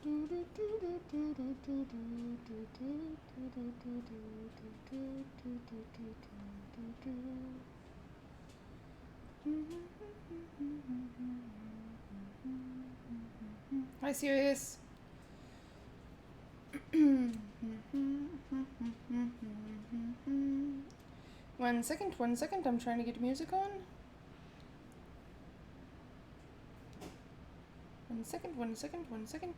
Hi, Sirius. One second, I'm trying to get music on. One second.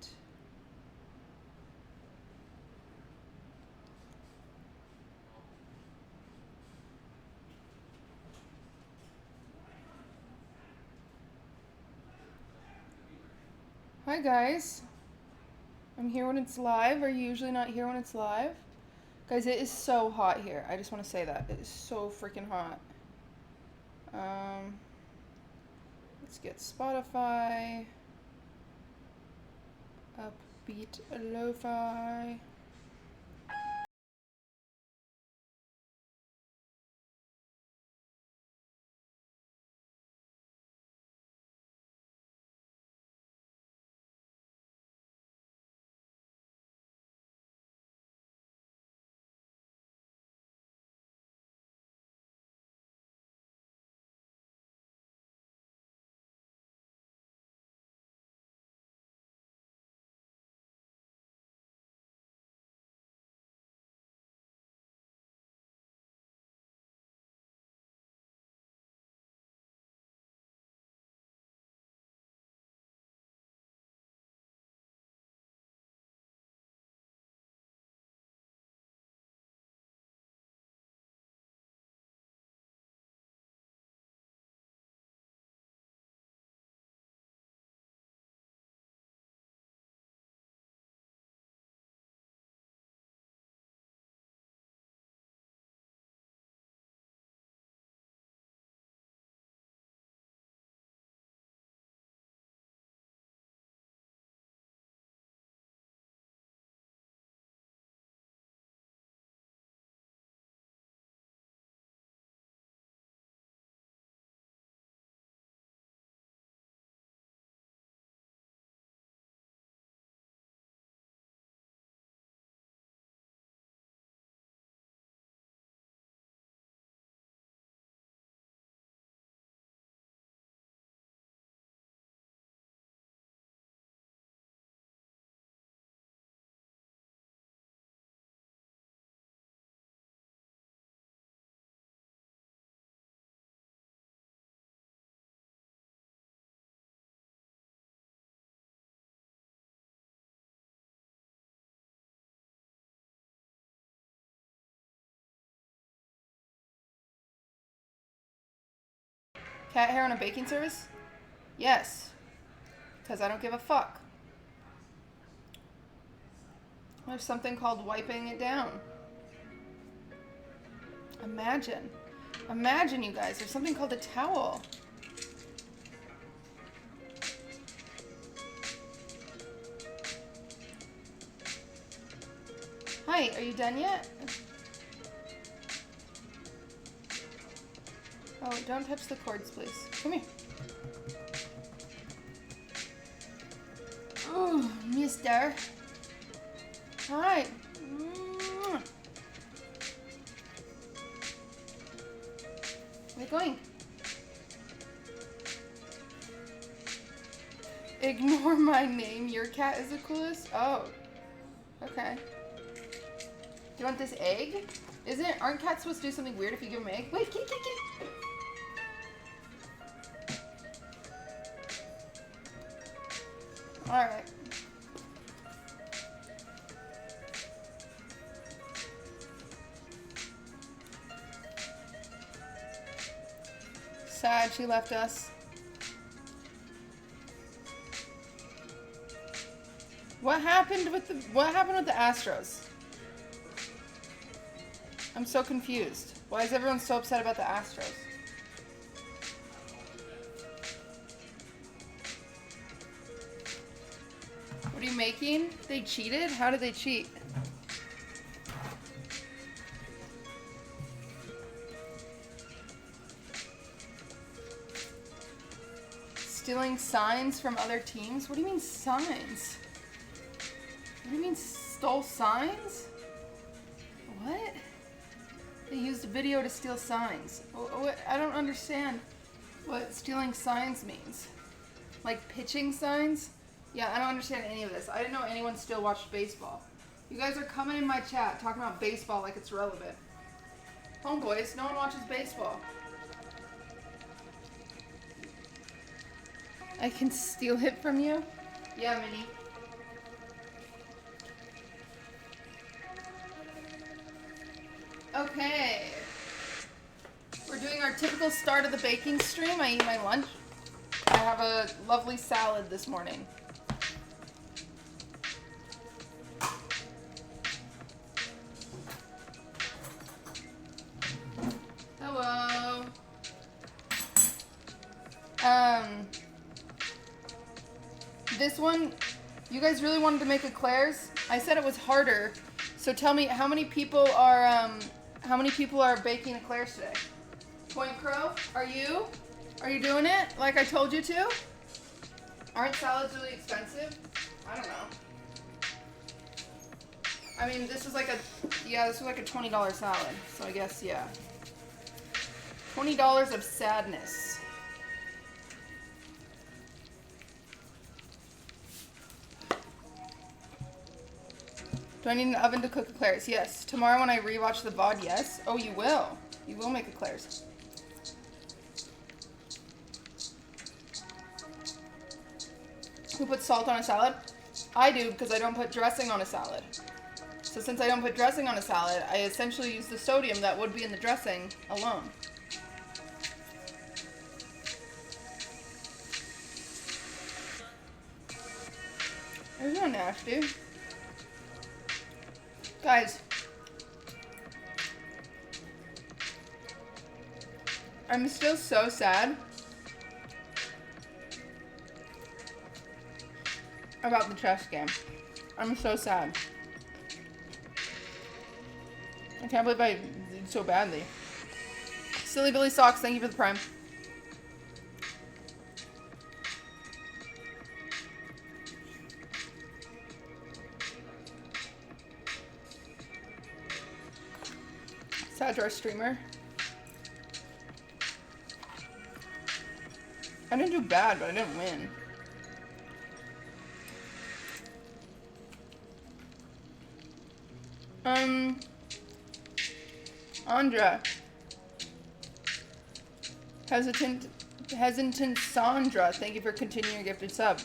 Hi, guys. I'm here when it's live. Are you usually not here when it's live? Guys, it is so hot here. I just want to say that. It is so freaking hot. Let's get Spotify. Upbeat lo-fi. Cat hair on a baking service? Yes. Because I don't give a fuck. There's something called wiping it down. Imagine. Imagine, you guys. There's something called a towel. Hi, are you done yet? Oh, don't touch the cords, please. Come here. Oh, mister. Hi. Where are you going? Ignore my name. Your cat is the coolest? Oh. Okay. Do you want this egg? Aren't cats supposed to do something weird if you give them egg? Wait, kitty. Alright. Sad she left us. What happened with the Astros? I'm so confused. Why is everyone so upset about the Astros? What are you making? They cheated? How did they cheat? Stealing signs from other teams? What do you mean signs? What do you mean stole signs? What? They used a video to steal signs. What? I don't understand what stealing signs means. Like pitching signs? Yeah, I don't understand any of this. I didn't know anyone still watched baseball. You guys are coming in my chat talking about baseball like it's relevant. Homeboys, no one watches baseball. I can steal it from you? Yeah, Minnie. Okay. We're doing our typical start of the baking stream. I eat my lunch. I have a lovely salad this morning. Hello. This one, you guys really wanted to make eclairs? I said it was harder. So tell me, how many people are baking eclairs today? Point Crow, are you? Are you doing it like I told you to? Aren't salads really expensive? I don't know. I mean, this was like a $20 salad. So I guess, yeah. $20 of sadness. Do I need an oven to cook eclairs? Yes. Tomorrow when I rewatch the VOD, yes. Oh, you will. You will make eclairs. Who puts salt on a salad? I do, because I don't put dressing on a salad. So since I don't put dressing on a salad, I essentially use the sodium that would be in the dressing alone. There's no nasty. Guys, I'm still so sad about the chess game. I'm so sad. I can't believe I did so badly. Silly Billy Socks, thank you for the prime. Sad to our streamer. I didn't do bad, but I didn't win. Andra. Hesitant Sandra, thank you for continuing your gifted sub.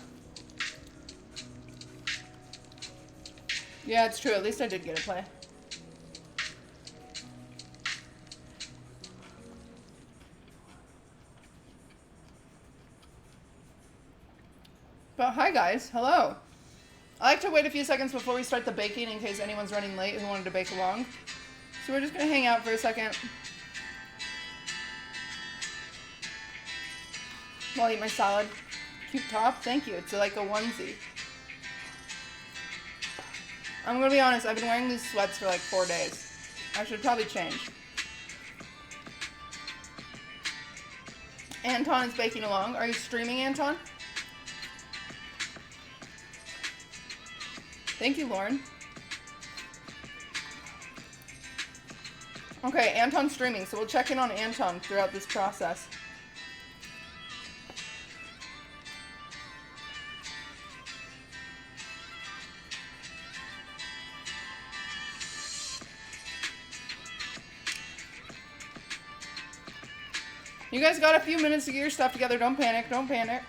Yeah, it's true. At least I did get a play. But hi guys, hello. I like to wait a few seconds before we start the baking in case anyone's running late who wanted to bake along. So we're just gonna hang out for a second while I eat my salad. Cute top, thank you. It's like a onesie. I'm gonna be honest, I've been wearing these sweats for like 4 days. I should probably change. Anton is baking along. Are you streaming, Anton? Thank you, Lauren. Okay, Anton's streaming, so we'll check in on Anton throughout this process. You guys got a few minutes to get your stuff together. Don't panic. Don't panic.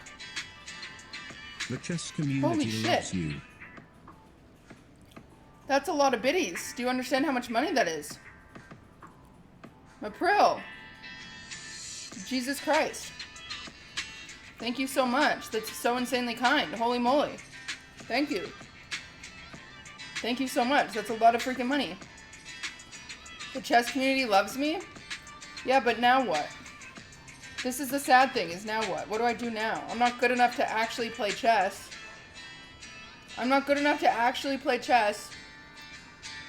The chess community loves you. That's a lot of biddies. Do you understand how much money that is? April. Jesus Christ. Thank you so much. That's so insanely kind. Holy moly. Thank you. Thank you so much. That's a lot of freaking money. The chess community loves me? Yeah, but now what? This is the sad thing, is now what? What do I do now? I'm not good enough to actually play chess. I'm not good enough to actually play chess.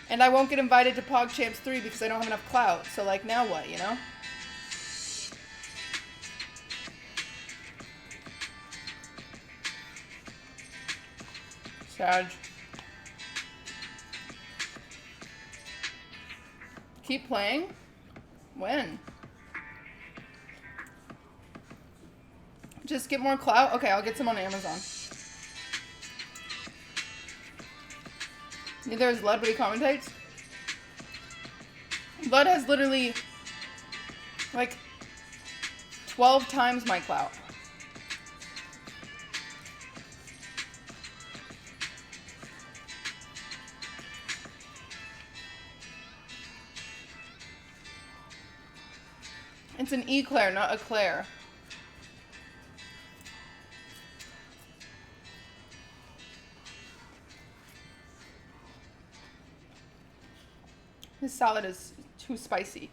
And I won't get invited to PogChamps 3 because I don't have enough clout. So, like, now what, you know? Sad. Keep playing? When? Just get more clout? Okay, I'll get some on Amazon. Neither is Lud, but he commentates. Lud has literally like 12 times my clout. It's an Eclair, not Eclair. This salad is too spicy.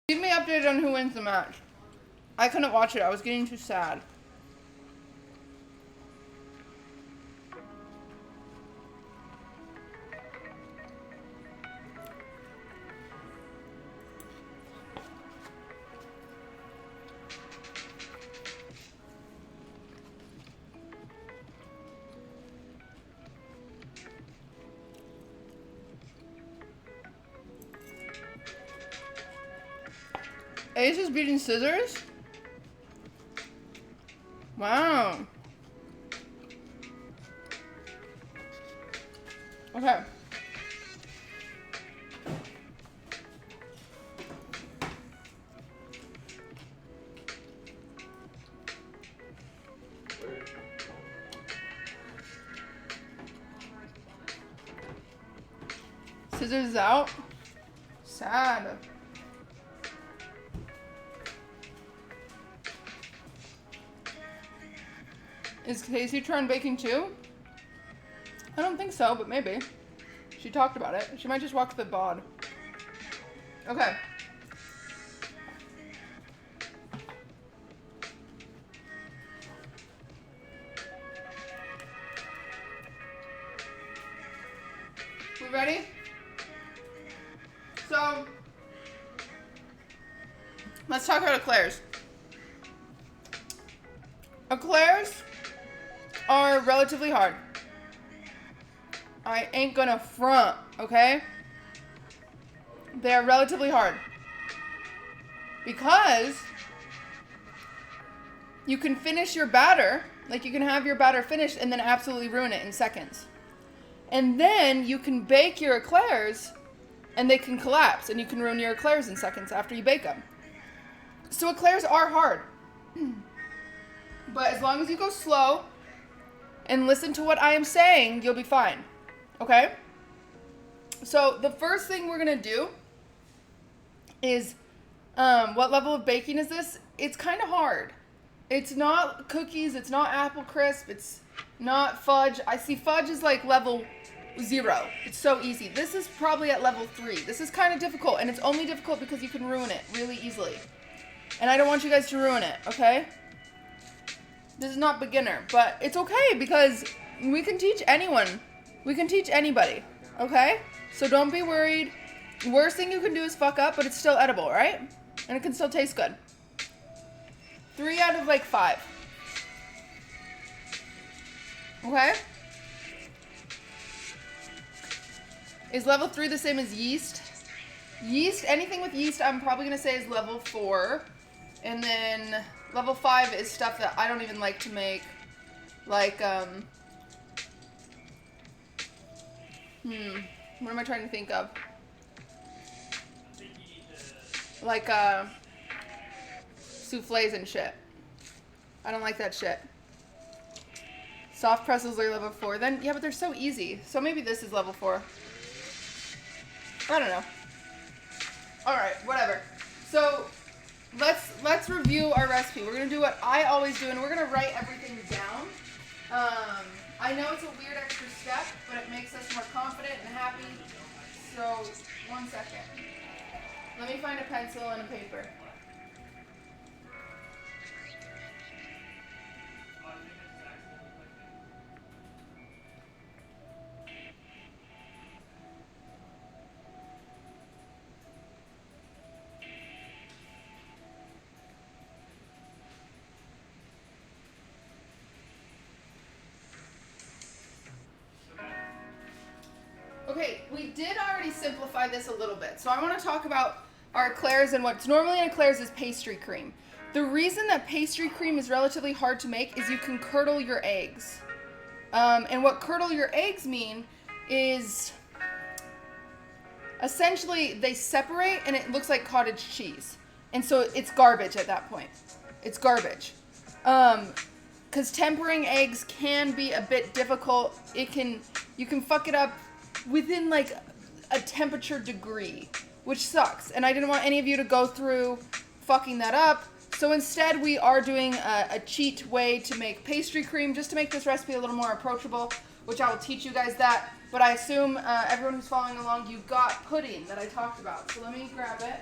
Keep me updated on who wins the match. I couldn't watch it. I was getting too sad. Ace is beating Scissors? Wow. Okay. Scissors is out. Sad. Is Casey trying baking too? I don't think so, but maybe. She talked about it. She might just walk the bod. Okay. We ready? So, let's talk about Eclairs. Eclairs are relatively hard. I ain't gonna front, okay? They are relatively hard. Because you can finish your batter, like you can have your batter finished and then absolutely ruin it in seconds. And then you can bake your eclairs and they can collapse and you can ruin your eclairs in seconds after you bake them. So eclairs are hard. But as long as you go slow and listen to what I am saying, you'll be fine. Okay? So the first thing we're going to do is, what level of baking is this? It's kind of hard. It's not cookies. It's not apple crisp. It's not fudge. I see fudge is like level 0. It's so easy. This is probably at level 3. This is kind of difficult, and it's only difficult because you can ruin it really easily. And I don't want you guys to ruin it, okay? This is not beginner, but it's okay because we can teach anyone. We can teach anybody, okay? So don't be worried. Worst thing you can do is fuck up, but it's still edible, right? And it can still taste good. 3 out of like 5. Okay? Is level 3 the same as yeast? Yeast, anything with yeast, I'm probably going to say is level 4. And then level 5 is stuff that I don't even like to make. Like, what am I trying to think of? Like, souffles and shit. I don't like that shit. Soft pretzels are level 4. Then, yeah, but they're so easy. So maybe this is level 4. I don't know. Alright, whatever. So, let's review our recipe. We're going to do what I always do, and we're going to write everything down. I know it's a weird extra step, but it makes us more confident and happy. So, 1 second. Let me find a pencil and a paper. Okay, we did already simplify this a little bit. So I want to talk about our eclairs, and what's normally in eclairs is pastry cream. The reason that pastry cream is relatively hard to make is you can curdle your eggs. And what curdle your eggs mean is essentially they separate and it looks like cottage cheese. And so it's garbage at that point. It's garbage. Because tempering eggs can be a bit difficult. You can fuck it up within like a temperature degree, which sucks. And I didn't want any of you to go through fucking that up. So instead we are doing a cheat way to make pastry cream, just to make this recipe a little more approachable, which I will teach you guys that. But I assume everyone who's following along, you got pudding that I talked about. So let me grab it.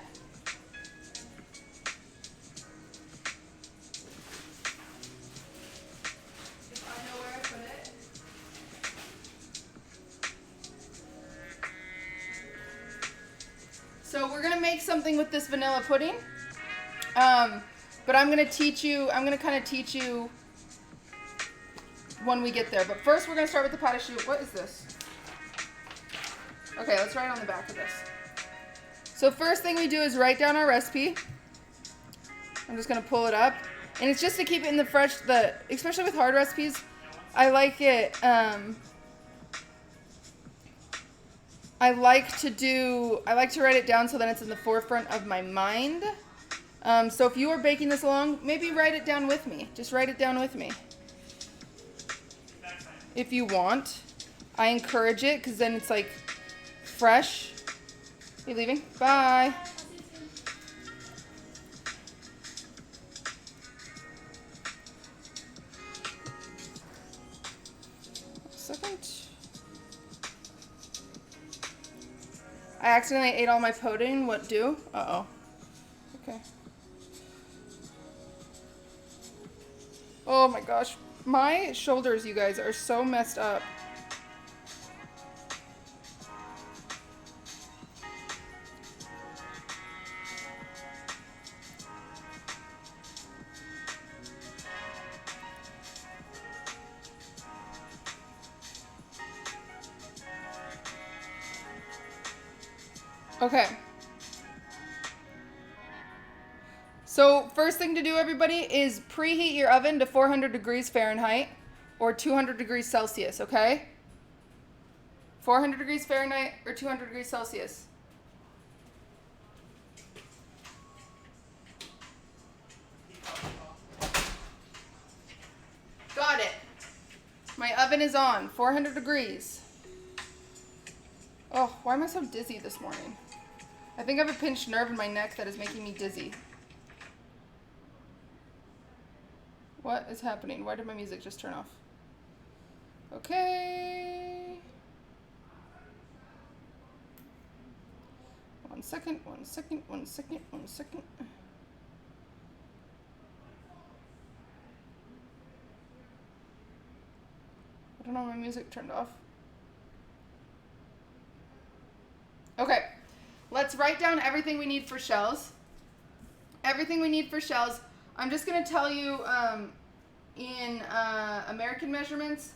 So we're going to make something with this vanilla pudding, but I'm going to kind of teach you when we get there. But first we're going to start with the pâte à choux. What is this? Okay, let's write on the back of this. So first thing we do is write down our recipe. I'm just going to pull it up. And it's just to keep it in the especially with hard recipes, I like it, I like to write it down so that it's in the forefront of my mind. So if you are baking this along, maybe write it down with me. Just write it down with me. If you want. I encourage it because then it's like fresh. You leaving? Bye. Second. I accidentally ate all my pudding. What do? Uh-oh. Okay. Oh my gosh. My shoulders, you guys, are so messed up. Okay. So first thing to do, everybody, is preheat your oven to 400 degrees Fahrenheit or 200 degrees Celsius, okay? 400 degrees Fahrenheit or 200 degrees Celsius. Got it. My oven is on, 400 degrees. Oh, why am I so dizzy this morning? I think I have a pinched nerve in my neck that is making me dizzy. What is happening? Why did my music just turn off? Okay. One second. I don't know, my music turned off. Okay, let's write down everything we need for shells. Everything we need for shells. I'm just going to tell you in American measurements,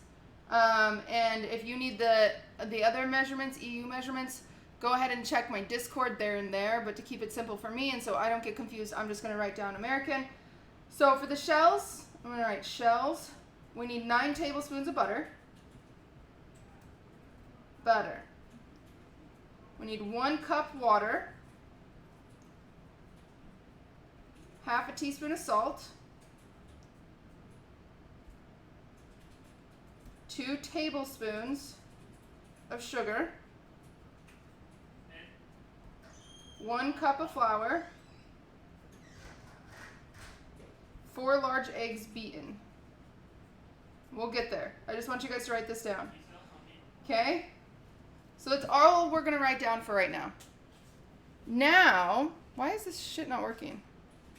and if you need the other measurements, EU measurements, go ahead and check my Discord there and there, but to keep it simple for me and so I don't get confused, I'm just going to write down American. So for the shells, I'm going to write shells. We need 9 tablespoons of butter. We need 1 cup water, half a teaspoon of salt, 2 tablespoons of sugar, 1 cup of flour, 4 large eggs beaten. We'll get there. I just want you guys to write this down. Okay? So that's all we're going to write down for right now. Now, why is this shit not working?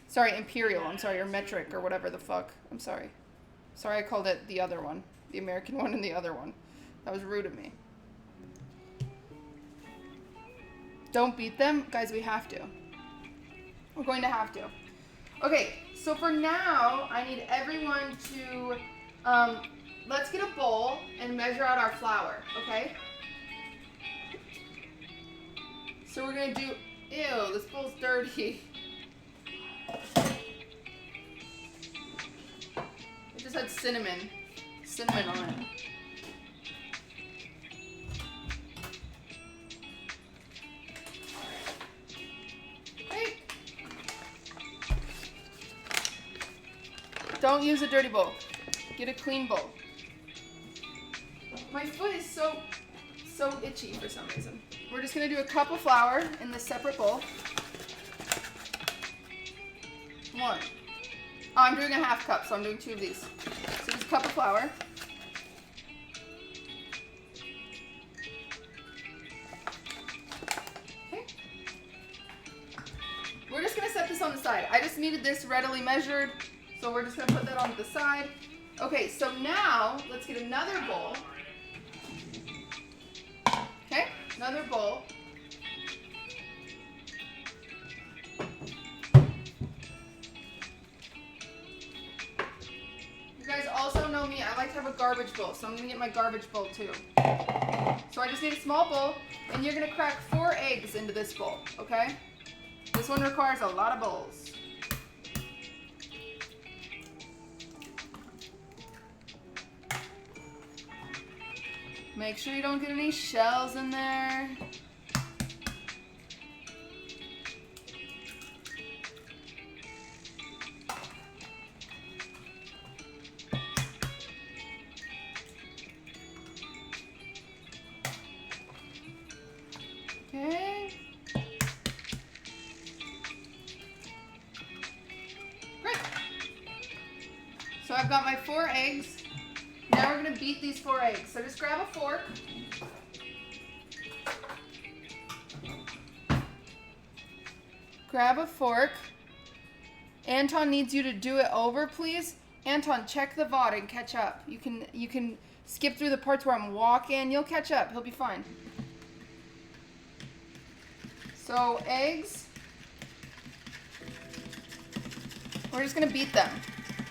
Sorry, imperial. I'm sorry, or metric or whatever the fuck. I'm sorry. Sorry I called it the other one. The American one and the other one. That was rude of me. Don't beat them. Guys, we have to. We're going to have to. Okay, so for now, I need everyone to, let's get a bowl and measure out our flour, okay? So we're going to do, ew, this bowl's dirty. It just had cinnamon on it. Okay. Don't use a dirty bowl. Get a clean bowl. My foot is so itchy for some reason. We're just going to do a cup of flour in this separate bowl. 1. Oh, I'm doing a half cup, so I'm doing 2 of these. So just a cup of flour. Okay. We're just going to set this on the side. I just needed this readily measured, so we're just going to put that on the side. Okay, so now let's get another bowl. Okay, another bowl. You guys also know me, I like to have a garbage bowl, so I'm going to get my garbage bowl too. So I just need a small bowl, and you're going to crack 4 eggs into this bowl, okay? This one requires a lot of bowls. Make sure you don't get any shells in there. Okay. Great. So I've got my 4 eggs. Now we're going to beat these 4 eggs. So just grab a fork. Grab a fork. Anton needs you to do it over, please. Anton, check the VOD and catch up. You can skip through the parts where I'm walking. You'll catch up. He'll be fine. So eggs. We're just going to beat them.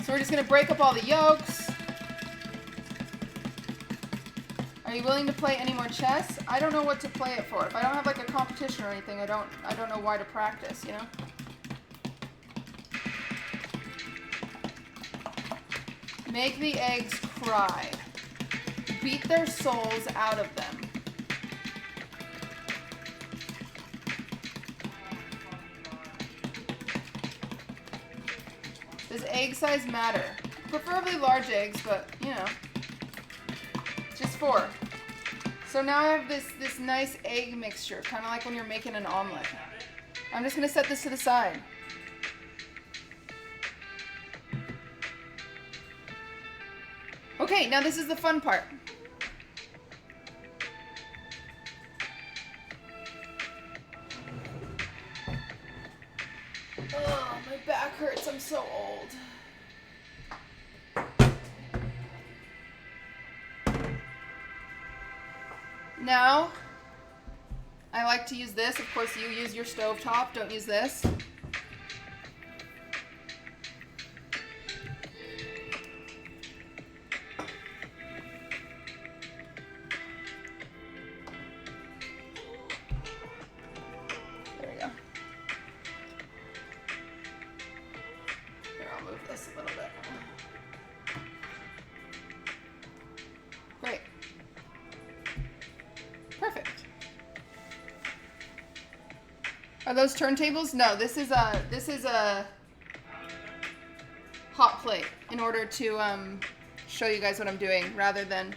So we're just going to break up all the yolks. Are you willing to play any more chess? I don't know what to play it for. If I don't have like a competition or anything, I don't know why to practice, you know? Make the eggs cry. Beat their souls out of them. Does egg size matter? Preferably large eggs, but you know. Just 4. So now I have this nice egg mixture, kind of like when you're making an omelet. I'm just going to set this to the side. Okay, now this is the fun part. I'm so old. Now, I like to use this. Of course, you use your stovetop. Don't use this. There we go. Here, I'll move this a little bit. Great. Perfect. Are those turntables? No, this is a hot plate in order to show you guys what I'm doing rather than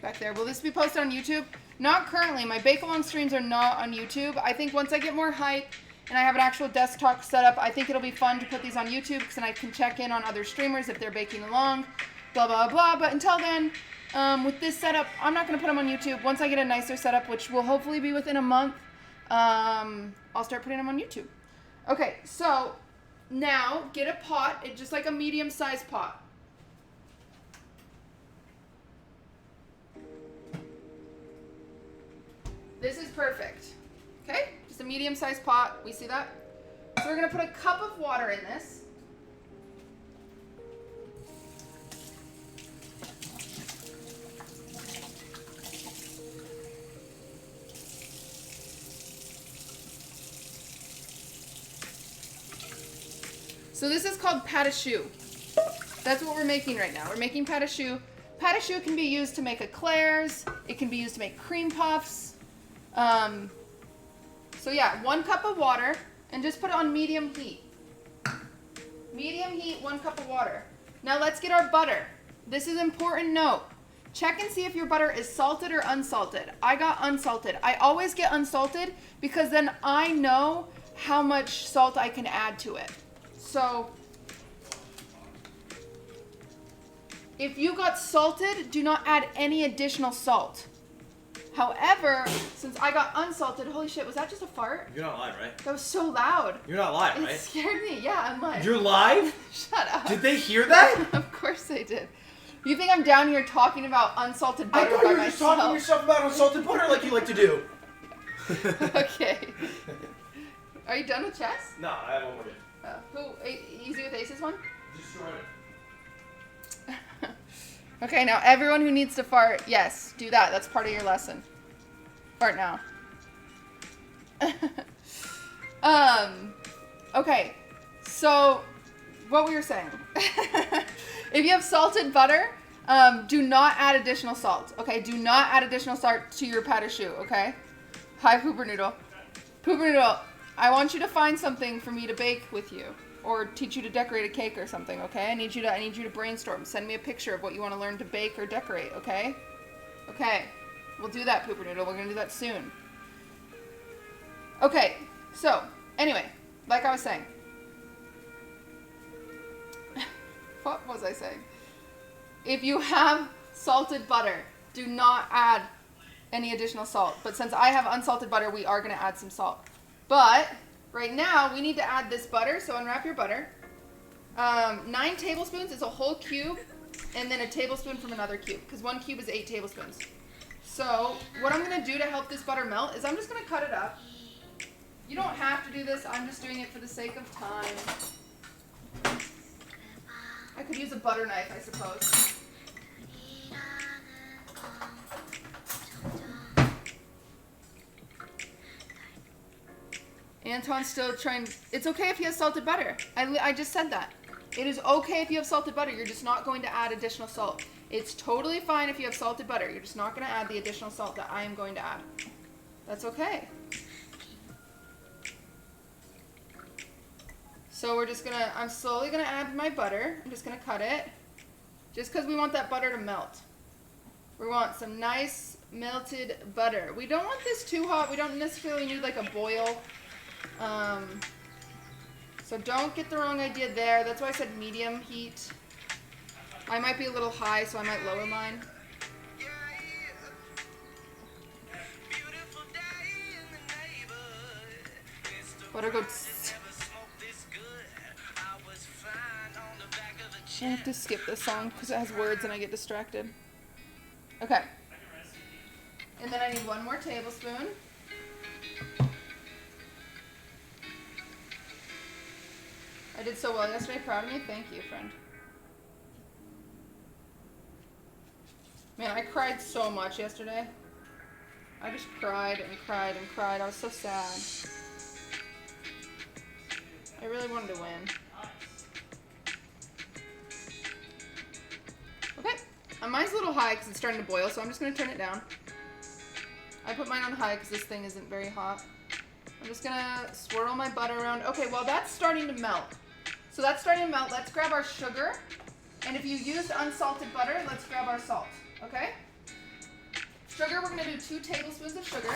back there. Will this be posted on YouTube? Not currently. My bake-along streams are not on YouTube. I think once I get more hype and I have an actual desktop set up, I think it'll be fun to put these on YouTube because then I can check in on other streamers if they're baking along, blah, blah, blah. But until then, with this setup, I'm not going to put them on YouTube. Once I get a nicer setup, which will hopefully be within a month, I'll start putting them on YouTube. Okay, so now get a pot. It's just like a medium-sized pot. This is perfect. Okay, just a medium-sized pot. We see that? So we're going to put a cup of water in this. So this is called pâte à choux. That's what we're making right now. We're making pâte à choux. Pâte à choux can be used to make eclairs. It can be used to make cream puffs. So yeah, 1 cup of water and just put it on medium heat. Medium heat, 1 cup of water. Now let's get our butter. This is an important note. Check and see if your butter is salted or unsalted. I got unsalted. I always get unsalted because then I know how much salt I can add to it. So if you got salted, do not add any additional salt. However, since I got unsalted, holy shit, was that just a fart? You're not live, right? That was so loud. You're not live, right? It scared me. Yeah, I'm live. You're live? Shut up. Did they hear that? Of course they did. You think I'm down here talking about unsalted butter by myself? I thought you were just talking to yourself about unsalted butter like you like to do. Okay. Are you done with chess? No, I have one more. Easy with aces one? Destroy it. Okay, now everyone who needs to fart, yes, do that. That's part of your lesson. Fart now. Okay, so what we were saying. If you have salted butter, do not add additional salt. Okay, do not add additional salt to your pâte à choux, okay? Hi, Pooper Noodle. Pooper Noodle, I want you to find something for me to bake with you. Or teach you to decorate a cake or something, okay? I need you to brainstorm. Send me a picture of what you want to learn to bake or decorate, okay? Okay, we'll do that, Pooper Noodle. We're gonna do that soon. Okay, so anyway, like I was saying. What was I saying? If you have salted butter, do not add any additional salt. But since I have unsalted butter, we are gonna add some salt. But right now, we need to add this butter, so unwrap your butter. 9 tablespoons is a whole cube, and then a tablespoon from another cube, because 1 cube is 8 tablespoons. So what I'm going to do to help this butter melt is I'm just going to cut it up. You don't have to do this, I'm just doing it for the sake of time. I could use a butter knife, I suppose. Anton's still trying. It's okay if you have salted butter. I just said that. It is okay if you have salted butter. You're just not going to add additional salt. It's totally fine if you have salted butter. You're just not going to add the additional salt that I am going to add. That's okay. So we're just going to, I'm slowly going to add my butter. I'm just going to cut it. Just because we want that butter to melt. We want some nice melted butter. We don't want this too hot. We don't necessarily need like a boil. So don't get the wrong idea there. That's why I said medium heat. I might be a little high, so I might lower mine. Butter goes. I have to skip this song because it has words and I get distracted. Okay. And then I need 1 more tablespoon. I did so well yesterday. Proud of me? Thank you, friend. Man, I cried so much yesterday. I just cried and cried and cried. I was so sad. I really wanted to win. Okay. Mine's a little high because it's starting to boil, so I'm just going to turn it down. I put mine on high because this thing isn't very hot. I'm just going to swirl my butter around. Okay, well, that's starting to melt. So that's starting to melt. Let's grab our sugar. And if you used unsalted butter, let's grab our salt. Okay? Sugar, we're going to do 2 tablespoons of sugar.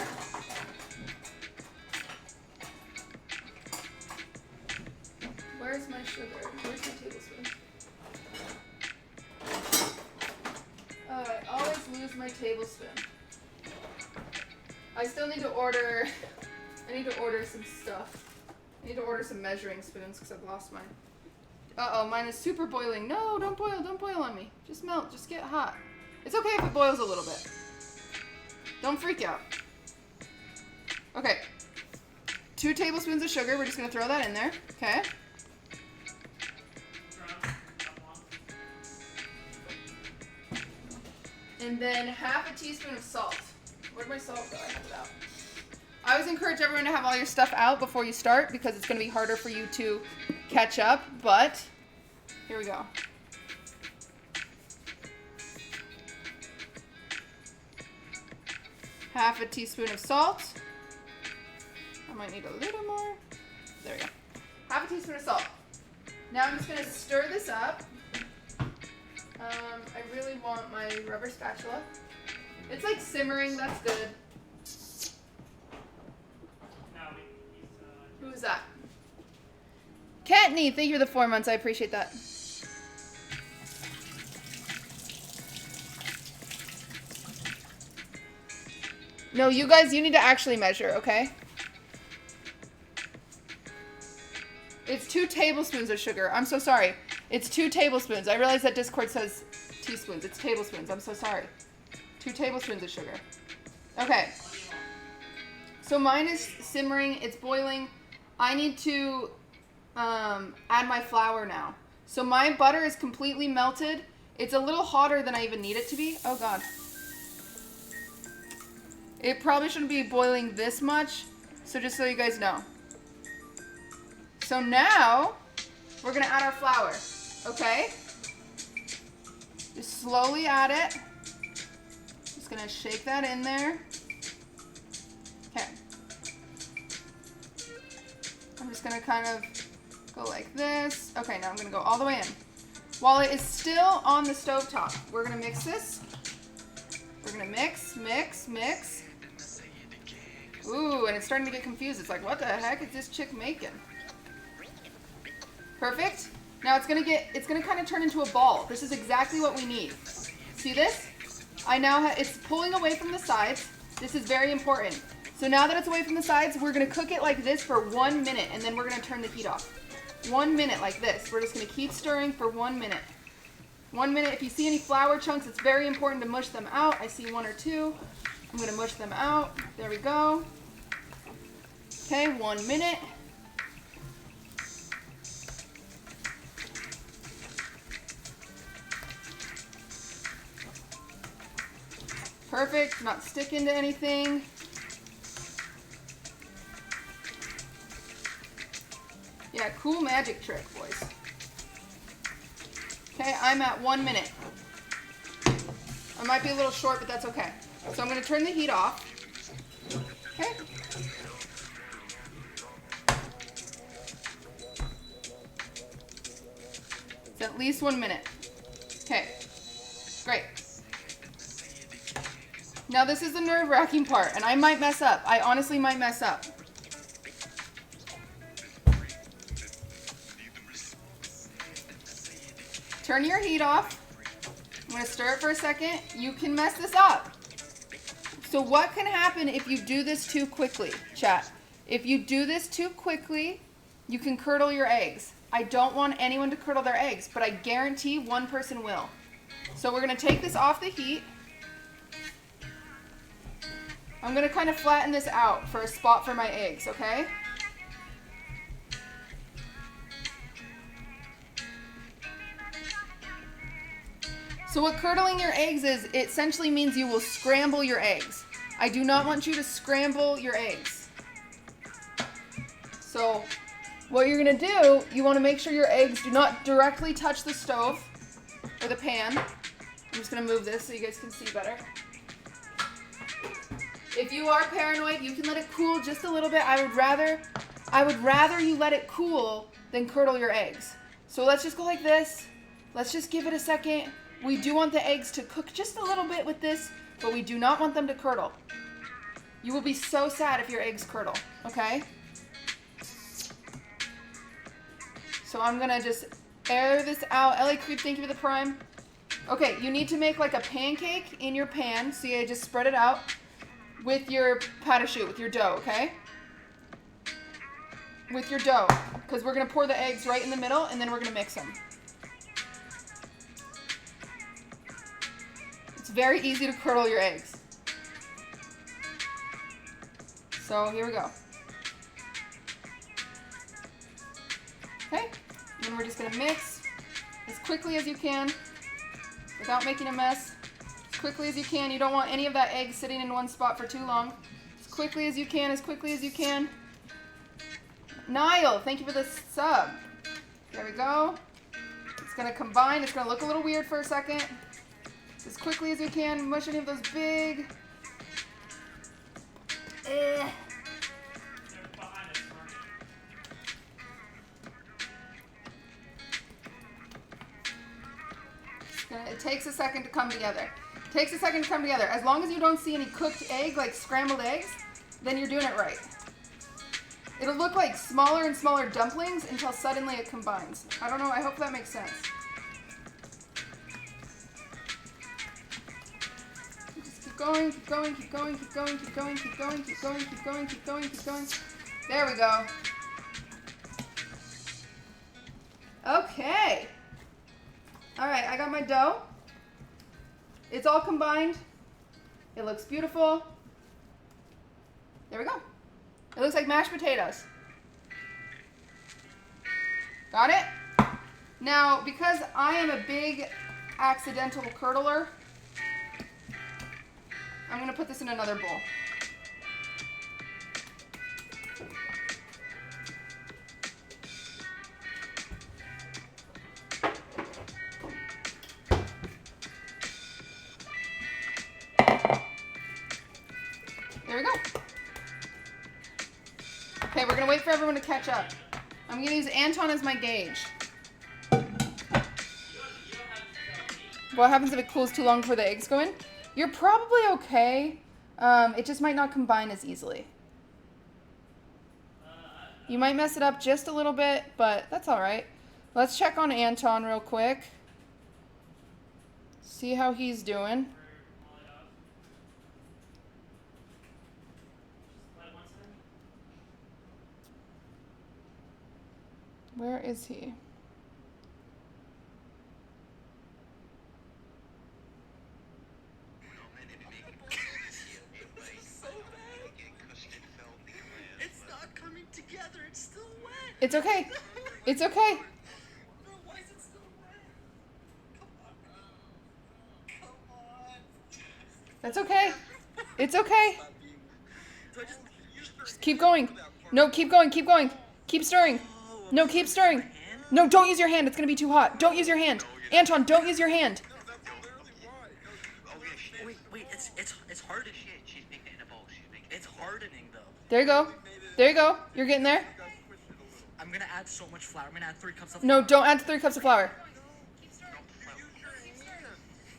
Where's my sugar? Where's my tablespoon? Oh, I always lose my tablespoon. I still need to order, I need to order some stuff. I need to order some measuring spoons because I've lost mine. Uh-oh, mine is super boiling. No, don't boil on me. Just melt, just get hot. It's okay if it boils a little bit. Don't freak out. Okay. 2 tablespoons of sugar, we're just gonna throw that in there, okay? And then half a teaspoon of salt. Where'd my salt go? I have it out. I always encourage everyone to have all your stuff out before you start because it's going to be harder for you to catch up, but here we go. Half a teaspoon of salt. I might need a little more. There we go. Half a teaspoon of salt. Now I'm just going to stir this up. I really want my rubber spatula. It's like simmering, that's good. Who is that? Katney, thank you for the 4 months. I appreciate that. No, you guys, you need to actually measure, okay? It's 2 tablespoons of sugar. I'm so sorry. It's 2 tablespoons. I realize that Discord says teaspoons. It's tablespoons. I'm so sorry. 2 tablespoons of sugar. Okay. So mine is simmering. It's boiling. I need to add my flour now. So my butter is completely melted. It's a little hotter than I even need it to be. Oh, God. It probably shouldn't be boiling this much. So just so you guys know. So now we're going to add our flour. Okay? Just slowly add it. Just going to shake that in there. Okay. I'm just going to kind of go like this. Okay, now I'm going to go all the way in. While it is still on the stovetop, we're going to mix this. We're going to mix, mix, mix. Ooh, and it's starting to get confused. It's like, what the heck is this chick making? Perfect. Now it's gonna kind of turn into a ball. This is exactly what we need. See this? I now have, it's pulling away from the sides. This is very important. So now that it's away from the sides, we're gonna cook it like this for 1 minute, and then we're gonna turn the heat off. 1 minute like this. We're just gonna keep stirring for 1 minute. 1 minute. If you see any flour chunks, it's very important to mush them out. I see 1 or 2. I'm gonna mush them out. There we go. Okay, 1 minute. Perfect, not sticking to anything. Yeah, cool magic trick, boys. Okay, I'm at 1 minute. I might be a little short, but that's okay. So I'm going to turn the heat off. Okay. It's at least 1 minute. Okay, great. Now this is the nerve-wracking part, and I might mess up. I honestly might mess up. Turn your heat off. I'm going to stir it for a second. You can mess this up. So what can happen if you do this too quickly, chat? If you do this too quickly, you can curdle your eggs. I don't want anyone to curdle their eggs, but I guarantee one person will. So we're going to take this off the heat. I'm going to kind of flatten this out for a spot for my eggs, okay? So what curdling your eggs is, it essentially means you will scramble your eggs. I do not want you to scramble your eggs. So what you're going to do, you want to make sure your eggs do not directly touch the stove or the pan. I'm just going to move this so you guys can see better. If you are paranoid, you can let it cool just a little bit. I would rather you let it cool than curdle your eggs. So let's just go like this. Let's just give it a second. We do want the eggs to cook just a little bit with this, but we do not want them to curdle. You will be so sad if your eggs curdle, okay? So I'm gonna just air this out. LA Creep, thank you for the prime. Okay, you need to make like a pancake in your pan. So you just spread it out with your pâte à choux, with your dough, okay? With your dough, because we're gonna pour the eggs right in the middle and then we're gonna mix them. It's very easy to curdle your eggs. So here we go. Okay, and then we're just gonna mix as quickly as you can without making a mess. As quickly as you can. You don't want any of that egg sitting in one spot for too long. As quickly as you can, as quickly as you can. Niall, thank you for the sub. There we go. It's gonna combine. It's gonna look a little weird for a second. As quickly as you can, mush any of those big. It takes a second to come together. It takes a second to come together. As long as you don't see any cooked egg, like scrambled eggs, then you're doing it right. It'll look like smaller and smaller dumplings until suddenly it combines. I don't know, I hope that makes sense. Just keep going, keep going, keep going, keep going, keep going, keep going, keep going, keep going, keep going, keep going. There we go. Okay. All right, I got my dough. It's all combined. It looks beautiful. There we go. It looks like mashed potatoes. Got it? Now, because I am a big accidental curdler, I'm going to put this in another bowl. There we go. Okay, we're gonna wait for everyone to catch up. I'm gonna use Anton as my gauge. What happens if it cools too long before the eggs go in? You're probably okay. It just might not combine as easily. You might mess it up just a little bit, but that's all right. Let's check on Anton real quick. See how he's doing. Where is he? It's not coming together. It's still wet. It's okay. It's okay. Why is it still wet? Come on. That's okay. It's okay. Do I Just keep going. No, keep going. Keep going. Keep stirring. No, keep stirring. No, don't use your hand. It's going to be too hot. Don't use your hand. Anton, don't use your hand. Wait, it's hardening. She's making it in a bowl. It's hardening though. There you go. There you go. You're getting there. I'm gonna add so much flour. I'm gonna add 3 cups of No, don't add 3 cups of flour.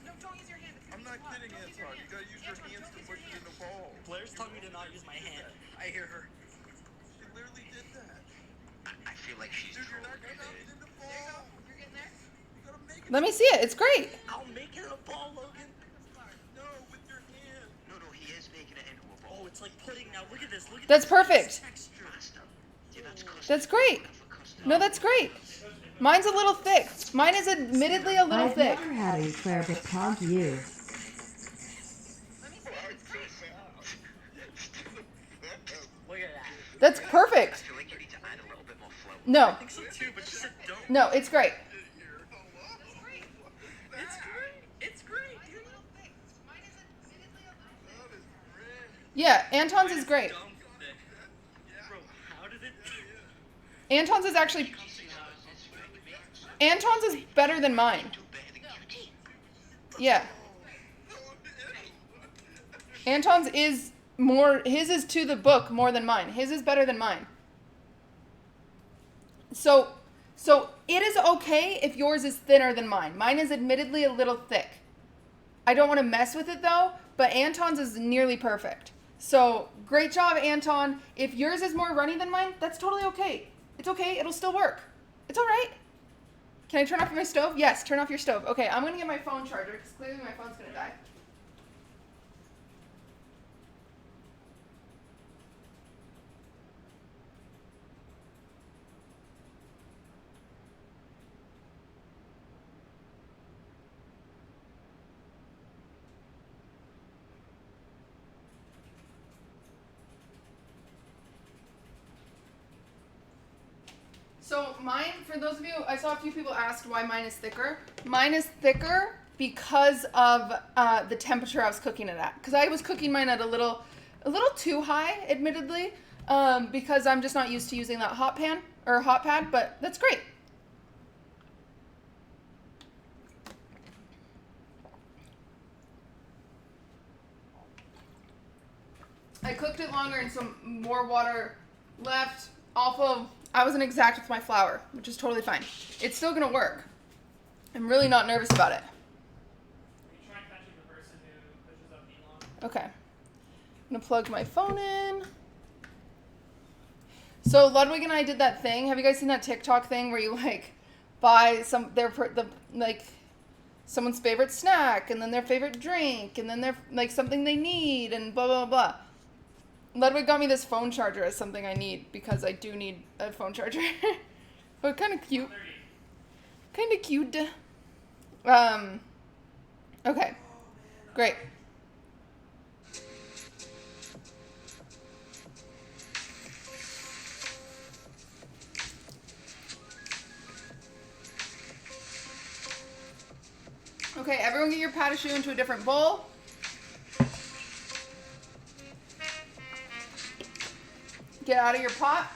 No, don't use your hand. I'm not kidding, Anton. You gotta use your hands to push it in the bowl. Blair's telling me to not use my hand. I hear her. She literally did that. I feel like she's trolling me. You're getting there? Let me see it. It's great. I'll make it a ball, Logan. No, with your hand. No, he is making it into a ball. Oh, it's like pudding now. Look at this. Look at That's perfect. texture. That's great. No, that's great. Mine's a little thick. Mine is admittedly a little thick. I've never had an eclair but can't you. Look at that. That's perfect. I feel like you need to add a little bit more flow. No. I think so too, but just don't. No, it's great. It's great. It's great, dude. Yeah, Anton's is great. Bro, how did it... Anton's is actually... Anton's is better than mine. Yeah. Anton's is more... His is to the book more than mine. His is better than mine. So it is okay if yours is thinner than mine. Mine is admittedly a little thick. I don't want to mess with it though, but Anton's is nearly perfect. So great job, Anton. If yours is more runny than mine, that's totally okay. It's okay. It'll still work. It's all right. Can I turn off my stove? Yes, turn off your stove. Okay, I'm going to get my phone charger because clearly my phone's going to die. So mine, for those of you, I saw a few people asked why mine is thicker. Mine is thicker because of the temperature I was cooking it at. Because I was cooking mine at a little too high, admittedly, because I'm just not used to using that hot pan or hot pad, but that's great. I cooked it longer and some more water left. Also, I wasn't exact with my flour, which is totally fine. It's still gonna work. I'm really not nervous about it. Okay. I'm gonna plug my phone in. So Ludwig and I did that thing. Have you guys seen that TikTok thing where you like buy someone's favorite snack and then their favorite drink and then their like something they need and blah blah blah. Ludwig got me this phone charger as something I need because I do need a phone charger. But kind of cute. Kind of cute. Okay. Great. Okay, everyone get your pat choux into a different bowl. Get out of your pot.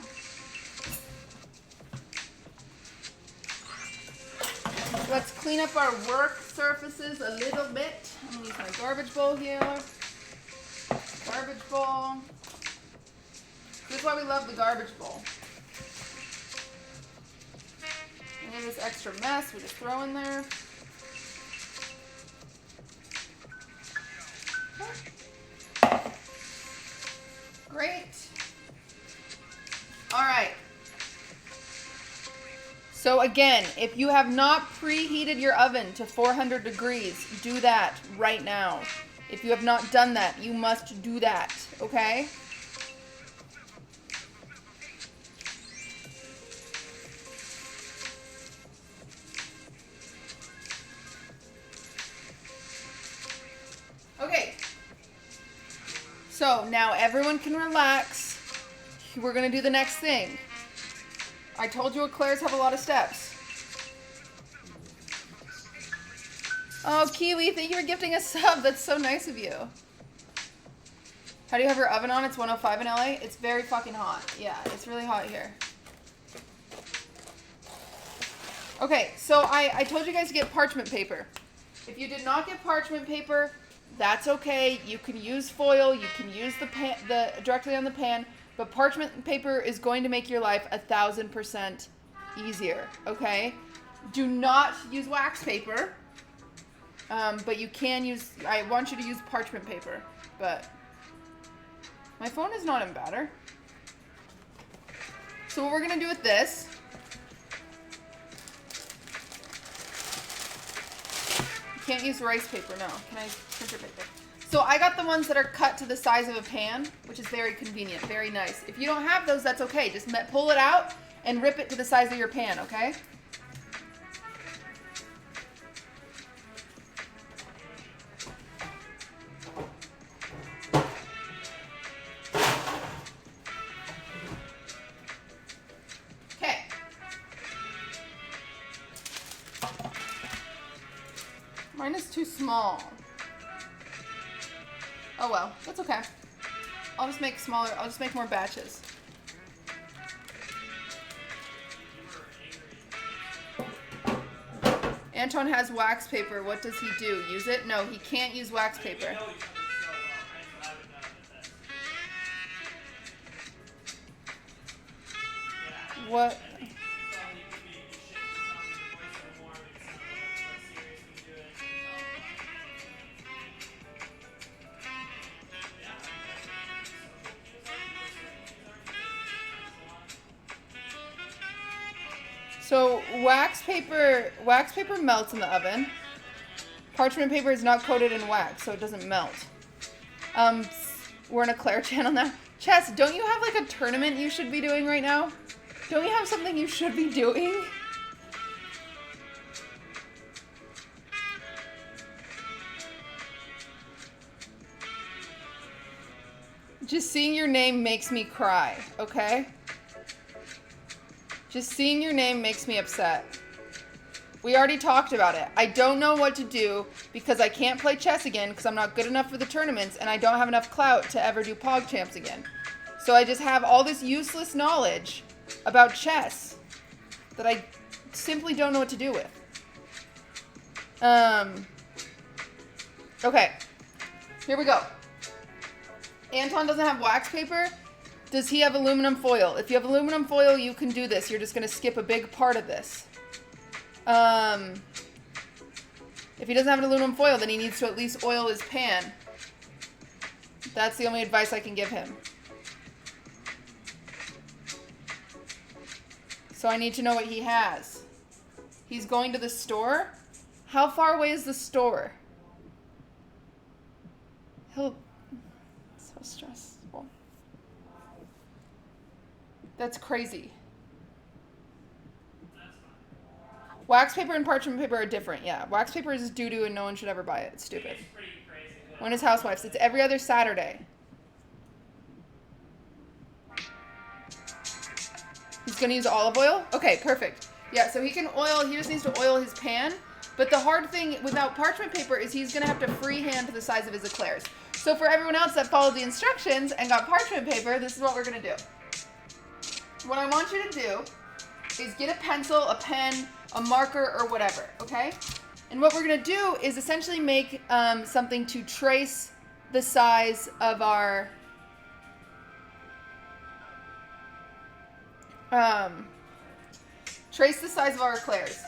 Let's clean up our work surfaces a little bit. I'm gonna use my garbage bowl here. Garbage bowl. This is why we love the garbage bowl. And this extra mess we just throw in there. Great. All right. So again, if you have not preheated your oven to 400 degrees, do that right now. If you have not done that, you must do that, okay? Okay. So now everyone can relax. We're going to do the next thing. I told you Eclairs have a lot of steps. Oh, Kiwi, thank you for gifting a sub. That's so nice of you. How do you have your oven on? It's 105 in LA. It's very fucking hot. Yeah, it's really hot here. Okay, so I told you guys to get parchment paper. If you did not get parchment paper, that's okay. You can use foil. You can use the directly on the pan. But parchment paper is going to make your life 1,000% easier, okay? Do not use wax paper, but you can use, I want you to use parchment paper, but my phone is not in batter. So what we're gonna do with this, you can't use rice paper, no. Can I printer paper? So I got the ones that are cut to the size of a pan, which is very convenient, very nice. If you don't have those, that's okay. Just pull it out and rip it to the size of your pan, okay? Mine is too small. Oh well, that's okay. I'll just make smaller, I'll just make more batches. Anton has wax paper. What does he do? Use it? No, he can't use wax paper. What? So wax paper melts in the oven. Parchment paper is not coated in wax, so it doesn't melt. We're in a Eclair channel now. Chess, don't you have like a tournament you should be doing right now? Don't you have something you should be doing? Just seeing your name makes me cry, okay? Just seeing your name makes me upset. We already talked about it. I don't know what to do because I can't play chess again because I'm not good enough for the tournaments and I don't have enough clout to ever do Pog Champs again. So I just have all this useless knowledge about chess that I simply don't know what to do with. Okay. Here we go. Anton doesn't have wax paper. Does he have aluminum foil? If you have aluminum foil, you can do this. You're just going to skip a big part of this. If he doesn't have an aluminum foil, then he needs to at least oil his pan. That's the only advice I can give him. So I need to know what he has. He's going to the store? How far away is the store? So stressful. That's crazy. Wax paper and parchment paper are different, yeah. Wax paper is doo-doo and no one should ever buy it. It's stupid. When is Housewives? It's every other Saturday. He's going to use olive oil? Okay, perfect. Yeah, so he just needs to oil his pan. But the hard thing without parchment paper is he's going to have to freehand the size of his eclairs. So for everyone else that followed the instructions and got parchment paper, this is what we're going to do. What I want you to do is get a pencil, a pen, a marker, or whatever, okay? And what we're going to do is essentially make something to trace the size of our... trace the size of our eclairs.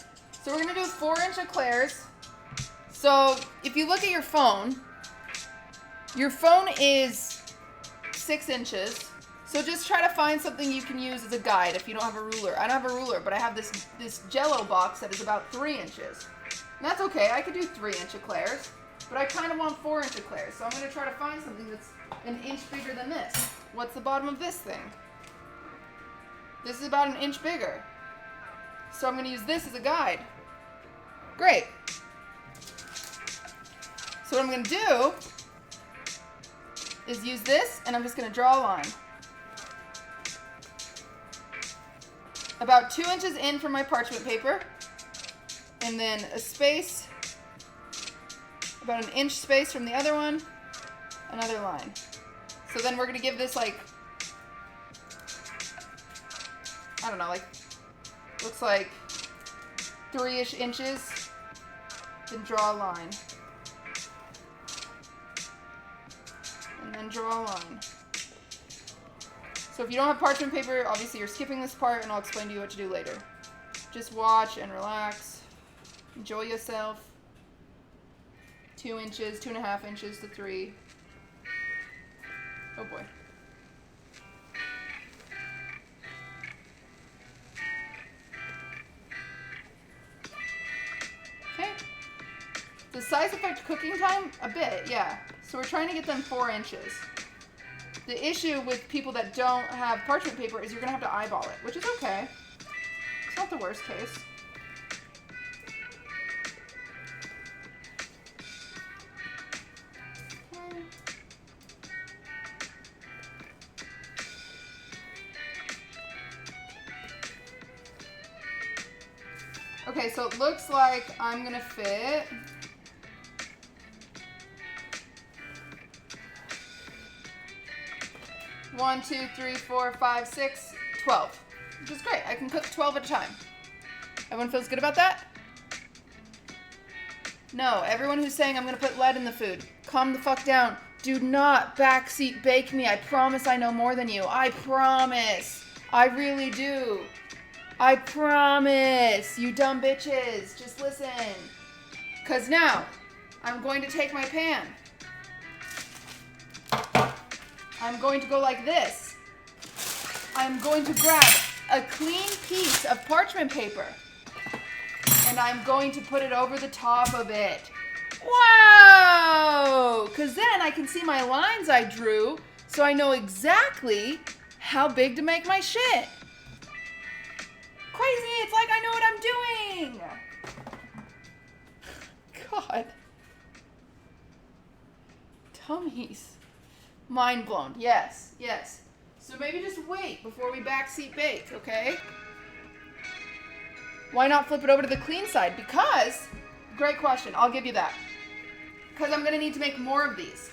So we're going to do 4-inch eclairs. So if you look at your phone is 6 inches. So just try to find something you can use as a guide if you don't have a ruler. I don't have a ruler, but I have this Jello box that is about 3 inches. And that's okay, I could do 3-inch eclairs, but I kind of want 4-inch eclairs. So I'm going to try to find something that's an inch bigger than this. What's the bottom of this thing? This is about an inch bigger. So I'm going to use this as a guide. Great. So what I'm going to do is use this, and I'm just going to draw a line. About 2 inches in from my parchment paper, and then a space, about an inch space from the other one, another line. So then we're going to give this like, I don't know, like, looks like 3-ish inches, then draw a line. And then draw a line. So if you don't have parchment paper, obviously you're skipping this part and I'll explain to you what to do later. Just watch and relax. Enjoy yourself. 2 inches, 2.5 inches to 3. Oh boy. Okay. Does size affect cooking time? A bit, yeah. So we're trying to get them 4 inches. The issue with people that don't have parchment paper is you're going to have to eyeball it, which is okay. It's not the worst case. Okay, so it looks like I'm going to fit 1, 2, 3, 4, 5, 6, 12. Which is great. I can cook 12 at a time. Everyone feels good about that? No, everyone who's saying I'm going to put lead in the food, calm the fuck down. Do not backseat bake me. I promise I know more than you. I promise. I really do. I promise. You dumb bitches. Just listen. Because now, I'm going to take my pan. I'm going to go like this. I'm going to grab a clean piece of parchment paper. And I'm going to put it over the top of it. Wow! Because then I can see my lines I drew, so I know exactly how big to make my shit. Crazy! It's like I know what I'm doing! God. Tummies. Mind blown. Yes, yes. So maybe just wait before we backseat bake, okay? Why not flip it over to the clean side? Because, great question, I'll give you that. Because I'm going to need to make more of these.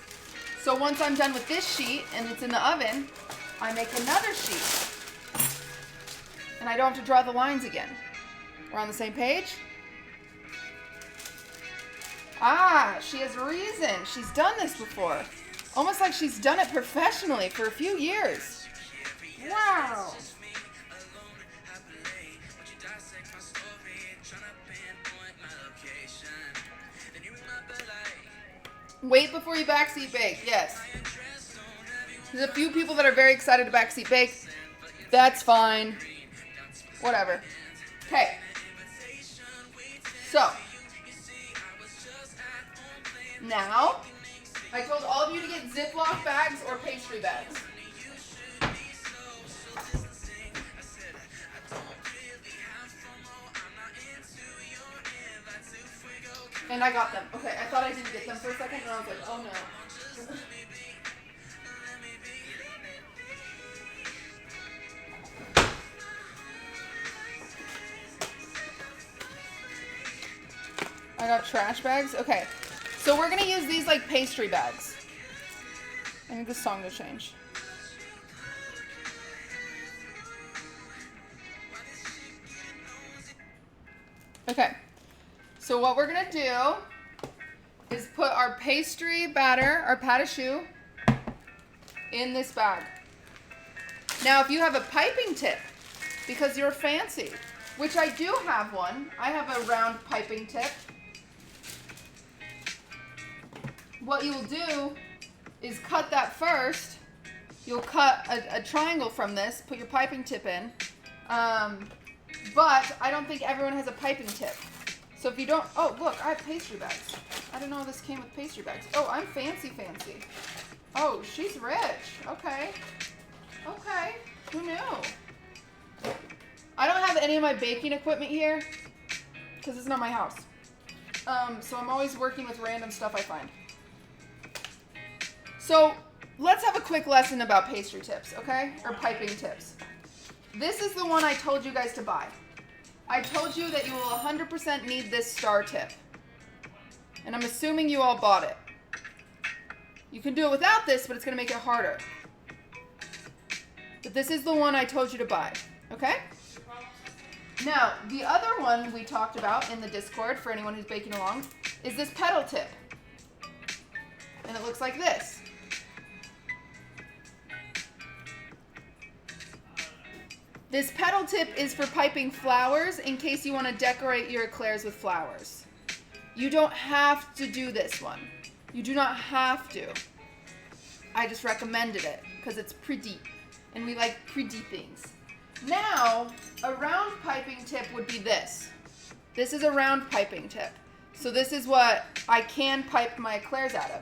So once I'm done with this sheet and it's in the oven, I make another sheet. And I don't have to draw the lines again. We're on the same page? Ah, she has reason. She's done this before. Almost like she's done it professionally for a few years. Wow. Wait before you backseat bake, yes. There's a few people that are very excited to backseat bake. That's fine. Whatever. Okay. So. Now, I told all of you to get ziplock bags or pastry bags. And I got them. Okay, I thought I didn't get them for a second, and I was like, oh no. I got trash bags. Okay, so we're gonna use these like pastry bags. I think the song will change. Okay. So what we're going to do is put our pastry batter, our pâte à choux, in this bag. Now, if you have a piping tip, because you're fancy, which I do have one. I have a round piping tip. What you'll do is cut that first. You'll cut a triangle from this, put your piping tip in. But I don't think everyone has a piping tip. So if you don't, oh look, I have pastry bags. I didn't know this came with pastry bags. Oh, I'm fancy. Oh, she's rich. Okay. Okay, who knew? I don't have any of my baking equipment here because it's not my house. So I'm always working with random stuff I find. So let's have a quick lesson about pastry tips, okay? Or piping tips. This is the one I told you guys to buy. I told you that you will 100% need this star tip. And I'm assuming you all bought it. You can do it without this, but it's going to make it harder. But this is the one I told you to buy, okay? Now, the other one we talked about in the Discord, for anyone who's baking along, is this pedal tip. And it looks like this. This pedal tip is for piping flowers in case you want to decorate your eclairs with flowers. You don't have to do this one. You do not have to. I just recommended it because it's pretty. And we like pretty things. Now, a round piping tip would be this. This is a round piping tip. So this is what I can pipe my eclairs out of.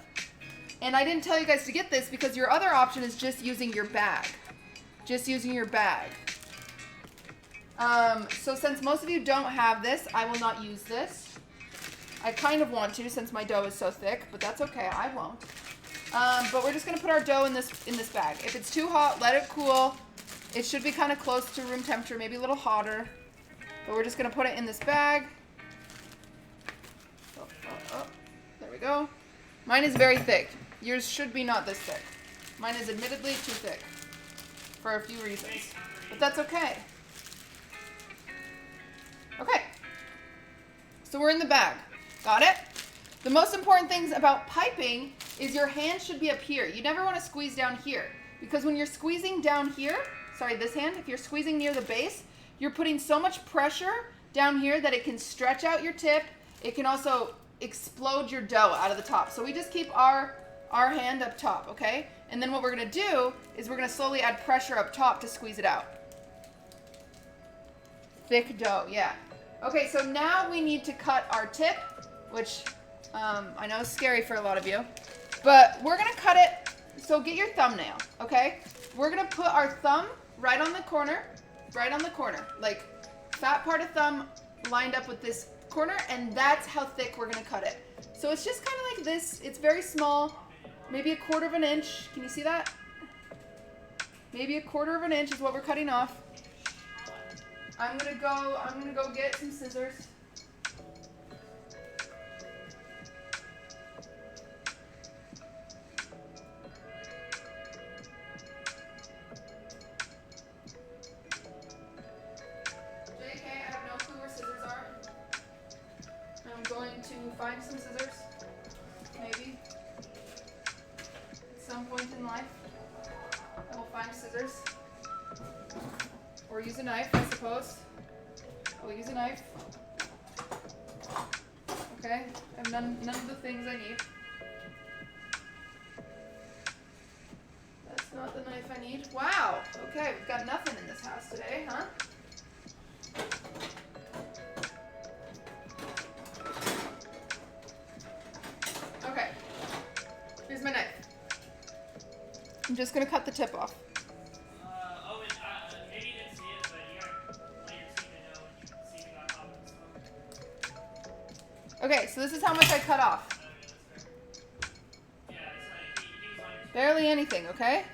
And I didn't tell you guys to get this because your other option is just using your bag. Just using your bag. So since most of you don't have this, I will not use this. I kind of want to since my dough is so thick, but that's okay, I won't. But we're just gonna put our dough in this bag. If it's too hot, let it cool. It should be kind of close to room temperature, maybe a little hotter. But we're just gonna put it in this bag. Oh, there we go. Mine is very thick. Yours should be not this thick. Mine is admittedly too thick. for a few reasons. But that's okay. Okay. So we're in the bag. Got it? The most important things about piping is your hand should be up here. You never want to squeeze down here. Because when you're squeezing down here, sorry, this hand, if you're squeezing near the base, you're putting so much pressure down here that it can stretch out your tip. It can also explode your dough out of the top. So we just keep our hand up top, okay? And then what we're gonna do is we're gonna slowly add pressure up top to squeeze it out. Thick dough, yeah. Okay, so now we need to cut our tip, which I know is scary for a lot of you, but we're gonna cut it, so get your thumbnail, okay? We're gonna put our thumb right on the corner, like fat part of thumb lined up with this corner, and that's how thick we're gonna cut it. So it's just kind of like this. It's very small, maybe 1/4 of an inch. Can you see that? Maybe 1/4 of an inch is what we're cutting off. I'm gonna go get some scissors. Find some scissors, maybe. At some point in life, I will find scissors. Or use a knife, I suppose. I'll use a knife. Okay, I have none of the things I need. That's not the knife I need. Wow, okay, we've got nothing in this house today, huh? Here's my knife. I'm just gonna cut the tip off. Maybe you didn't see it, but you gotta let your teammate know when you see me got caught in the smoke. Okay, so this is how much I cut off. Yeah, it's like he was on your Barely anything, okay?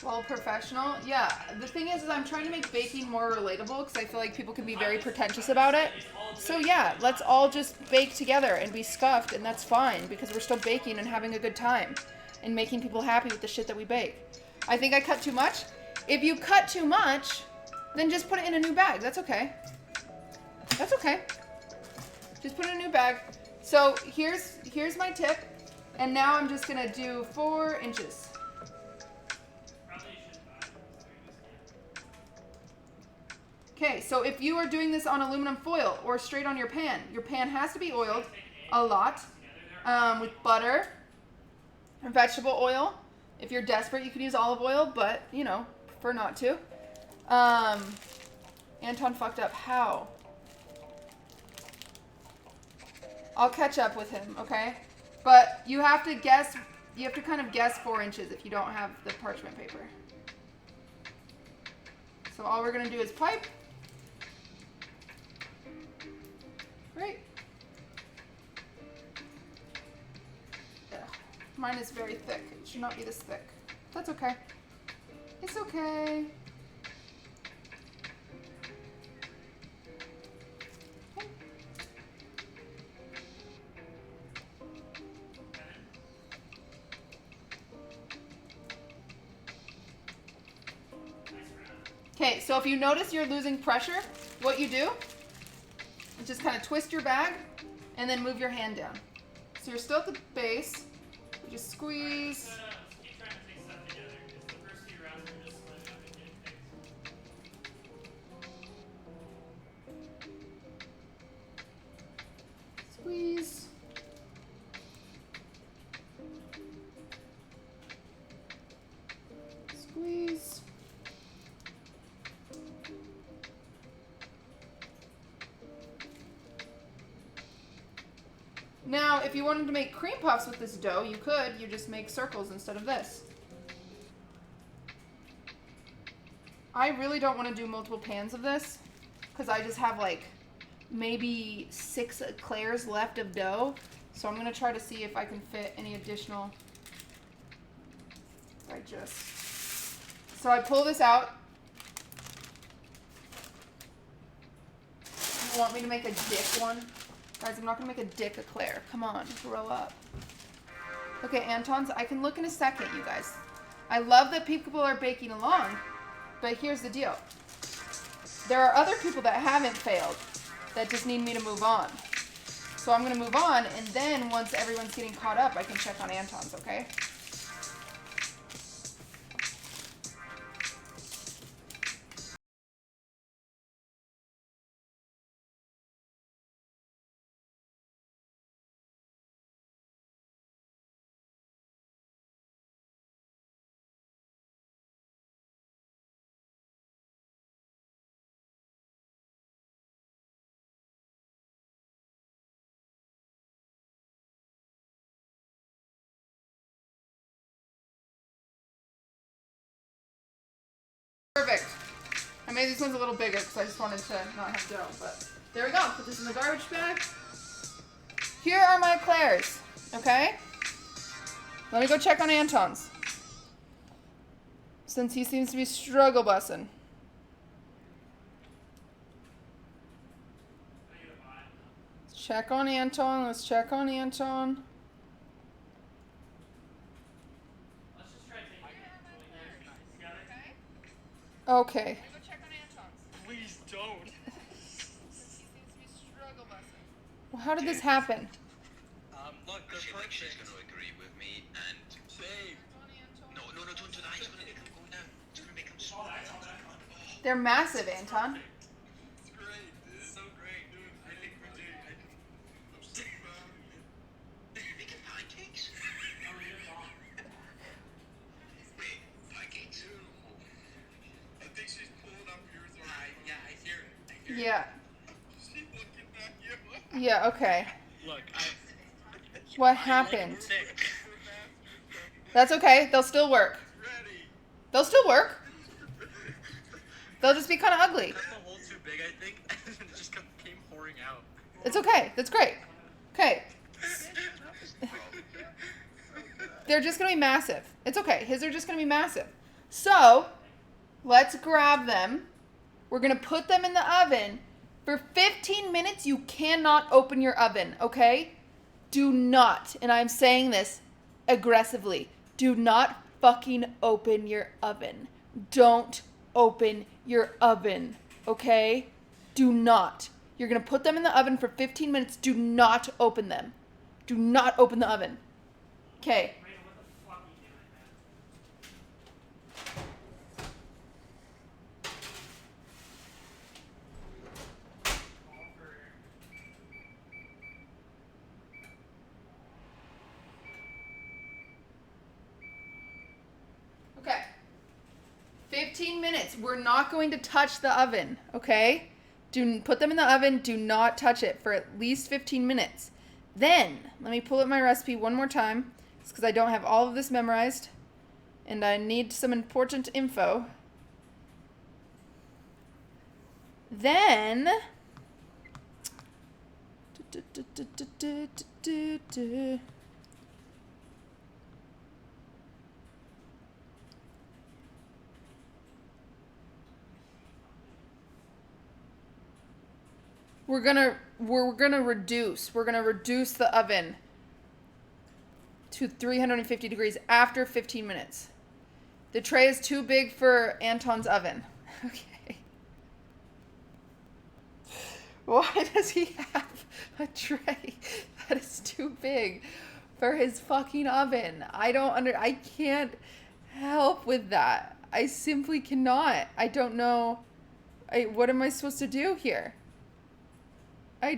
Well, professional. Yeah, the thing is I'm trying to make baking more relatable because I feel like people can be very pretentious about it. So yeah, let's all just bake together and be scuffed, and that's fine because we're still baking and having a good time and making people happy with the shit that we bake. I think I cut too much. If you cut too much, then just put it in a new bag. That's okay. That's okay. Just put it in a new bag. So here's my tip, and now I'm just gonna do 4 inches. Okay, so if you are doing this on aluminum foil or straight on your pan has to be oiled a lot with butter and vegetable oil. If you're desperate, you can use olive oil, but, you know, prefer not to. Anton fucked up. How? I'll catch up with him, okay? But you have to kind of guess 4 inches if you don't have the parchment paper. So all we're gonna do is pipe. Great. Ugh. Mine is very thick. It should not be this thick. That's okay. It's okay. Okay, so if you notice you're losing pressure, what you do is just kind of twist your bag and then move your hand down. So you're still at the base. You just squeeze. keep trying to take stuff together because the first few rounds were just splitting up and getting fixed. Squeeze. Squeeze. Now, if you wanted to make cream puffs with this dough, you could. You just make circles instead of this. I really don't want to do multiple pans of this because I just have like maybe 6 eclairs left of dough. So I'm going to try to see if I can fit any additional. So I pull this out. You want me to make a dick one? Guys, I'm not going to make a dick eclair. Come on, grow up. Okay, Anton's, I can look in a second, you guys. I love that people are baking along, but here's the deal. There are other people that haven't failed that just need me to move on. So I'm going to move on, and then once everyone's getting caught up, I can check on Anton's, okay? Perfect. I made these ones a little bigger because I just wanted to not have dough, but there we go. Put this in the garbage bag. Here are my eclairs, okay? Let me go check on Anton's, since he seems to be struggle bussing. Let's check on Anton. Let's check on Anton. Let's just try taking it together. Okay. Go check on Anton's. Please don't. Since he seems to be struggle bussing. Well, how did this happen? Look, the she's gonna agree with me and babe. No, don't do that. It's gonna make him go down. It's gonna make him so mad. They're massive, Anton. It's great, dude. So great, dude. I think we're doing it. I'm so proud of you. You're making pancakes? Wait, pancakes? I think she's pulling up yours already. Yeah, I hear it. Yeah. She's looking at you. Yeah, okay. Look, What happened? That's okay. They'll still work. They'll still work. They'll just be kind of ugly. Cut the hole too big, I think, and it just came pouring out. It's okay. That's great. Okay. They're just going to be massive. It's okay. His are just going to be massive. So, let's grab them. We're going to put them in the oven. For 15 minutes, you cannot open your oven, okay? Do not, and I'm saying this aggressively, do not fucking open your oven. Don't open your oven, okay? Do not. You're going to put them in the oven for 15 minutes. Do not open them. Do not open the oven. Okay. Rachel, what the fuck are you doing, man? All for... Okay. 15 minutes. We're not going to touch the oven, okay? Put them in the oven. Do not touch it for at least 15 minutes. Then, let me pull up my recipe one more time. It's because I don't have all of this memorized. And I need some important info. Then... We're gonna reduce the oven to 350 degrees after 15 minutes. The tray is too big for Anton's oven. Okay. Why does he have a tray that is too big for his fucking oven? I can't help with that. I simply cannot. I don't know. What am I supposed to do here? I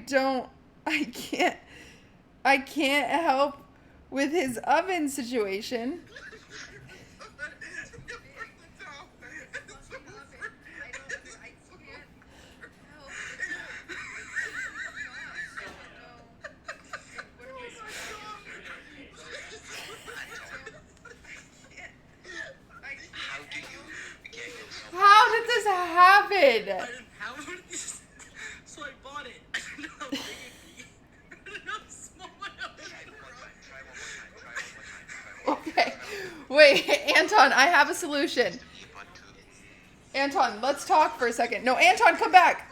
can't help with his oven situation. How did this happen? So I bought it. Okay. Wait, Anton, I have a solution. Anton, let's talk for a second. No, Anton, come back.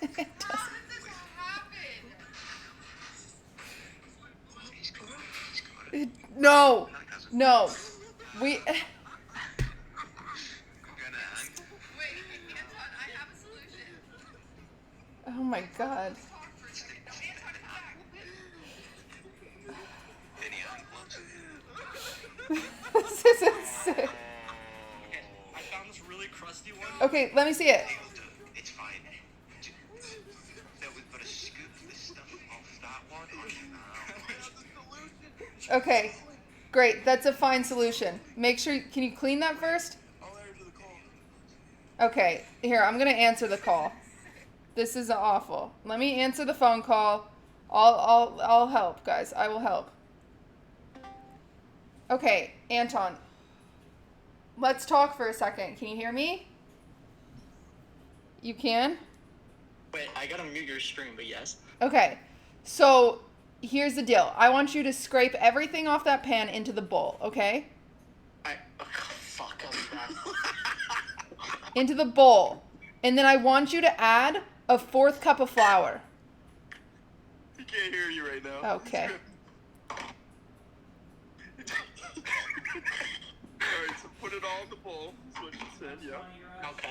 It doesn't- No. Hi, cousin. No. We. Gonna hang. Wait, Anton, I have a solution. Oh my god. Any anglers? This is insane. Okay, I found this really crusty one. Okay, let me see it. It'll do. It's fine. Now we've got to scoop the stuff off that one. Okay, great. That's a fine solution. Make sure. Can you clean that first? I'll answer the call. Okay, here, I'm gonna answer the call. This is awful. Let me answer the phone call. I'll help, guys. I will help. Okay, Anton. Let's talk for a second. Can you hear me? You can? Wait, I gotta mute your stream, but yes. Okay. So, here's the deal. I want you to scrape everything off that pan into the bowl, okay? Fuck, I'll be back. Into the bowl. And then I want you to add a 4th cup of flour. He can't hear you right now. Okay. Alright, so put it all in the bowl. That's what you said, yeah. Okay.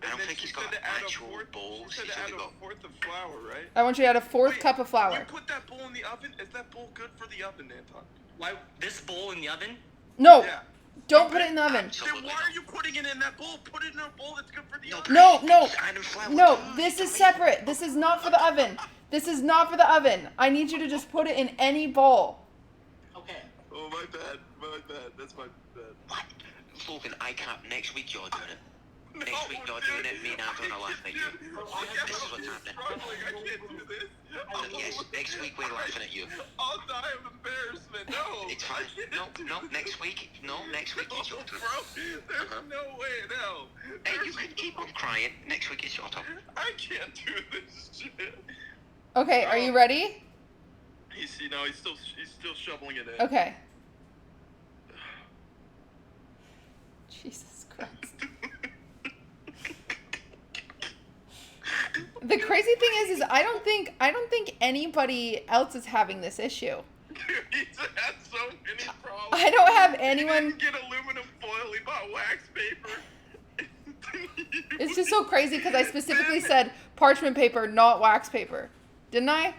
I don't And then think she he's got said to add a actual fourth- bowls. She said He's to add only a got. fourth of flour, right? I want you to add a 4th Wait, cup of flour. You put that bowl in the oven? Is that bowl good for the oven, Anton? Why this bowl in the oven? No, Yeah. don't put it in the oven. Absolutely Then why are you putting it in that bowl? Put it in a bowl that's good for the oven. No, no, Add flour no, too, this is dummy. separate. This is not for the oven. This is not for the oven. I need you to just put it in any bowl. Okay. Oh, my bad. My bad. That's my bad. What? Logan, I can't. Next week you're doing it. No, Next week you're doing it. Me and Anton are laughing at you. Dude, look at This is how what's he's happening. struggling. I can't do this. Yes, next week we're laughing at you. I'll die of embarrassment. No. It's fine. I can't No, do no, this. next week. No, next week it's your No, turn. bro. There's Uh-huh. no way in hell. Hey, you can keep on crying. Next week it's your turn. I can't do this shit. Okay, are you ready? He's still shoveling it in. Okay. Jesus Christ. The crazy thing is I don't think anybody else is having this issue. Dude, he's had so many problems. I don't have He anyone. didn't get aluminum foil. He bought wax paper. It's just so crazy because I specifically said parchment paper, not wax paper. Didn't I?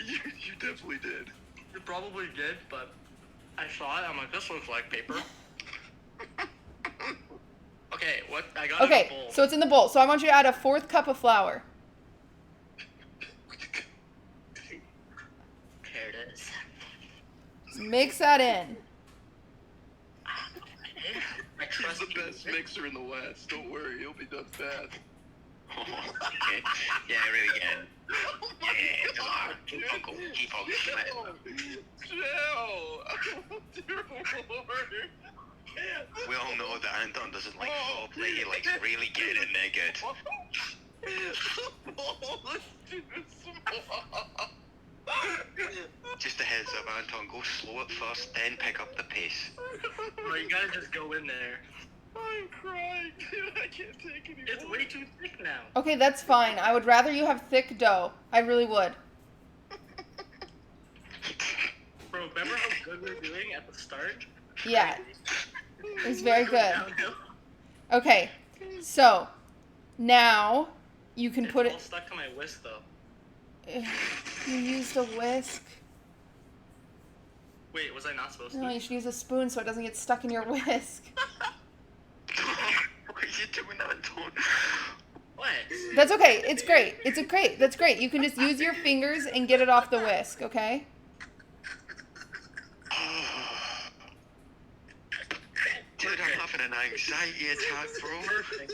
You definitely did. You probably did, but I saw it. I'm like, this looks like paper. Okay, what? I got it in a Okay, bowl. so it's in the bowl. So I want you to add a 4th cup of flour. Here it is. Mix that in. I He's trust the you. best mixer in the West. Don't worry, he'll be done fast. Okay. Yeah, really good. Yeah, come on. Keep on going. Keep on going. Chill. Dear Lord. We all know that Anton doesn't like foreplay. He likes really getting in there good. Just a heads up, Anton. Go slow at first, then pick up the pace. Bro, you gotta just go in there. I'm crying, dude. I can't take it It's anymore. way too thick now. Okay, that's fine. I would rather you have thick dough. I really would. Bro, remember how good we were doing at the start? Yeah, it's very good. Downhill. Okay, so now you can put It's all it. stuck to my whisk though. You used a whisk. Wait, was I not supposed No, to? you should use a spoon so it doesn't get stuck in your whisk. What are you doing, Anton? What? That's okay. It's great. That's great. You can just use your fingers and get it off the whisk, okay? Dude, I'm having an anxiety attack, bro. Perfect.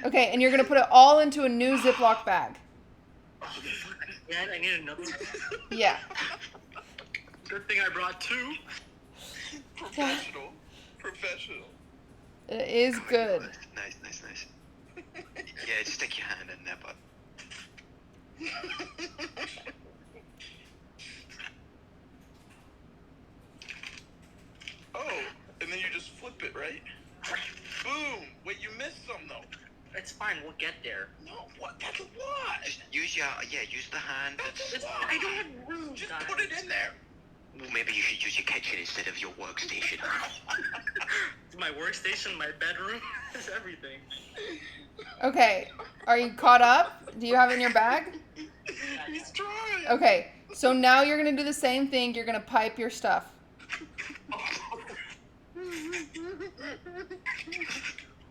Okay, and you're gonna put it all into a new Ziploc bag. Oh, fuck. Yeah, I need another. Yeah. Good thing I brought two. Professional. Professional. It is good. Nice, nice, nice. Yeah, just stick your hand in there, bud. Oh, and then you just flip it, right? Boom! Wait, you missed some though. It's fine, we'll get there. No, what? That's a lot. Just use your, use the hand. That's a It's, lot. I don't have room, Just guys. put it in there. Well, maybe you should use your kitchen instead of your workstation. My workstation, my bedroom, it's everything. Okay, are you caught up? Do you have it in your bag? He's trying. Okay, so now you're gonna do the same thing. You're gonna pipe your stuff.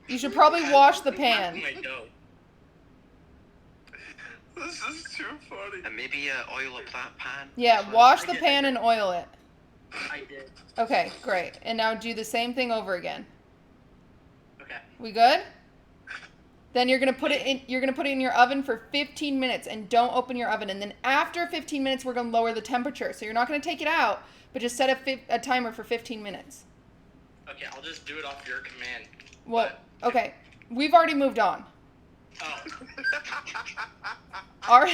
You should probably wash the pan. My dough. This is too funny. And maybe oil up that pan. Yeah, wash the pan and oil it. I did. Okay, great. And now do the same thing over again. Okay. We good? Then you're gonna put it in your oven for 15 minutes, and don't open your oven. And then after 15 minutes, we're gonna lower the temperature. So you're not gonna take it out, but just set a timer for 15 minutes. Okay, I'll just do it off your command. Well, okay, we've already moved on. Oh. Ours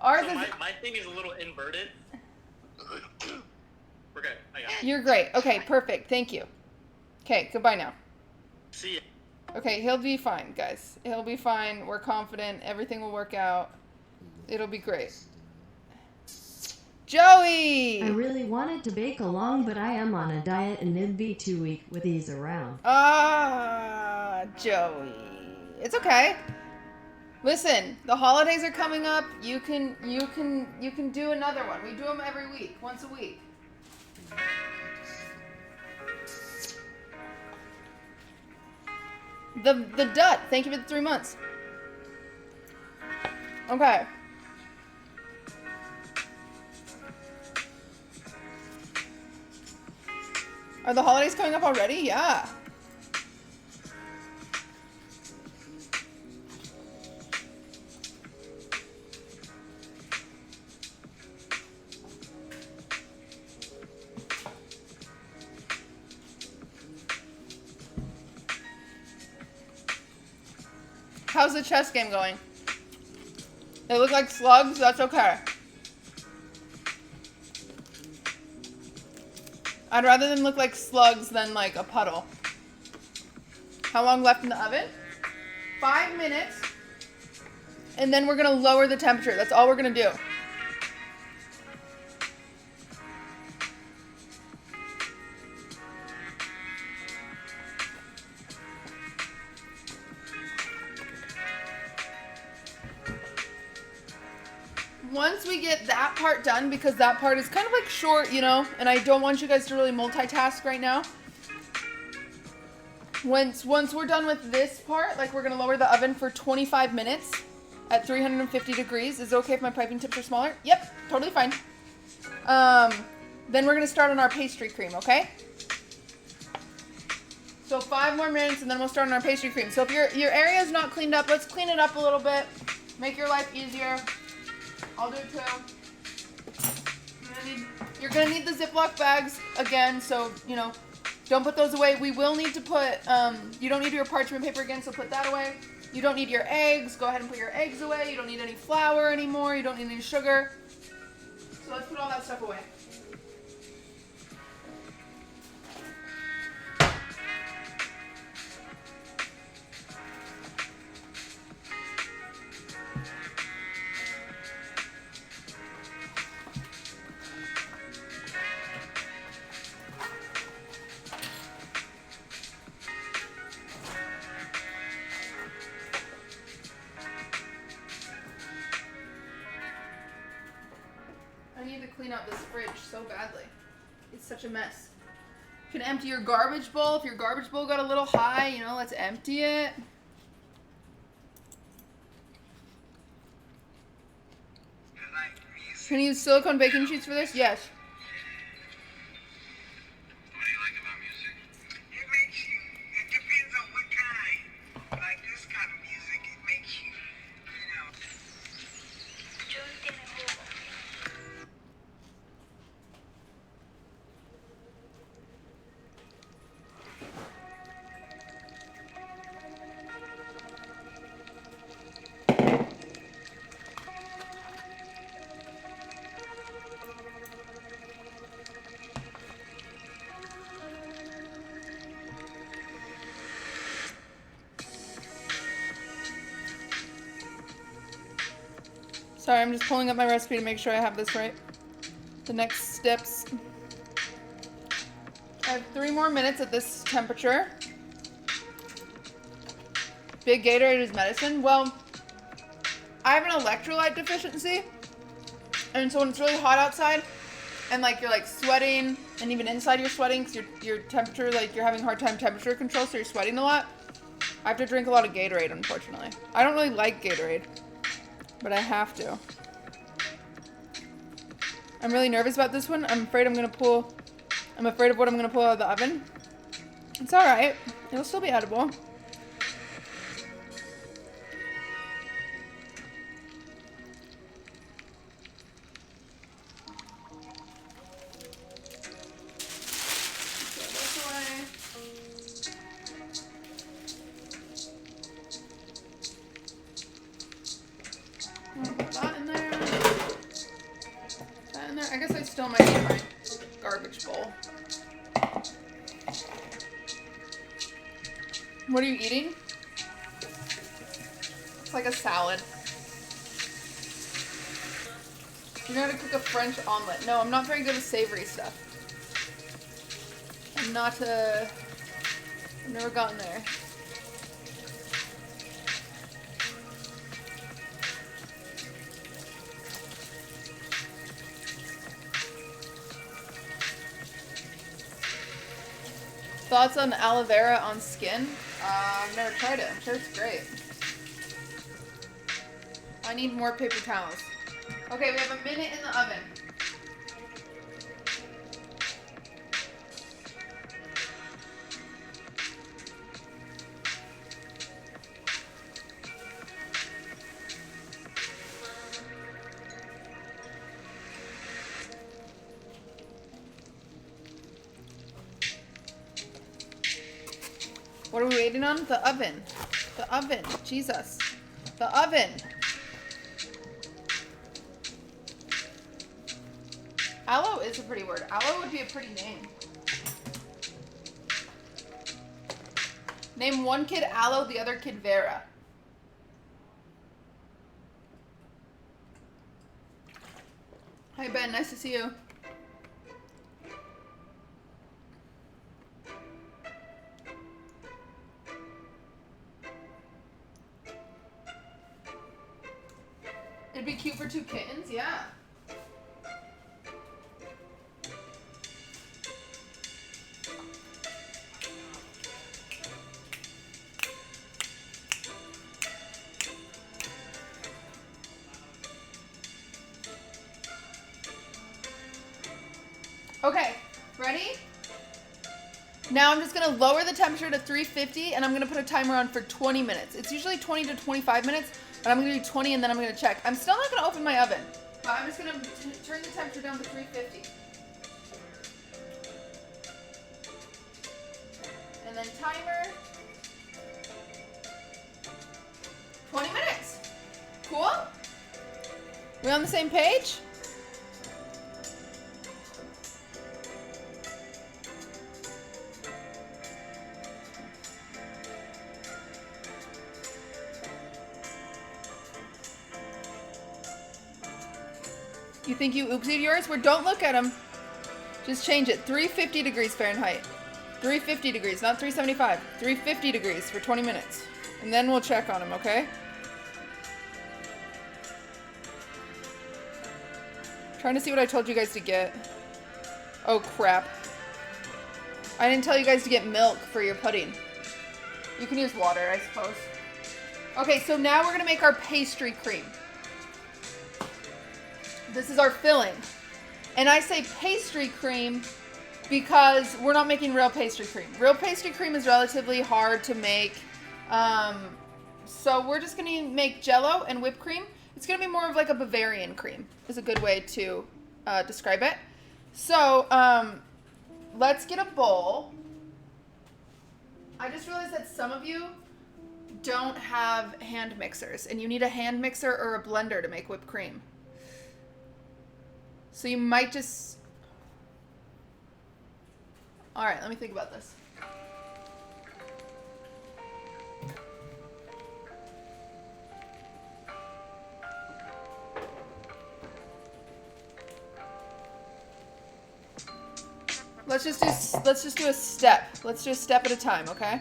So is. my thing is a little inverted. We're good. I got it. You're great. Okay, perfect. Thank you. Okay, goodbye now. See ya. Okay, he'll be fine, guys. He'll be fine. We're confident. Everything will work out. It'll be great. Joey! I really wanted to bake along, but I am on a diet and it'd be too weak with these around. Ah, Joey. It's okay. Listen, the holidays are coming up. You can do another one. We do them every week, once a week. The Dut. Thank you for the 3 months. Okay. Are the holidays coming up already? Yeah. How's the chess game going? They look like slugs? That's okay. I'd rather them look like slugs than like a puddle. How long left in the oven? 5 minutes. And then we're gonna lower the temperature. That's all we're gonna do. Once we get that part done, because that part is kind of like short, you know, and I don't want you guys to really multitask right now. Once we're done with this part, like we're gonna lower the oven for 25 minutes at 350 degrees. Is it okay if my piping tips are smaller? Yep, totally fine. Then we're gonna start on our pastry cream, okay? So 5 more minutes and then we'll start on our pastry cream. So if your area is not cleaned up, let's clean it up a little bit. Make your life easier. I'll do it too. You're gonna need the Ziploc bags again, so, you know, don't put those away. We will need to put, you don't need your parchment paper again, so put that away. You don't need your eggs. Go ahead and put your eggs away. You don't need any flour anymore. You don't need any sugar. So let's put all that stuff away. I need to clean up this fridge so badly. It's such a mess. You can empty your garbage bowl. If your garbage bowl got a little high, you know, let's empty it. Can you use silicone baking sheets for this? Yes. What do you like about music? It makes you, it depends on what kind. Like this kind of music, it makes you, you know. Sorry, I'm just pulling up my recipe to make sure I have this right. The next steps. I have 3 more minutes at this temperature. Big Gatorade is medicine. Well, I have an electrolyte deficiency. And so when it's really hot outside and like you're like sweating and even inside you're sweating because your temperature, like you're having a hard time temperature control, so you're sweating a lot. I have to drink a lot of Gatorade, unfortunately. I don't really like Gatorade, but I have to. I'm really nervous about this one. I'm afraid I'm afraid of what I'm gonna pull out of the oven. It's alright. It'll still be edible. Put that in there. That in there. I guess I still might need my garbage bowl. What are you eating? It's like a salad. You know how to cook a French omelet? No, I'm not very good at savory stuff. I've never gotten there. Thoughts on aloe vera on skin? I've never tried it. I'm sure it's great. I need more paper towels. Okay, we have a minute in the oven. What are we waiting on? The oven. The oven. Jesus. The oven. Aloe is a pretty word. Aloe would be a pretty name. Name one kid Aloe, the other kid Vera. Hi Ben, nice to see you. It'd be cute for 2 kittens, yeah. Okay, ready? Now I'm just gonna lower the temperature to 350 and I'm gonna put a timer on for 20 minutes. It's usually 20 to 25 minutes, but I'm gonna do 20 and then I'm gonna check. I'm still not gonna open my oven, but I'm just gonna turn the temperature down to 350. And then timer. 20 minutes. Cool? We on the same page? You think you oopsied yours? Well, don't look at them. Just change it. 350 degrees Fahrenheit. 350 degrees, not 375. 350 degrees for 20 minutes. And then we'll check on them, okay? Trying to see what I told you guys to get. Oh, crap. I didn't tell you guys to get milk for your pudding. You can use water, I suppose. Okay, so now we're going to make our pastry cream. This is our filling. And I say pastry cream because we're not making real pastry cream. Real pastry cream is relatively hard to make. So we're just going to make Jello and whipped cream. It's going to be more of like a Bavarian cream is a good way to describe it. So let's get a bowl. I just realized that some of you don't have hand mixers and you need a hand mixer or a blender to make whipped cream. So you might just... All right, let me think about this. let's just do a step. Let's do a step at a time, okay?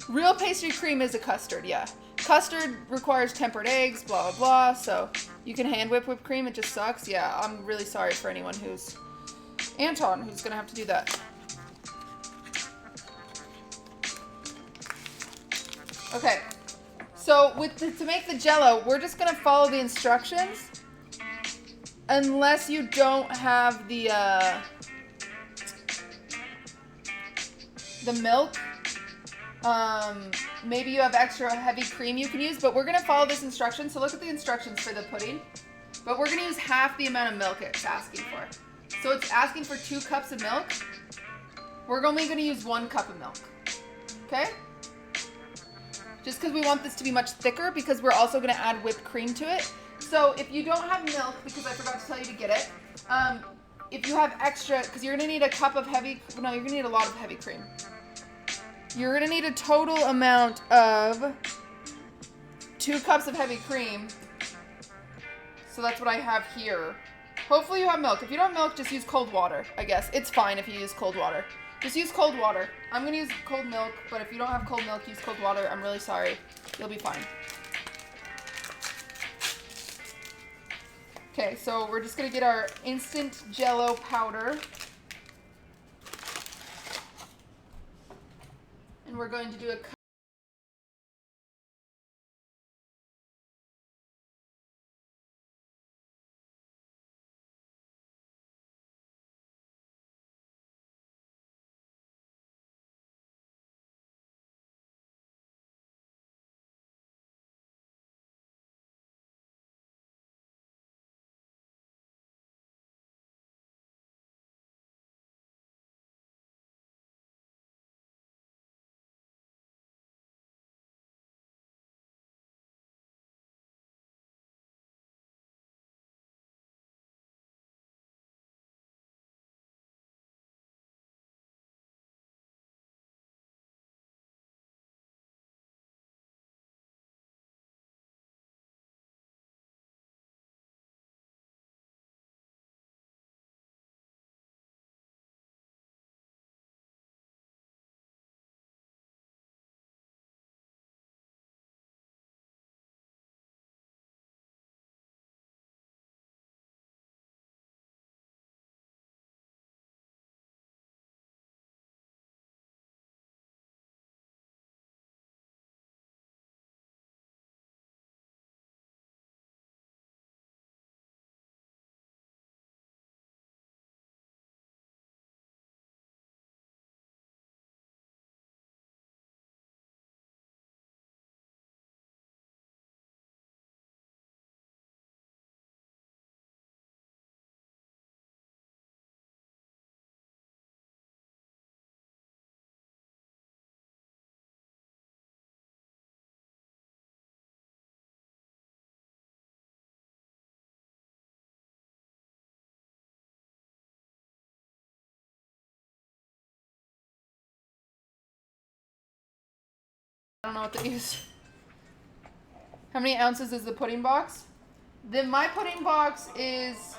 Real pastry cream is a custard, yeah. Custard requires tempered eggs, blah, blah, blah, so you can hand whip whipped cream, it just sucks. Yeah, I'm really sorry for anyone who's... Anton, who's gonna have to do that. Okay, so to make the Jello, we're just gonna follow the instructions. Unless you don't have the milk. Maybe you have extra heavy cream you can use, but we're gonna follow this instruction. So look at the instructions for the pudding. But we're gonna use half the amount of milk it's asking for. So it's asking for 2 cups of milk. We're only gonna use 1 cup of milk. Okay? Just because we want this to be much thicker, because we're also gonna add whipped cream to it. So if you don't have milk, because I forgot to tell you to get it, if you have extra, because you're gonna need a cup of heavy, no, you're gonna need a lot of heavy cream. You're gonna need a total amount of 2 cups of heavy cream. So that's what I have here. Hopefully you have milk. If you don't have milk, just use cold water, I guess. It's fine if you use cold water. Just use cold water. I'm gonna use cold milk, but if you don't have cold milk, use cold water. I'm really sorry. You'll be fine. Okay, so we're just gonna get our instant Jello powder. And we're going to do a I don't know what to use. How many ounces is the pudding box? My pudding box is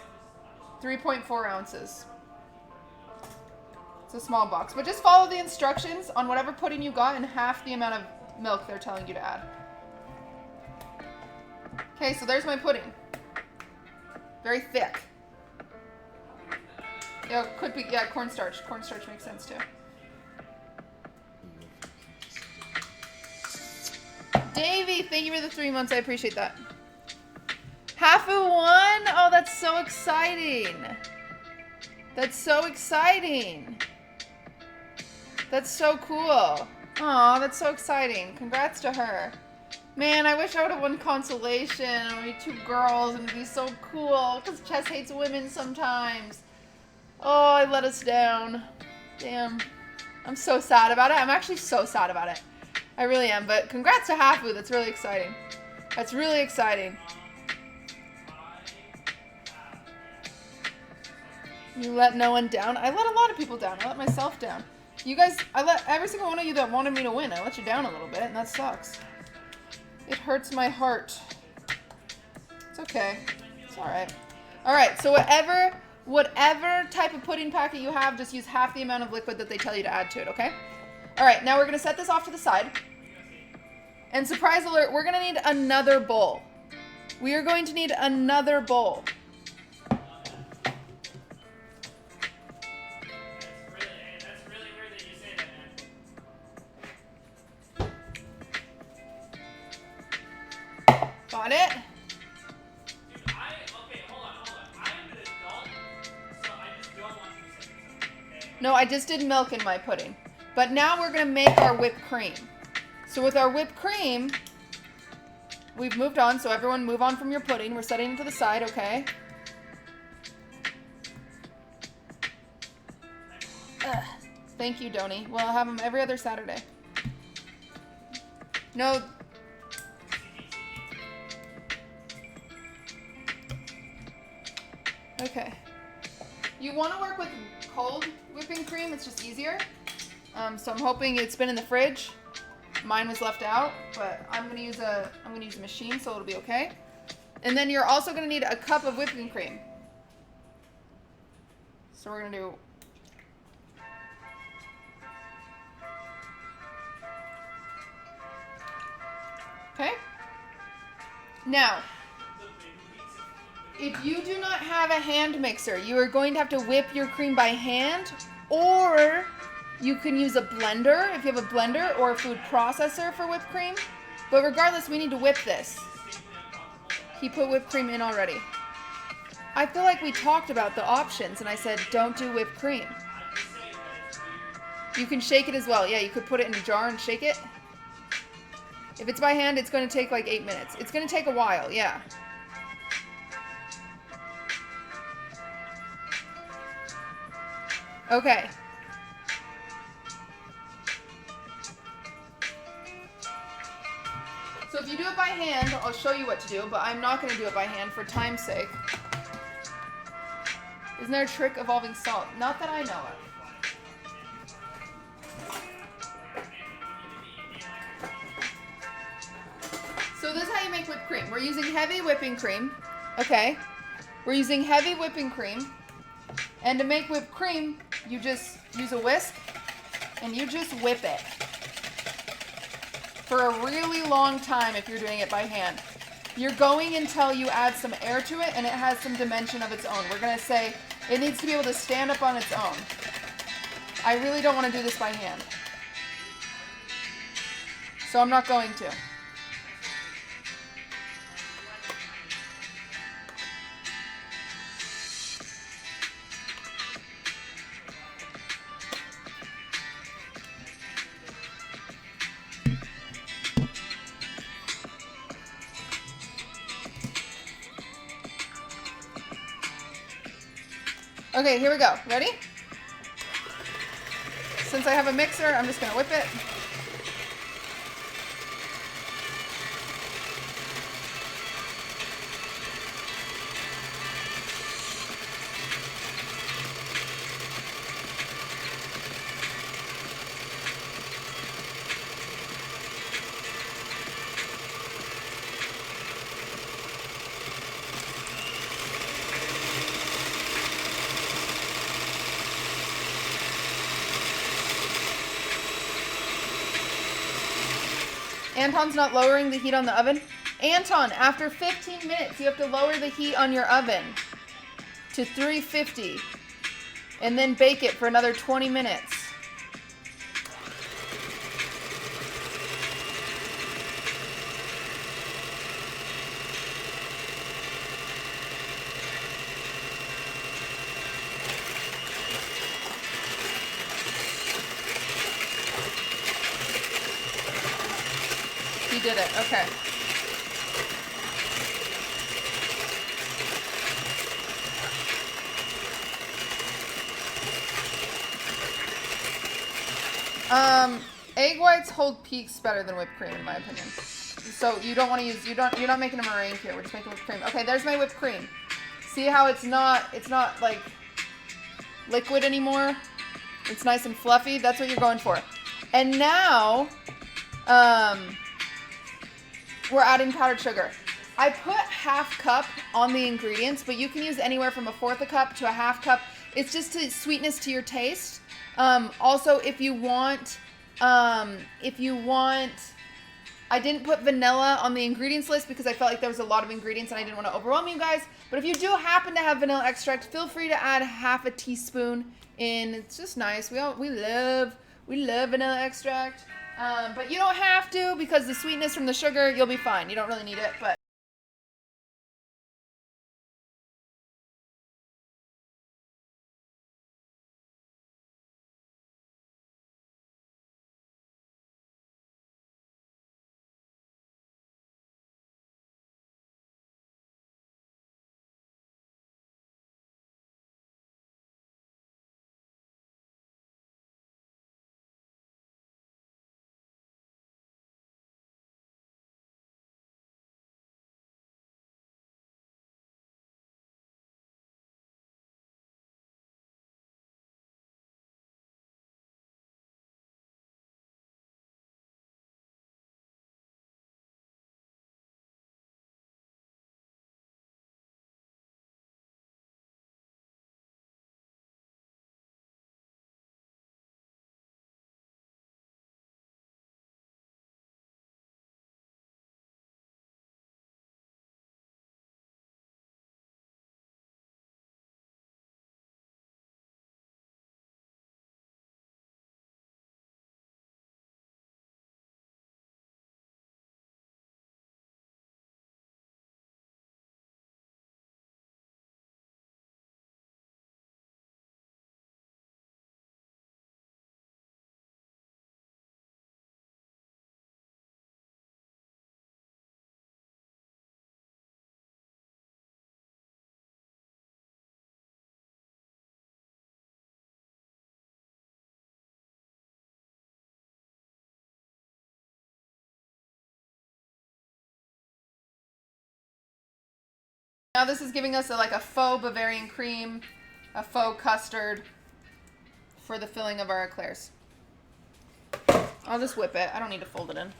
3.4 ounces. It's a small box. But just follow the instructions on whatever pudding you got and half the amount of milk they're telling you to add. Okay, so there's my pudding. Very thick. Yeah, could be, yeah, cornstarch. Cornstarch makes sense too. Davey, thank you for the 3 months. I appreciate that. Hafu won? Oh, that's so exciting. That's so exciting. That's so cool. Aw, that's so exciting. Congrats to her. Man, I wish I would have won consolation. We'd be 2 girls and it'd be so cool. Because chess hates women sometimes. Oh, I let us down. Damn. I'm so sad about it. I'm actually so sad about it. I really am, but congrats to Hafu. That's really exciting. That's really exciting. You let no one down? I let a lot of people down. I let myself down. You guys, I let every single one of you that wanted me to win, I let you down a little bit, and that sucks. It hurts my heart. It's okay. It's alright. Alright, so whatever whatever type of pudding packet you have, just use half the amount of liquid that they tell you to add to it, okay? All right, now we're gonna set this off to the side. And surprise alert, we're gonna need another bowl. We are going to need another bowl. That's really weird that you say that, man. Got it? Dude, okay, hold on. I am an adult, so I just don't want you to say this, okay? No, I just did milk in my pudding. But now we're gonna make our whipped cream. So with our whipped cream, we've moved on, so everyone move on from your pudding. We're setting it to the side, okay? Ugh. Thank you, Donnie. We'll have them every other Saturday. No. Okay. You want to work with cold whipping cream, it's just easier. So I'm hoping it's been in the fridge. Mine was left out, but I'm gonna use a machine, so it'll be okay. And then you're also gonna need a cup of whipping cream. So we're gonna do. Okay. Now, if you do not have a hand mixer, you are going to have to whip your cream by hand, or you can use a blender if you have a blender or a food processor for whipped cream. But regardless, we need to whip this. He put whipped cream in already. I feel like we talked about the options and I said, don't do whipped cream. You can shake it as well. Yeah, you could put it in a jar and shake it. If it's by hand, it's going to take like 8 minutes. It's going to take a while, yeah. Okay. So if you do it by hand, I'll show you what to do, but I'm not going to do it by hand for time's sake. Isn't there a trick involving salt? Not that I know of. So this is how you make whipped cream. We're using heavy whipping cream. Okay. We're using heavy whipping cream. And to make whipped cream, you just use a whisk and you just whip it for a really long time if you're doing it by hand. You're going until you add some air to it and it has some dimension of its own. We're going to say it needs to be able to stand up on its own. I really don't want to do this by hand, so I'm not going to. Okay, here we go. Ready? Since I have a mixer, I'm just going to whip it. Anton's not lowering the heat on the oven. Anton, after 15 minutes, you have to lower the heat on your oven to 350 and then bake it for another 20 minutes. You did it, okay. Egg whites hold peaks better than whipped cream in my opinion. So you don't want to use, you're not making a meringue here, we're just making whipped cream. Okay, there's my whipped cream. See how it's not like liquid anymore? It's nice and fluffy, that's what you're going for. And now, we're adding powdered sugar. I put half cup on the ingredients, but you can use anywhere from a fourth a cup to a half cup. It's just to sweetness to your taste. Also, if you want, I didn't put vanilla on the ingredients list because I felt like there was a lot of ingredients and I didn't want to overwhelm you guys. But if you do happen to have vanilla extract, feel free to add half a teaspoon in. It's just nice. We love vanilla extract. But you don't have to because the sweetness from the sugar, you'll be fine. You don't really need it, but. Now this is giving us like a faux Bavarian cream, a faux custard for the filling of our eclairs. I'll just whip it. I don't need to fold it in.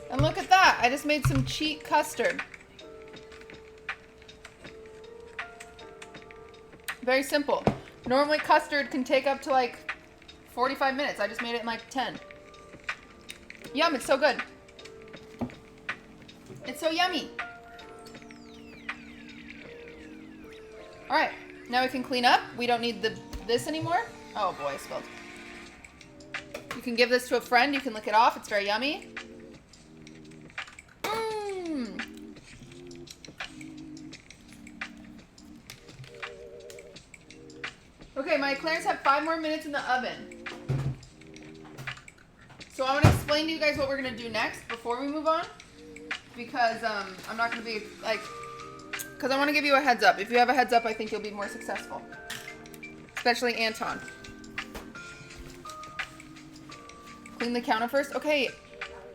And look at that. I just made some cheat custard. Very simple. Normally custard can take up to like 45 minutes. I just made it in like 10. Yum, it's so good. It's so yummy. All right, now we can clean up. We don't need this anymore. Oh boy, I spilled. You can give this to a friend. You can lick it off. It's very yummy. Okay, my eclairs have 5 more minutes in the oven. So I want to explain to you guys what we're going to do next before we move on. Because I'm not going to be like... Because I want to give you a heads up. If you have a heads up, I think you'll be more successful. Especially Anton. Clean the counter first. Okay,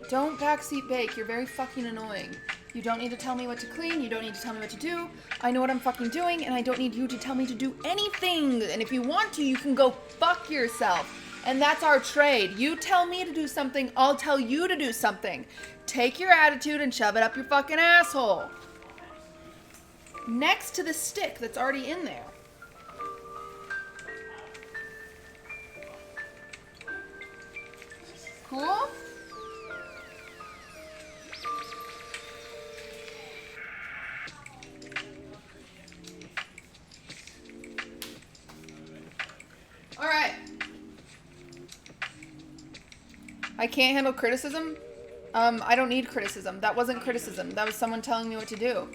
don't backseat bake. You're very fucking annoying. You don't need to tell me what to clean. You don't need to tell me what to do. I know what I'm fucking doing, and I don't need you to tell me to do anything. And if you want to, you can go fuck yourself. And that's our trade. You tell me to do something, I'll tell you to do something. Take your attitude and shove it up your fucking asshole. Next to the stick that's already in there. Cool? All right. I can't handle criticism. I don't need criticism. That wasn't criticism. That was someone telling me what to do.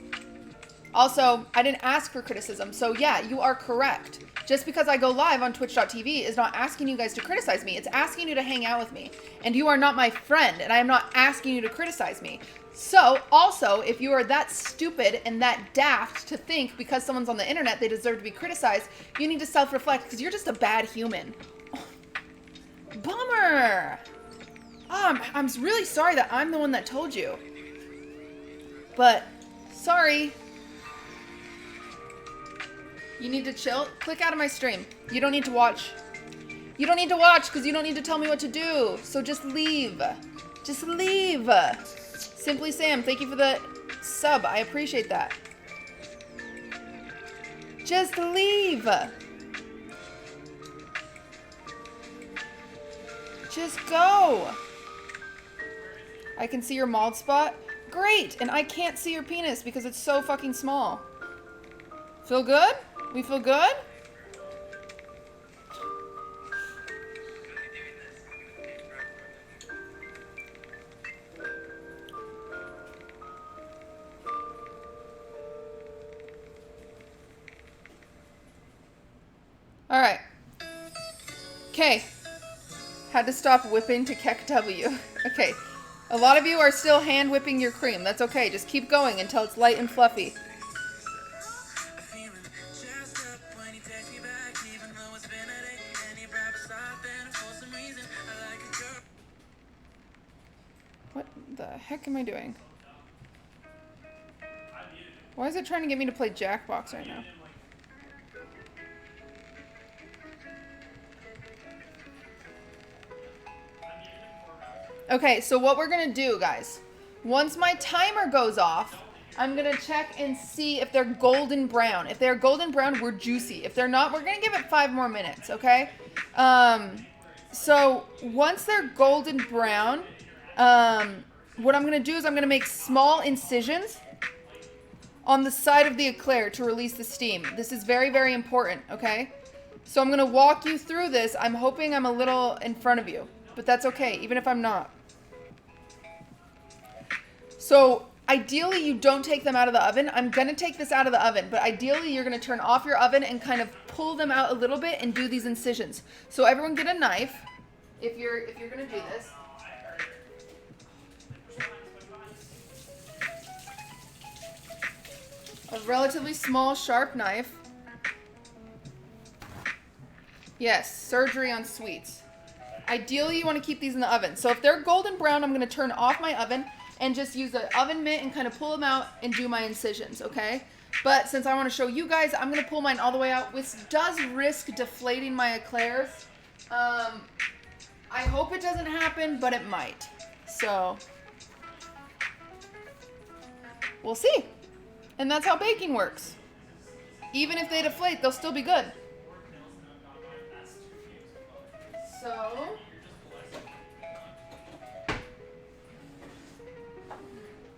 Also, I didn't ask for criticism, so yeah, you are correct. Just because I go live on twitch.tv is not asking you guys to criticize me. It's asking you to hang out with me. And you are not my friend, and I am not asking you to criticize me. So, also, if you are that stupid and that daft to think because someone's on the internet they deserve to be criticized, you need to self-reflect because you're just a bad human. Bummer! I'm really sorry that I'm the one that told you. But, sorry. You need to chill. Click out of my stream. You don't need to watch. You don't need to watch because you don't need to tell me what to do. So just leave. Just leave. Simply Sam, thank you for the sub. I appreciate that. Just leave. Just go. I can see your bald spot. Great. And I can't see your penis because it's so fucking small. Feel good? We feel good? All right. Okay. Had to stop whipping to Keck W. Okay. A lot of you are still hand whipping your cream. That's okay. Just keep going until it's light and fluffy. What the heck am I doing? Why is it trying to get me to play Jackbox right now? Okay, so what we're gonna do, guys, once my timer goes off, I'm gonna check and see if they're golden brown. If they're golden brown, we're juicy. If they're not, we're gonna give it 5 more minutes, okay? So once they're golden brown, what I'm gonna do is I'm gonna make small incisions on the side of the eclair to release the steam. This is very, very important, okay? So I'm gonna walk you through this. I'm hoping I'm a little in front of you, but that's okay, even if I'm not. So ideally you don't take them out of the oven. I'm gonna take this out of the oven, but ideally you're gonna turn off your oven and kind of pull them out a little bit and do these incisions. So everyone get a knife if you're gonna do this. A relatively small, sharp knife. Yes, surgery on sweets. Ideally, you want to keep these in the oven. So if they're golden brown, I'm going to turn off my oven and just use the oven mitt and kind of pull them out and do my incisions, okay? But since I want to show you guys, I'm going to pull mine all the way out, which does risk deflating my eclairs. I hope it doesn't happen, but it might. So, we'll see. And that's how baking works. Even if they deflate, they'll still be good. So,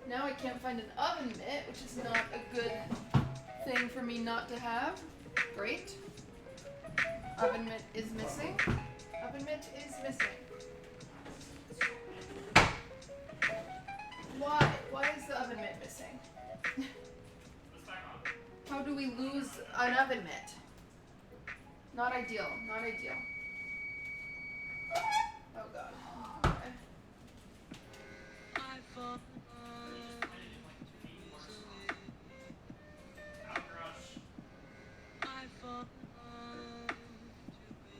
now I can't find an oven mitt, which is not a good thing for me not to have. Great. Oven mitt is missing. Oven mitt is missing. Why? Why is the oven mitt missing? How do we lose an oven mitt? Not ideal. Not ideal. Oh god. Okay.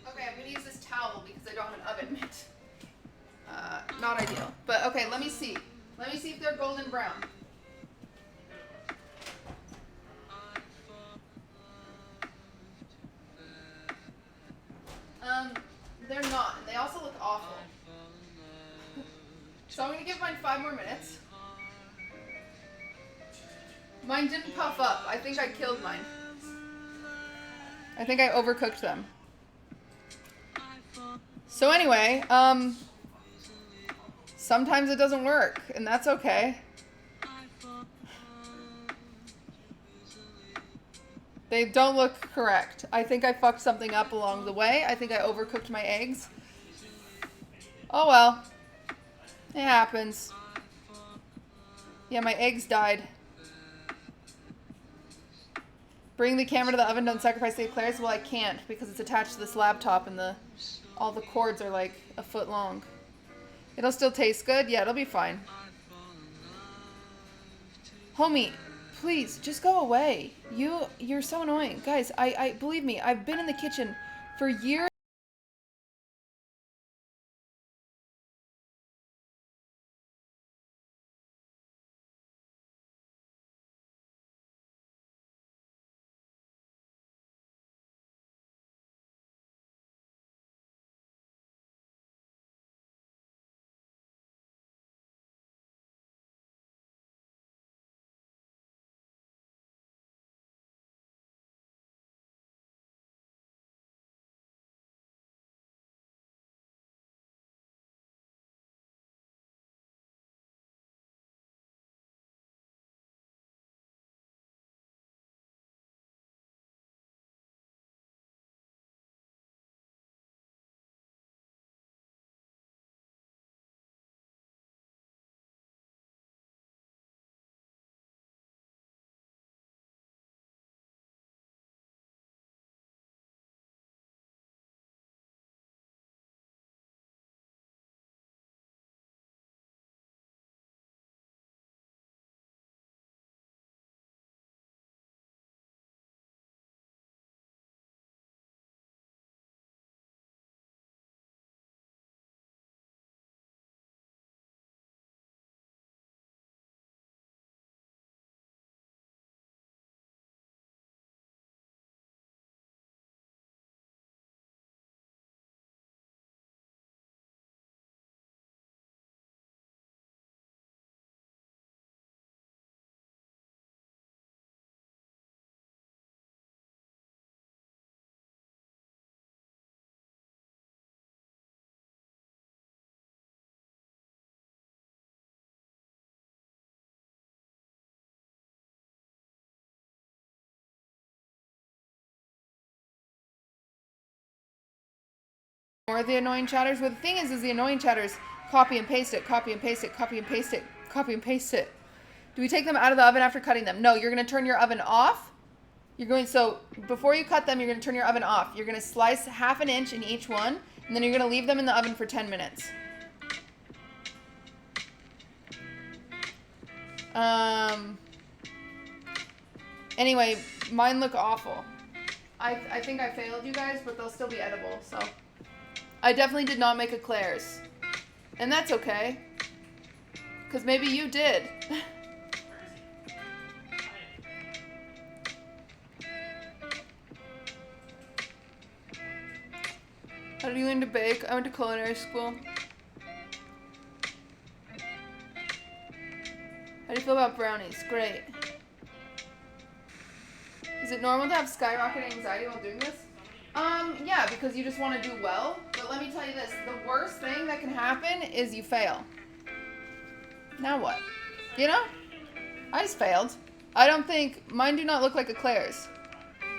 Okay, I'm gonna use this towel because I don't have an oven mitt. Not ideal. But okay, let me see. Let me see if they're golden brown. They're not, and they also look awful. So I'm gonna give mine 5 more minutes. Mine didn't puff up. I think I killed mine. I think I overcooked them. So anyway, sometimes it doesn't work, and that's okay. They don't look correct. I think I fucked something up along the way. I think I overcooked my eggs. Oh well. It happens. Yeah, my eggs died. Bring the camera to the oven, don't sacrifice the eclairs. Well, I can't because it's attached to this laptop and all the cords are like a foot long. It'll still taste good? Yeah, it'll be fine. Homie, please, just go away. You're so annoying. Guys, I believe me, I've been in the kitchen for years. More of the annoying chatters. Well, the thing is the annoying chatters copy and paste it, copy and paste it, copy and paste it, copy and paste it. Do we take them out of the oven after cutting them? No, you're going to turn your oven off. So before you cut them, you're going to turn your oven off. You're going to slice 1/2 inch in each one, and then you're going to leave them in the oven for 10 minutes. Anyway, mine look awful. I think I failed you guys, but they'll still be edible, so. I definitely did not make eclairs. And that's okay. Because maybe you did. How did you learn to bake? I went to culinary school. How do you feel about brownies? Great. Is it normal to have skyrocketing anxiety while doing this? Yeah, because you just want to do well. But let me tell you this, the worst thing that can happen is you fail. Now what? You know? I just failed. I don't think, mine do not look like eclairs.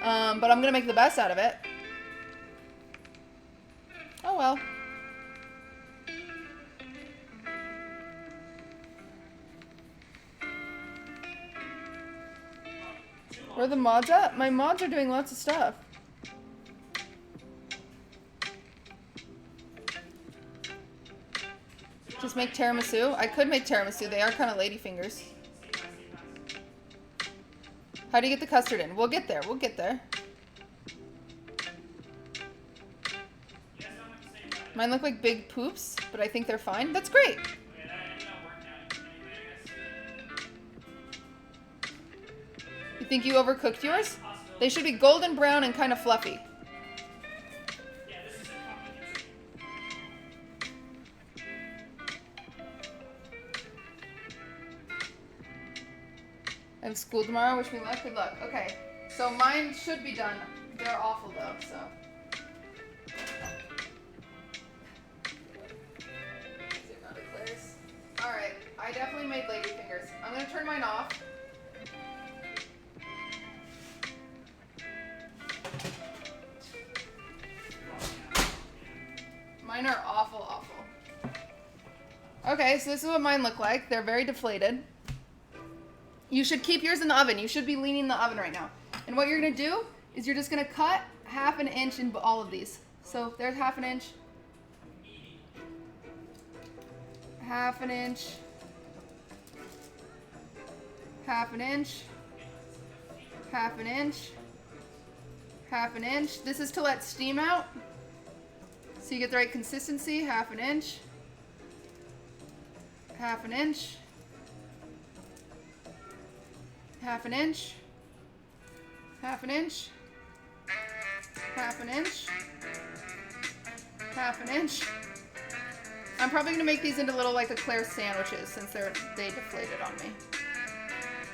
But I'm gonna make the best out of it. Oh well. Where are the mods at? My mods are doing lots of stuff. Just make tiramisu? I could make tiramisu. They are kind of ladyfingers. How do you get the custard in? We'll get there. We'll get there. Mine look like big poops, but I think they're fine. That's great. You think you overcooked yours? They should be golden brown and kind of fluffy. I have school tomorrow. Wish me luck. Good luck. Okay. So mine should be done. They're awful though, so. Alright. I definitely made ladyfingers. I'm going to turn mine off. Mine are awful, awful. Okay, so this is what mine look like. They're very deflated. You should keep yours in the oven. You should be leaning the oven right now. And what you're gonna do is you're just gonna cut 1/2 inch in all of these. So there's 1/2 inch. 1/2 inch. 1/2 inch. 1/2 inch. 1/2 inch. This is to let steam out. So you get the right consistency. 1/2 inch. 1/2 inch. 1/2 inch. 1/2 inch. 1/2 inch. 1/2 inch. I'm probably gonna make these into little like Eclairs sandwiches since they deflated on me.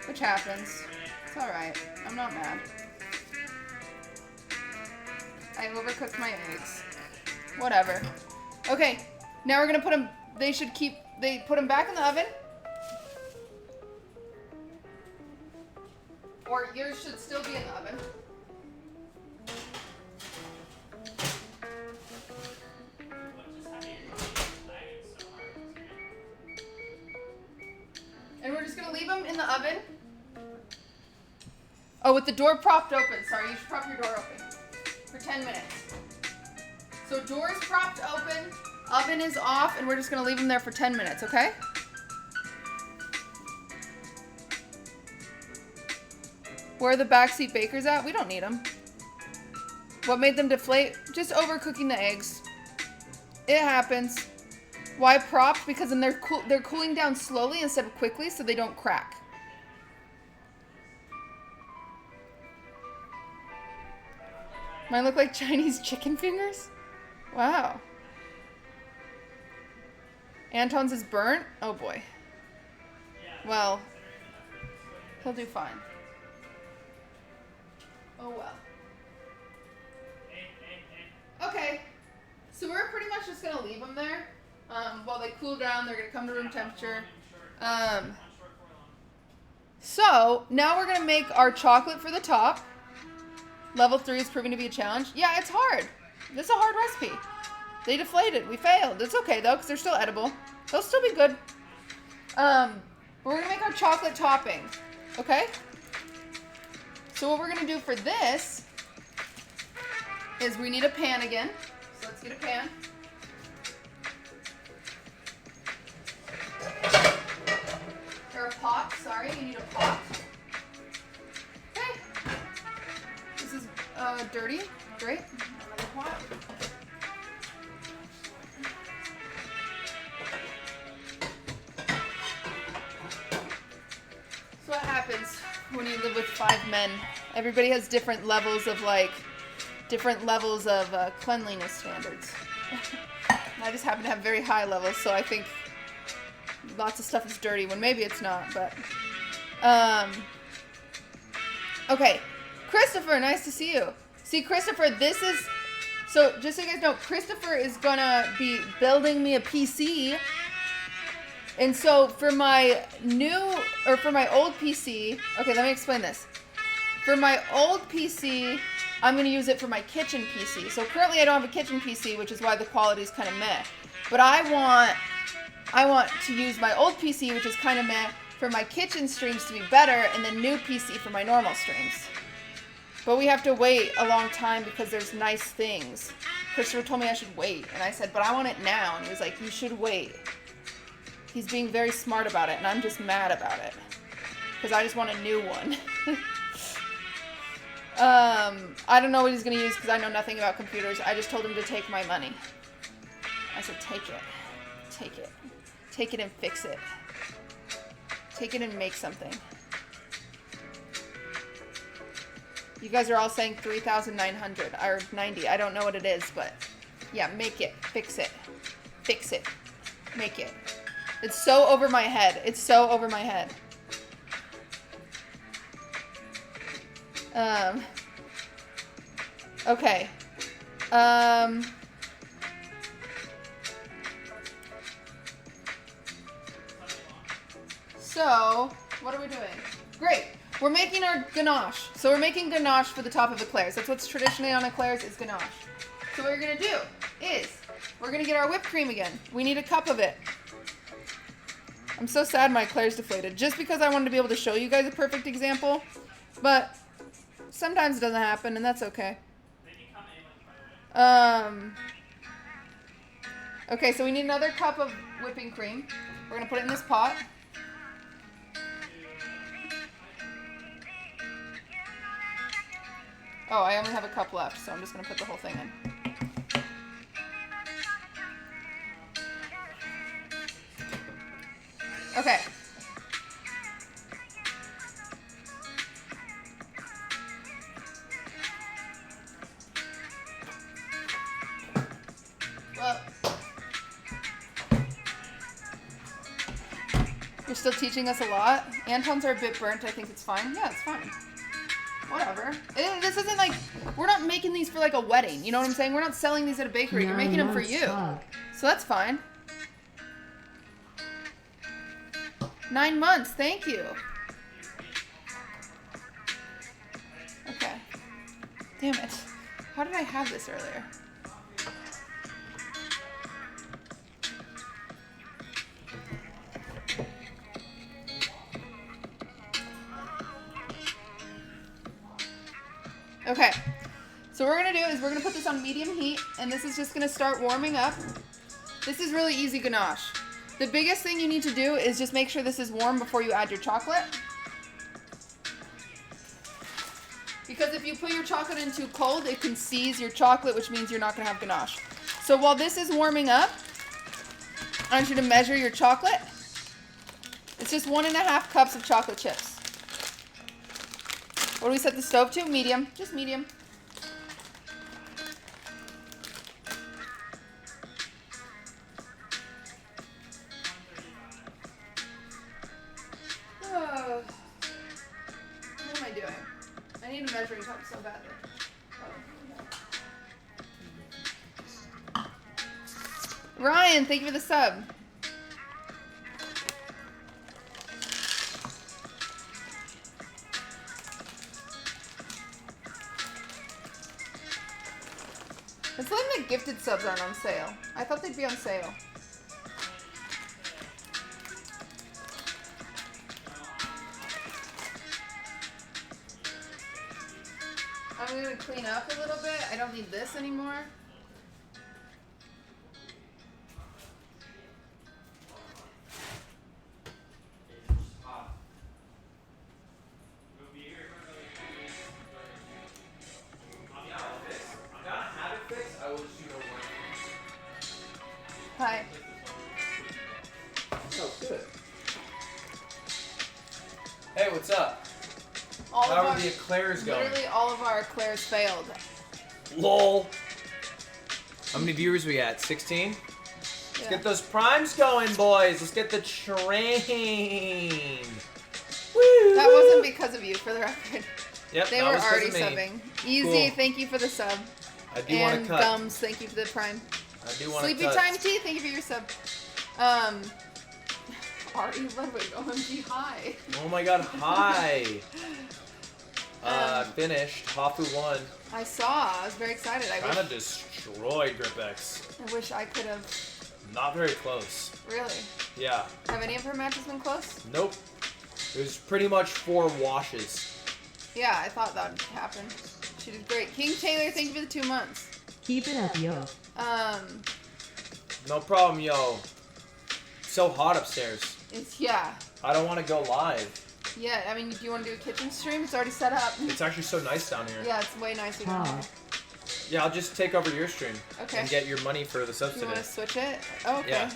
Which happens. It's alright. I'm not mad. I overcooked my eggs. Whatever. Okay, now we're gonna put them, they put them back in the oven. Or yours should still be in the oven. And we're just gonna leave them in the oven. Oh, with the door propped open. Sorry, you should prop your door open. For 10 minutes. So door is propped open, oven is off, and we're just gonna leave them there for 10 minutes, okay? Where are the backseat bakers at? We don't need them. What made them deflate? Just overcooking the eggs. It happens. Why propped? Because then they're cooling down slowly instead of quickly so they don't crack. Mine look like Chinese chicken fingers? Wow. Anton's is burnt? Oh boy. Well, he'll do fine. Oh well. Okay, so we're pretty much just gonna leave them there. While they cool down, they're gonna come to room temperature. So now we're gonna make our chocolate for the top. Level 3 is proving to be a challenge. Yeah, it's hard. This is a hard recipe. They deflated. We failed. It's okay though, because they're still edible. They'll still be good. But we're gonna make our chocolate topping. Okay? So what we're gonna do for this is we need a pan again. So let's get a pan. Or a pot, sorry, you need a pot. Okay. This is dirty. Great. Another pot. So what happens when you live with 5 men? Everybody has different levels of cleanliness standards. I just happen to have very high levels, so I think lots of stuff is dirty when maybe it's not, but okay. Christopher, nice to see you. See, Christopher, this is, so just so you guys know, Christopher is gonna be building me a PC. And so for my old PC, okay, let me explain this. For my old PC, I'm going to use it for my kitchen PC. So currently I don't have a kitchen PC, which is why the quality is kind of meh. But I want to use my old PC, which is kind of meh, for my kitchen streams to be better, and the new PC for my normal streams. But we have to wait a long time because there's nice things. Christopher told me I should wait, and I said, but I want it now. And he was like, you should wait. He's being very smart about it, and I'm just mad about it. Because I just want a new one. I don't know what he's going to use because I know nothing about computers. I just told him to take my money. I said, take it. Take it. Take it and fix it. Take it and make something. You guys are all saying 3,900 or 90. I don't know what it is, but yeah, make it. Fix it. Fix it. Make it. It's so over my head. It's so over my head. Okay. So, what are we doing? Great. We're making our ganache. So we're making ganache for the top of Eclairs. That's what's traditionally on Eclairs is ganache. So what we're going to do is we're going to get our whipped cream again. We need a cup of it. I'm so sad my Eclairs deflated. Just because I wanted to be able to show you guys a perfect example. But, Sometimes it doesn't happen, and that's okay. They can come in, by the way. Okay, so we need another cup of whipping cream. We're gonna put it in this pot. Oh, I only have a cup left, so I'm just gonna put the whole thing in. Okay. Well, you're still teaching us a lot. Anton's are a bit burnt. I think it's fine. Yeah, it's fine. Whatever. This isn't like, we're not making these for like a wedding. You know what I'm saying? We're not selling these at a bakery. You're making them for you. So that's fine. 9 months. Thank you. Okay. Damn it. How did I have this earlier? Okay, so what we're gonna do is we're gonna put this on medium heat, and this is just gonna start warming up. This is really easy ganache. The biggest thing you need to do is just make sure this is warm before you add your chocolate. Because if you put your chocolate in too cold, it can seize your chocolate, which means you're not gonna have ganache. So while this is warming up, I want you to measure your chocolate. It's just 1.5 cups of chocolate chips. What do we set the stove to? Medium. Just medium. Oh. What am I doing? I need a measuring cup so badly. Oh. Ryan, thank you for the sub. It's like the gifted subs aren't on sale. I thought they'd be on sale. I'm gonna clean up a little bit. I don't need this anymore. Hi. Oh, good. Hey, what's up? How are the Eclairs going? Literally all of our Eclairs failed. LOL. How many viewers we got? 16? Let's get those primes going, boys. Let's get the train. Woo! That wasn't because of you, for the record. Yep, they that were was 'cause already of me. subbing. Easy, Cool. thank you for the sub. I do want to cut. Gums, thank you for the prime. I do want to cut. Sleepy Time Tea, thank you for your sub. Ari Ludwig, OMG, hi. Oh my god, hi. Finished. Hafu won. I saw. I was very excited. Kind of destroyed Gripex. I wish I could have. Not very close. Really? Yeah. Have any of her matches been close? Nope. It was pretty much 4 washes. Yeah, I thought that would happen. She did great. King Taylor, thank you for the 2 months. Keep it up, yo. No problem, yo. It's so hot upstairs. Yeah. I don't want to go live. Yeah, I mean, do you want to do a kitchen stream? It's already set up. It's actually so nice down here. Yeah, it's way nicer down here. Yeah, I'll just take over your stream. Okay. And get your money for the subs You today. want to switch it? Oh, okay. Yeah.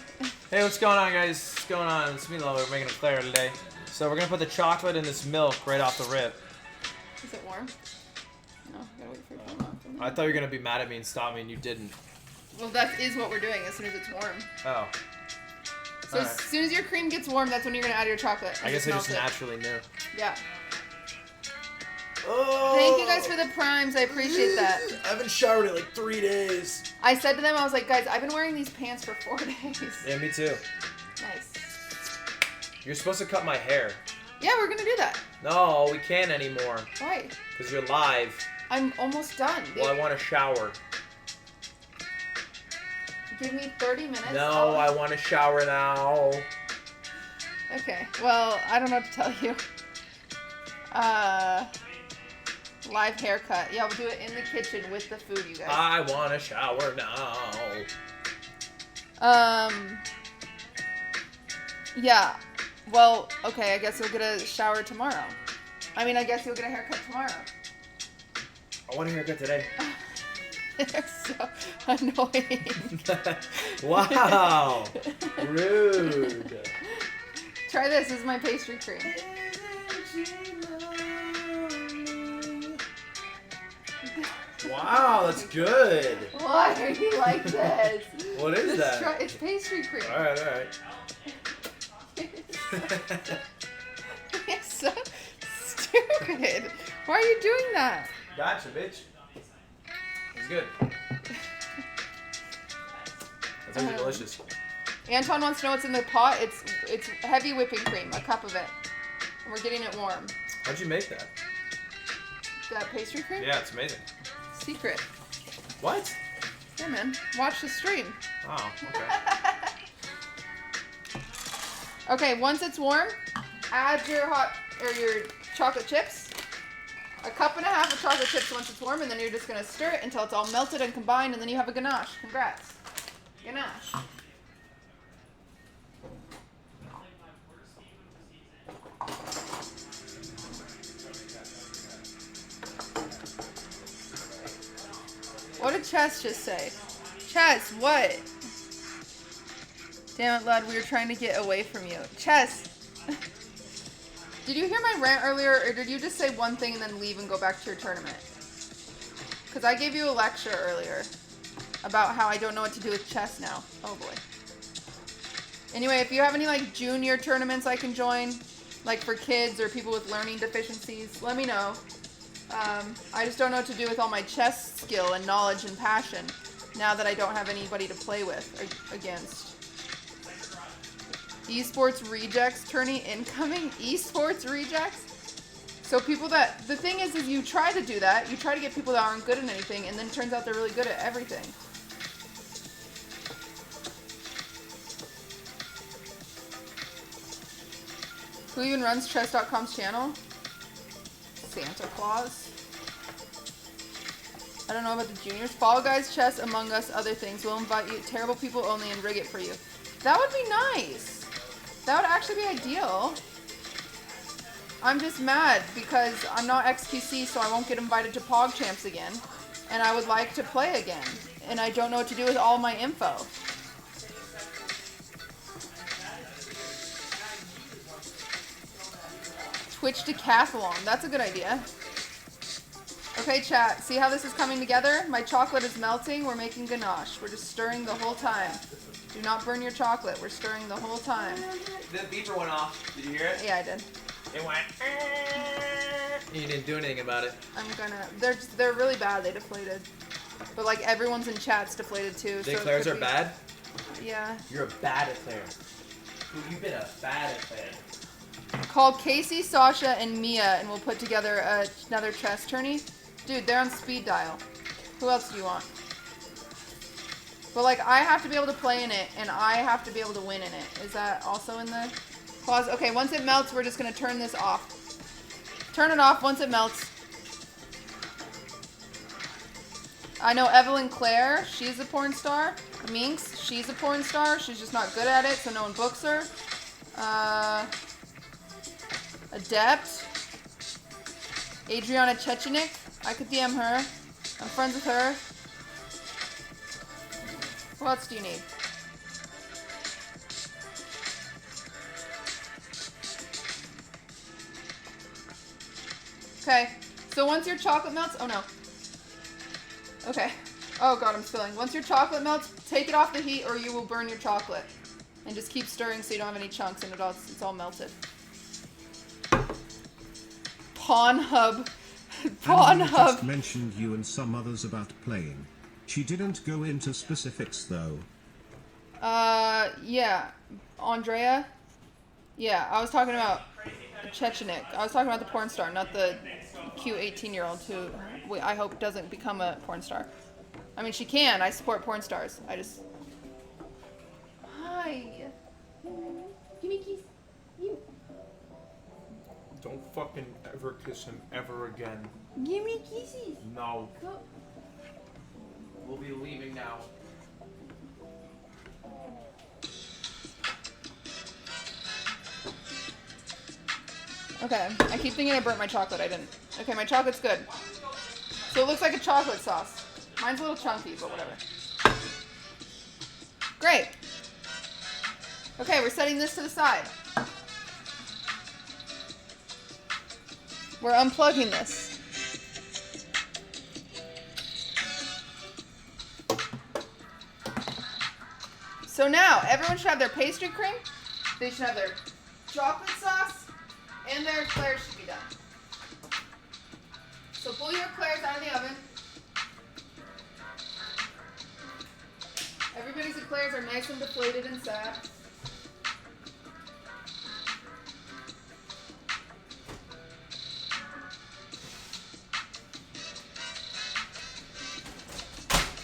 Hey, what's going on, guys? What's going on? It's me, Lo. We're making a Eclair today. So we're going to put the chocolate in this milk right off the rip. Is it warm? No, gotta wait for it to warm up. I thought you were going to be mad at me and stop me, and you didn't. Well, that is what we're doing as soon as it's warm. Oh. So as soon as your cream gets warm, that's when you're going to add your chocolate. I guess I just naturally knew. Yeah. Oh. Thank you guys for the primes. I appreciate that. I haven't showered in like 3 days. I said to them, I was like, guys, I've been wearing these pants for 4 days. Yeah, me too. Nice. You're supposed to cut my hair. Yeah, we're going to do that. No, we can't anymore. Why? Because you're live. I'm almost done. Well, I want to shower. Give me 30 minutes. No, I want to shower now. Okay. Well, I don't know what to tell you. Live haircut. Yeah, we'll do it in the kitchen with the food, you guys. I want to shower now. Yeah. Well, okay, I guess you'll get a shower tomorrow. I mean, I guess you'll get a haircut tomorrow. I want a haircut today. They're so annoying. Wow. Rude. Try this. This is my pastry cream. Wow, that's good. Why are you like this? What is that? It's pastry cream. Alright, alright. It's so stupid. Why are you doing that? Gotcha, bitch. It's good. That's actually delicious. Anton wants to know what's in the pot. It's heavy whipping cream, a cup of it. And we're getting it warm. How'd you make that? That pastry cream? Yeah, it's amazing. Secret. What? Yeah, man. Watch the stream. Oh, okay. Okay, once it's warm, add your your chocolate chips. A cup and a half of chocolate chips once it's warm, and then you're just gonna stir it until it's all melted and combined, and then you have a ganache. Congrats. Ganache. What did Chess just say? Chess, what? Damn it, lad, we were trying to get away from you. Chess! Did you hear my rant earlier, or did you just say one thing and then leave and go back to your tournament? Because I gave you a lecture earlier about how I don't know what to do with chess now. Oh boy. Anyway, if you have any like junior tournaments I can join, like for kids or people with learning deficiencies, let me know. I just don't know what to do with all my chess skill and knowledge and passion now that I don't have anybody to play with or against. Esports rejects tourney incoming? Esports rejects? So people that, the thing is you try to do that, you try to get people that aren't good at anything, and then it turns out they're really good at everything. Who even runs chess.com's channel? Santa Claus. I don't know about the juniors. Fall Guys, Chess, Among Us, other things. We'll invite you. Terrible people only and rig it for you. That would be nice. That would actually be ideal. I'm just mad because I'm not XQC, so I won't get invited to PogChamps again. And I would like to play again. And I don't know what to do with all my info. Twitch decathlon. That's a good idea. Okay, chat. See how this is coming together? My chocolate is melting. We're making ganache. We're just stirring the whole time. Do not burn your chocolate. We're stirring the whole time. The beeper went off. Did you hear it? Yeah, I did. It went. You didn't do anything about it. I'm gonna. They're really bad. They deflated. But like everyone's in chat's deflated too. The Eclairs are bad? Yeah. You're a bad Eclair. You've been a bad Eclair. Call Casey, Sasha, and Mia, and we'll put together another chess tourney. Dude, they're on speed dial. Who else do you want? But like, I have to be able to play in it, and I have to be able to win in it. Is that also in the clause? Okay, once it melts, we're just gonna turn this off. Turn it off once it melts. I know Evelyn Claire, she's a porn star. Minx, she's a porn star. She's just not good at it, so no one books her. Adept. Adriana Chechenik. I could DM her. I'm friends with her. What else do you need? Okay. So once your chocolate melts... Oh, no. Okay. Oh, God, I'm spilling. Once your chocolate melts, take it off the heat or you will burn your chocolate. And just keep stirring so you don't have any chunks and it's all melted. Pornhub. Anna just mentioned you and some others about playing. She didn't go into specifics though. Yeah. Andrea? Yeah, I was talking about Chechenik. I was talking about the porn star, not the cute 18-year-old who I hope doesn't become a porn star. I mean, she can. I support porn stars. I just... Hi. Give me a kiss. Don't fucking ever kiss him ever again. Give me kisses. No. Go. We'll be leaving now. Okay, I keep thinking I burnt my chocolate. I didn't. Okay, my chocolate's good. So it looks like a chocolate sauce. Mine's a little chunky, but whatever. Great. Okay, we're setting this to the side. We're unplugging this. So now, everyone should have their pastry cream. They should have their chocolate sauce. And their eclairs should be done. So pull your eclairs out of the oven. Everybody's eclairs are nice and deflated inside.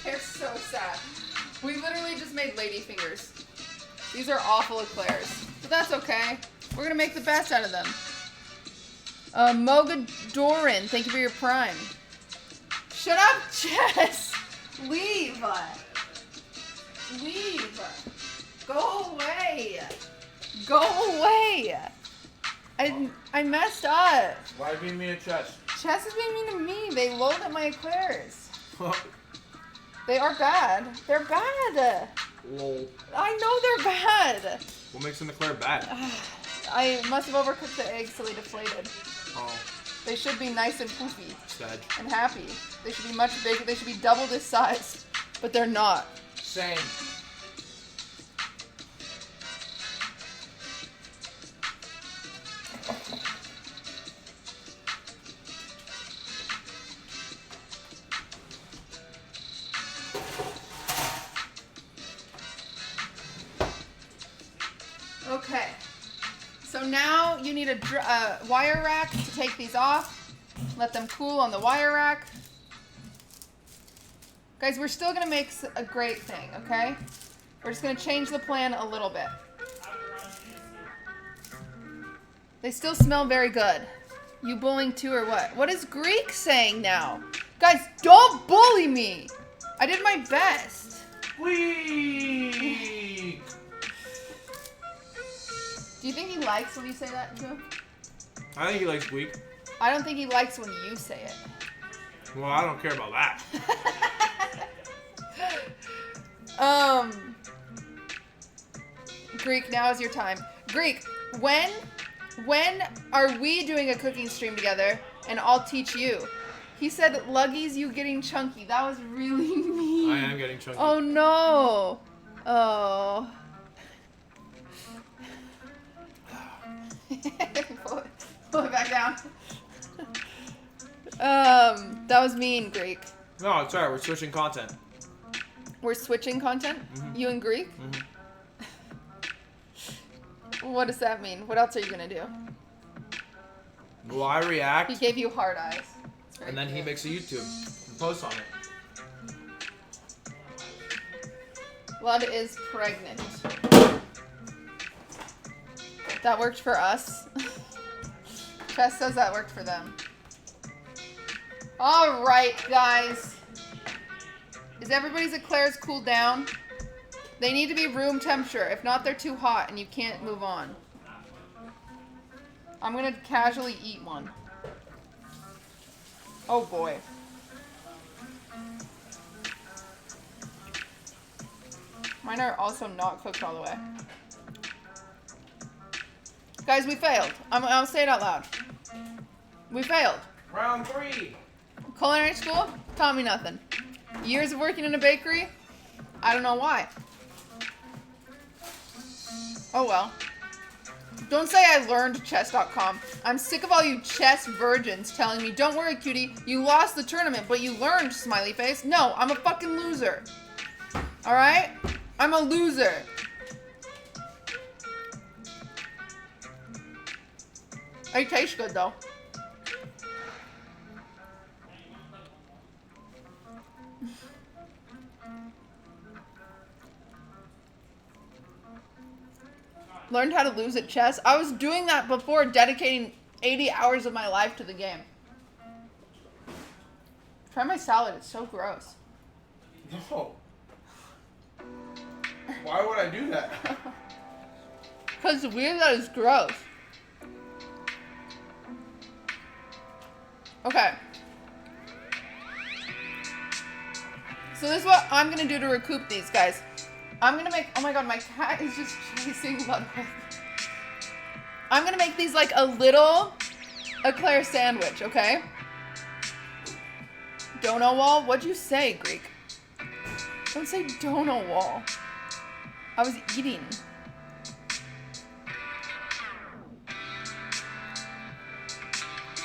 They're so sad. We literally just made lady fingers. These are awful eclairs, but that's okay. We're gonna make the best out of them. Mogadoran, thank you for your prime. Shut up, Jess! Leave! Leave! Go away! Go away! I messed up. Why are you being mean to Chess? Chess is being mean to me. They load at my eclairs. They are bad. They're bad. Lol. I know they're bad. What makes an eclair bad? I must have overcooked the eggs so they deflated. Oh. They should be nice and poofy Sad. and happy. They should be much bigger. They should be double this size, but they're not. Same. Okay. So now you need a wire rack to take these off. Let them cool on the wire rack. Guys, we're still gonna make a great thing, okay? We're just gonna change the plan a little bit. They still smell very good. You bullying too or what? What is Greek saying now? Guys, don't bully me! I did my best. Weak. Do you think he likes when you say that to him? I think he likes weak. I don't think he likes when you say it. Well, I don't care about that. Greek, now is your time. Greek, when are we doing a cooking stream together and I'll teach you? He said, Luggies, you getting chunky. That was really mean. I am getting chunky. Oh no. Oh. Pull it back down. That was mean, Greek. No, it's alright. We're switching content. We're switching content? Mm-hmm. You and Greek? Mm-hmm. What does that mean? What else are you gonna do? Well, I react. He gave you hard eyes. And then he makes a YouTube and posts on it. Blood is pregnant. That worked for us. Chess says that worked for them. Alright, guys. Is everybody's eclairs cooled down? They need to be room temperature. If not, they're too hot and you can't move on. I'm gonna casually eat one. Oh boy. Mine are also not cooked all the way. Guys, we failed. I'll say it out loud. We failed. Round 3. Culinary school taught me nothing. Years of working in a bakery, I don't know why. Oh well. Don't say I learned chess.com. I'm sick of all you chess virgins telling me, don't worry, cutie, you lost the tournament, but you learned, smiley face. No, I'm a fucking loser. Alright? I'm a loser. It tastes good though. Learned how to lose at chess. I was doing that before dedicating 80 hours of my life to the game. Try my salad, it's so gross. No. Why would I do that? Because it's weird that it's gross. Okay. So this is what I'm gonna do to recoup these, guys. I'm gonna make, oh my god, my cat is just chasing Ludwig. I'm gonna make these like a little eclair sandwich, okay? Donut wall? What'd you say, Greek? Don't say donut wall. I was eating.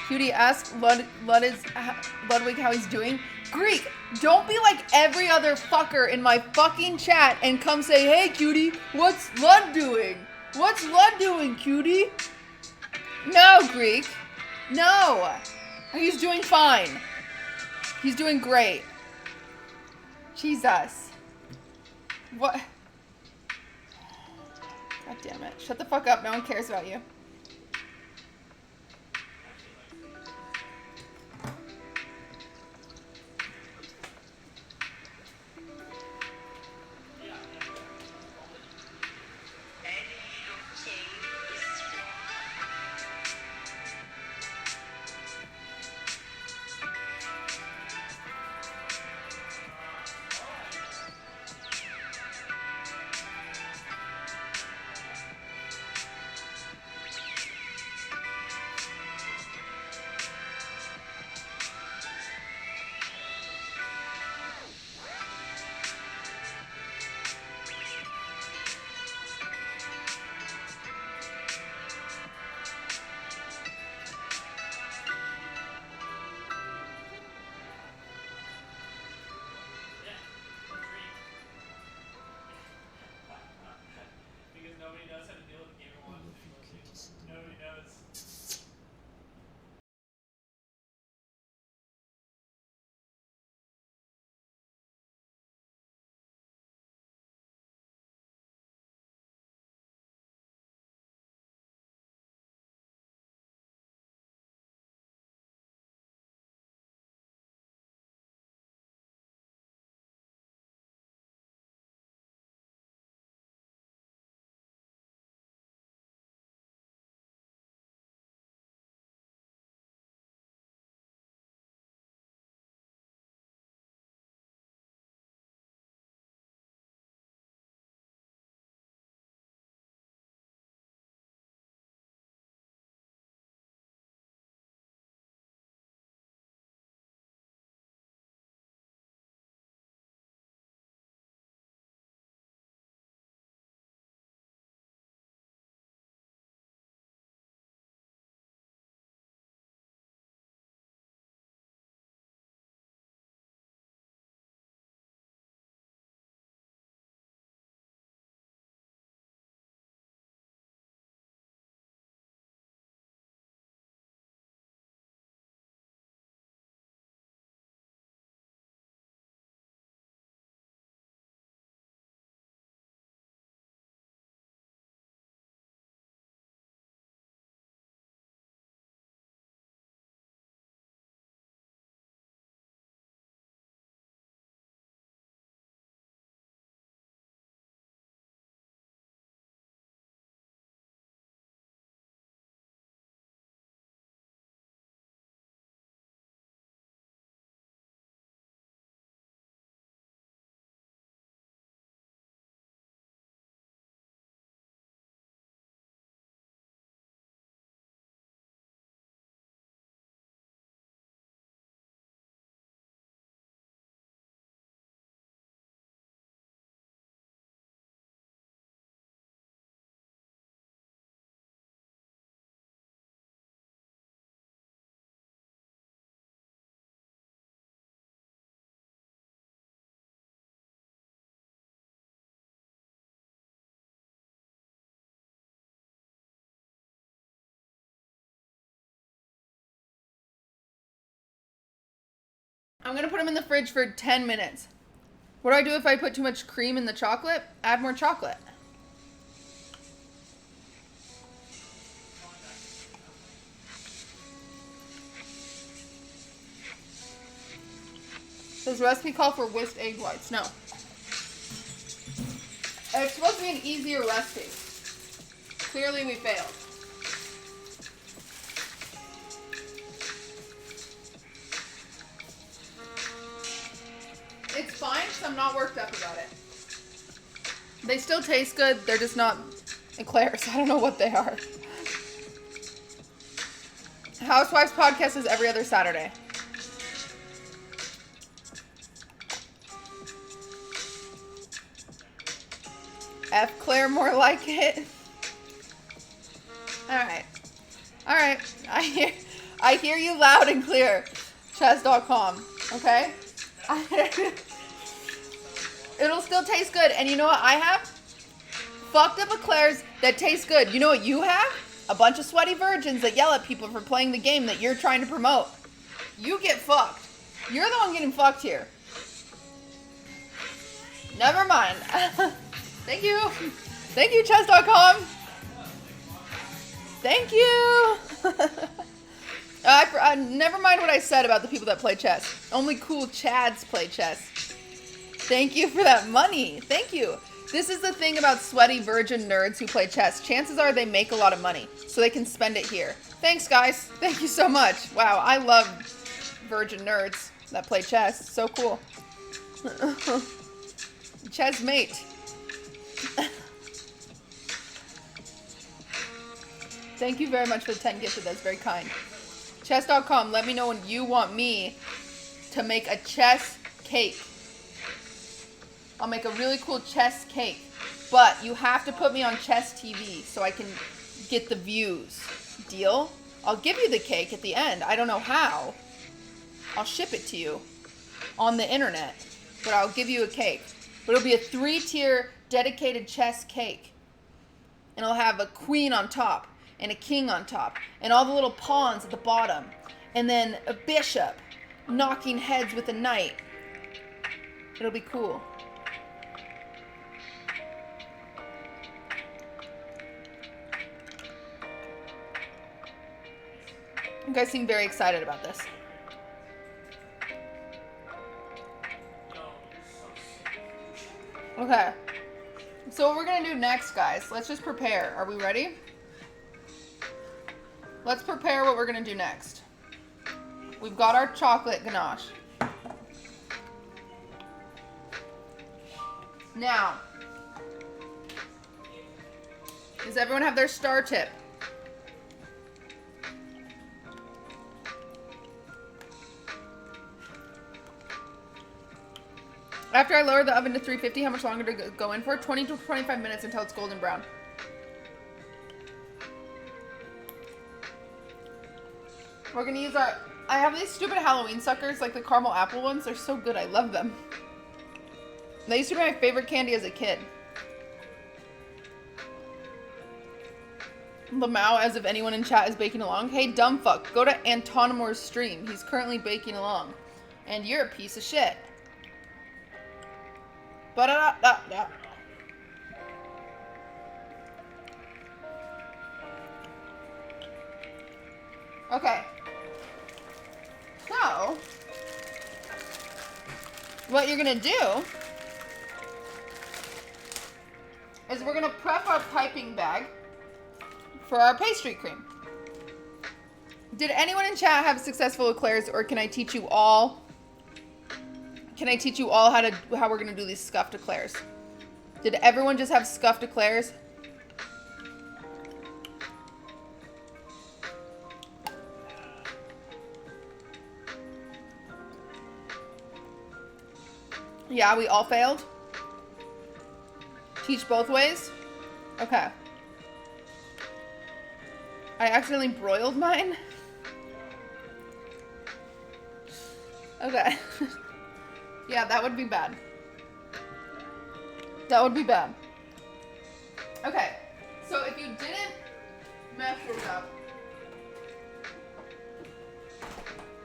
Cutie, ask Ludwig how he's doing. Greek, don't be like every other fucker in my fucking chat and come say, hey, cutie, what's Lud doing? What's Lud doing, cutie? No, Greek. No. He's doing fine. He's doing great. Jesus. What? God damn it. Shut the fuck up. No one cares about you. Because nobody knows how to deal with the game and watch it. Nobody knows. I'm gonna put them in the fridge for 10 minutes. What do I do if I put too much cream in the chocolate? Add more chocolate. Does recipe call for whisked egg whites? No. It's supposed to be an easier recipe. Clearly we failed. It's fine because I'm not worked up about it. They still taste good. They're just not eclairs. I don't know what they are. Housewives podcast is every other Saturday. F Claire more like it. Alright. Alright. I hear you loud and clear. Chess.com. Okay? It'll still taste good. And you know what I have? Fucked up eclairs that taste good. You know what you have? A bunch of sweaty virgins that yell at people for playing the game that you're trying to promote. You get fucked. You're the one getting fucked here. Never mind. Thank you. Thank you, chess.com. Thank you. Never mind what I said about the people that play chess. Only cool Chads play chess. Thank you for that money. Thank you. This is the thing about sweaty virgin nerds who play chess. Chances are they make a lot of money, so they can spend it here. Thanks, guys. Thank you so much. Wow, I love virgin nerds that play chess. So cool. Chess mate. Thank you very much for the 10 gifted. That's very kind. Chess.com, let me know when you want me to make a chess cake. I'll make a really cool chess cake. But you have to put me on Chess TV so I can get the views. Deal? I'll give you the cake at the end. I don't know how. I'll ship it to you on the internet. But I'll give you a cake. But it'll be a 3-tier dedicated chess cake. And it'll have a queen on top. And a king on top. And all the little pawns at the bottom. And then a bishop knocking heads with a knight. It'll be cool. You guys seem very excited about this. Okay. So what we're going to do next, guys, let's just prepare. Are we ready? Let's prepare what we're going to do next. We've got our chocolate ganache. Now, does everyone have their star tip? After I lower the oven to 350, how much longer to go in for? 20 to 25 minutes until it's golden brown. We're gonna use our... I have these stupid Halloween suckers, like the caramel apple ones. They're so good. I love them. They used to be my favorite candy as a kid. Lamau, as if anyone in chat is baking along. Hey, dumb fuck, go to Antonimor's stream. He's currently baking along. And you're a piece of shit. Ba-da-da-da-da. Okay. So, what you're gonna do is we're gonna prep our piping bag for our pastry cream. Did anyone in chat have successful eclairs, or can I teach you all? Can I teach you all how we're gonna do these scuffed eclairs? Did everyone just have scuffed eclairs? Yeah, we all failed. Teach both ways? Okay. I accidentally broiled mine. Okay. Yeah, that would be bad. That would be bad. Okay. So if you didn't mess yours up,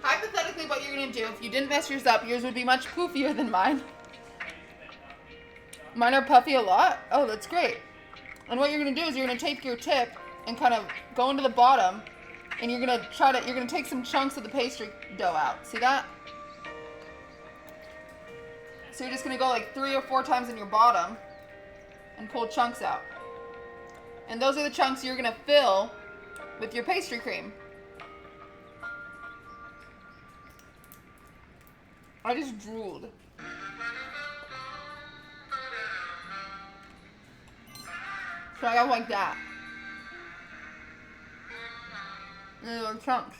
hypothetically what you're going to do, if you didn't mess yours up, yours would be much poofier than mine. Mine are puffy a lot? Oh, that's great. And what you're going to do is you're going to take your tip and kind of go into the bottom, and you're going to take some chunks of the pastry dough out. See that? So you're just gonna go like 3 or 4 times in your bottom and pull chunks out. And those are the chunks you're gonna fill with your pastry cream. I just drooled. So I got like that. And little chunks.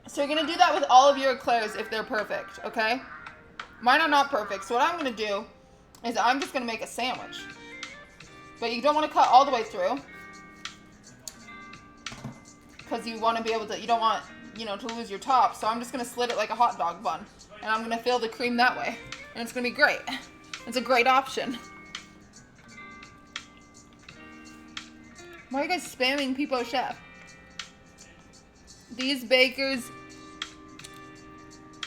So you're gonna do that with all of your eclairs if they're perfect, okay? Mine are not perfect, so what I'm gonna do is I'm just gonna make a sandwich. But you don't wanna cut all the way through, because you wanna be able to, you don't want, to lose your top. So I'm just gonna slit it like a hot dog bun. And I'm gonna fill the cream that way. And it's gonna be great. It's a great option. Why are you guys spamming Peepo Chef? These bakers.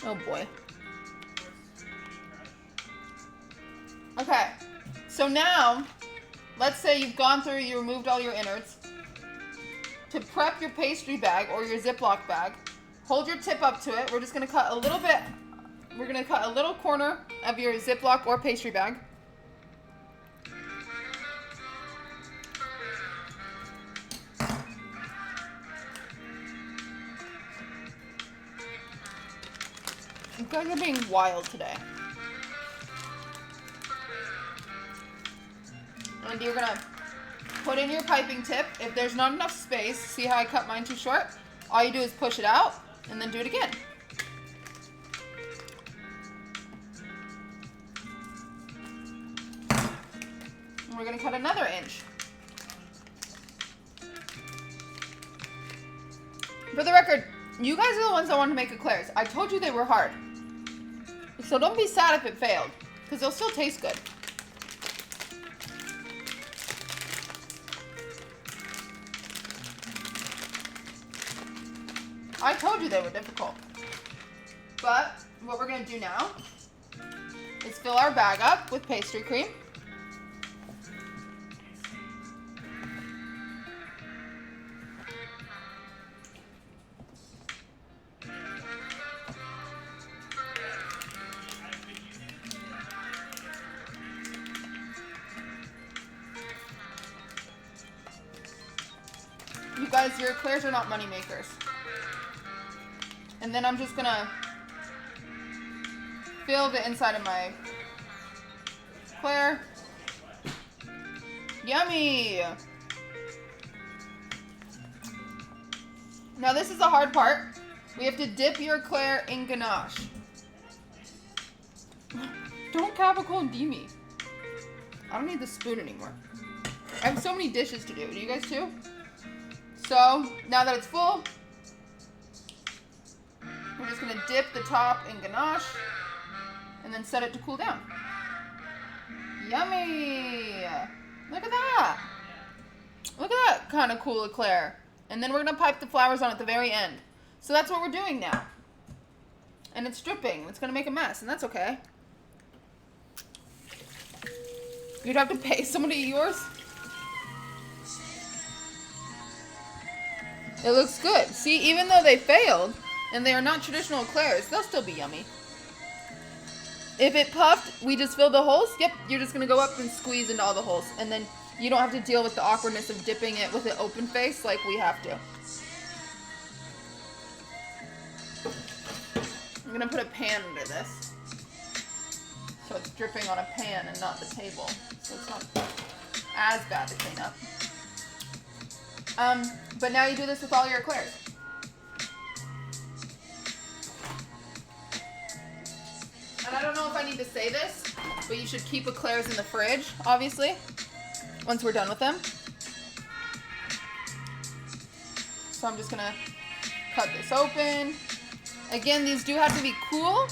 Oh boy. Okay. So now, let's say you've gone through, you removed all your innards. To prep your pastry bag or your ziplock bag, hold your tip up to it. We're just gonna cut a little bit. We're gonna cut a little corner of your ziplock or pastry bag. You guys are being wild today. And you're gonna put in your piping tip. If there's not enough space, see how I cut mine too short? All you do is push it out and then do it again. And we're gonna cut another inch. For the record, you guys are the ones that want to make eclairs. I told you they were hard. So don't be sad if it failed, because they'll still taste good. I told you they were difficult. But what we're going to do now is fill our bag up with pastry cream. You guys, your eclairs are not money makers. And then I'm just gonna fill the inside of my eclair. Yummy! Now this is the hard part. We have to dip your eclair in ganache. Don't Capricorn D me. I don't need the spoon anymore. I have so many dishes to do. Do you guys too? So, now that it's full, we're just going to dip the top in ganache and then set it to cool down. Yummy! Look at that! Look at that kind of cool eclair. And then we're going to pipe the flowers on at the very end. So that's what we're doing now. And it's dripping. It's going to make a mess, and that's okay. You'd have to pay someone to eat yours? It looks good. See, even though they failed, and they are not traditional eclairs, they'll still be yummy. If it puffed, we just filled the holes. Yep, you're just going to go up and squeeze into all the holes. And then you don't have to deal with the awkwardness of dipping it with an open face like we have to. I'm going to put a pan under this. So it's dripping on a pan and not the table. So it's not as bad to clean up. But now you do this with all your eclairs. And I don't know if I need to say this, but you should keep eclairs in the fridge, obviously, once we're done with them. So I'm just gonna cut this open. Again, these do have to be cool,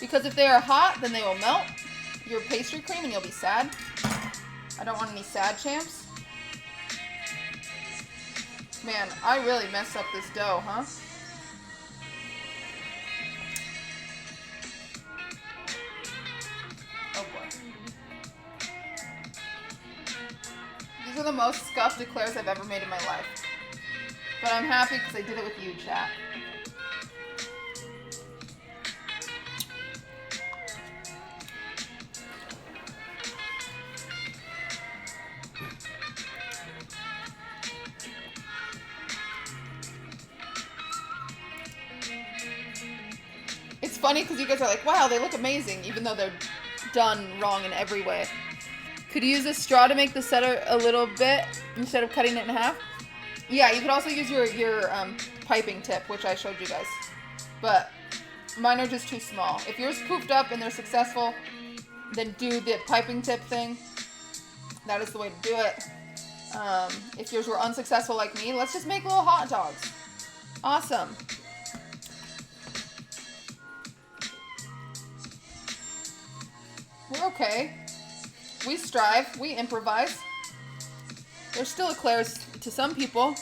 because if they are hot, then they will melt your pastry cream and you'll be sad. I don't want any sad champs. Man, I really messed up this dough, huh? Oh boy. These are the most scuffed eclairs I've ever made in my life. But I'm happy because I did it with you, chat. funny because you guys are like, wow, they look amazing, even though they're done wrong in every way. Could you use a straw to make the center a little bit instead of cutting it in half? Yeah, you could also use your piping tip, which I showed you guys. But mine are just too small. If yours poofed up and they're successful, then do the piping tip thing. That is the way to do it. If yours were unsuccessful like me, let's just make little hot dogs. Awesome. We're okay. We strive. We improvise. There's still eclairs to some people.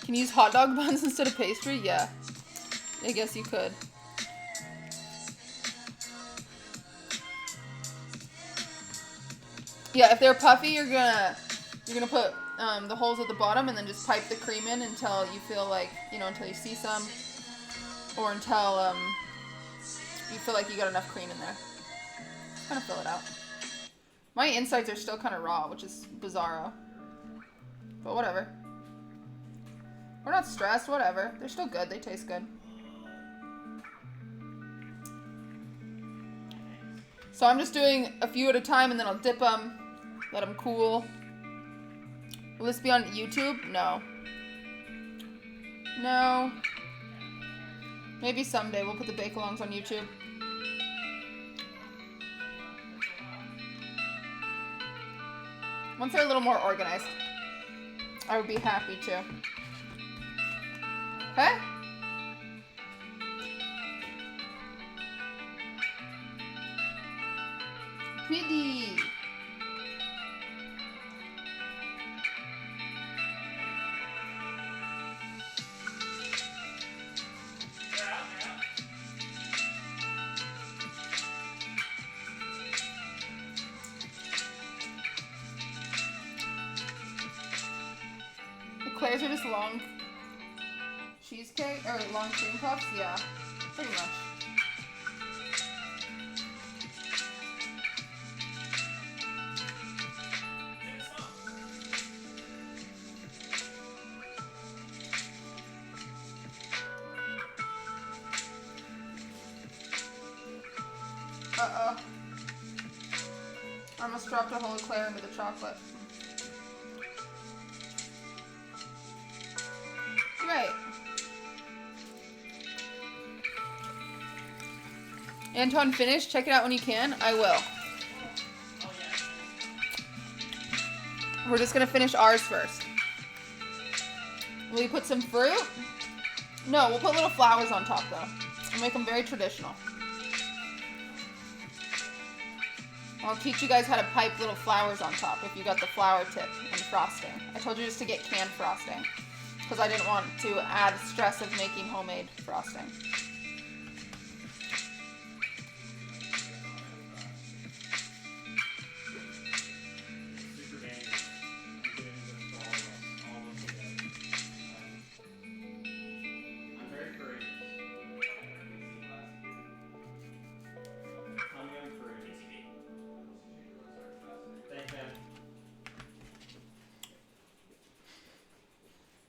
Can you use hot dog buns instead of pastry? Yeah. I guess you could. Yeah, if they're puffy, you're gonna put the holes at the bottom and then just pipe the cream in until you feel like, you know, until you see some, or until you feel like you got enough cream in there. Kind of fill it out. My insides are still kind of raw, which is bizarro. But whatever. We're not stressed, whatever. They're still good, they taste good. So I'm just doing a few at a time and then I'll dip them, let them cool. Will this be on YouTube? No. No. Maybe someday we'll put the bake-alongs on YouTube. Once they're a little more organized, I would be happy to. Okay? Pretty. Eclairs are just long cheesecake, or long cream puffs? Yeah, pretty much. Uh-oh. I almost dropped a whole eclair into the chocolate. Great. Anton, finish. Check it out when you can. I will. We're just gonna finish ours first. Will we put some fruit? No, we'll put little flowers on top though. We'll make them very traditional. I'll teach you guys how to pipe little flowers on top if you got the flower tip and frosting. I told you just to get canned frosting because I didn't want to add stress of making homemade frosting.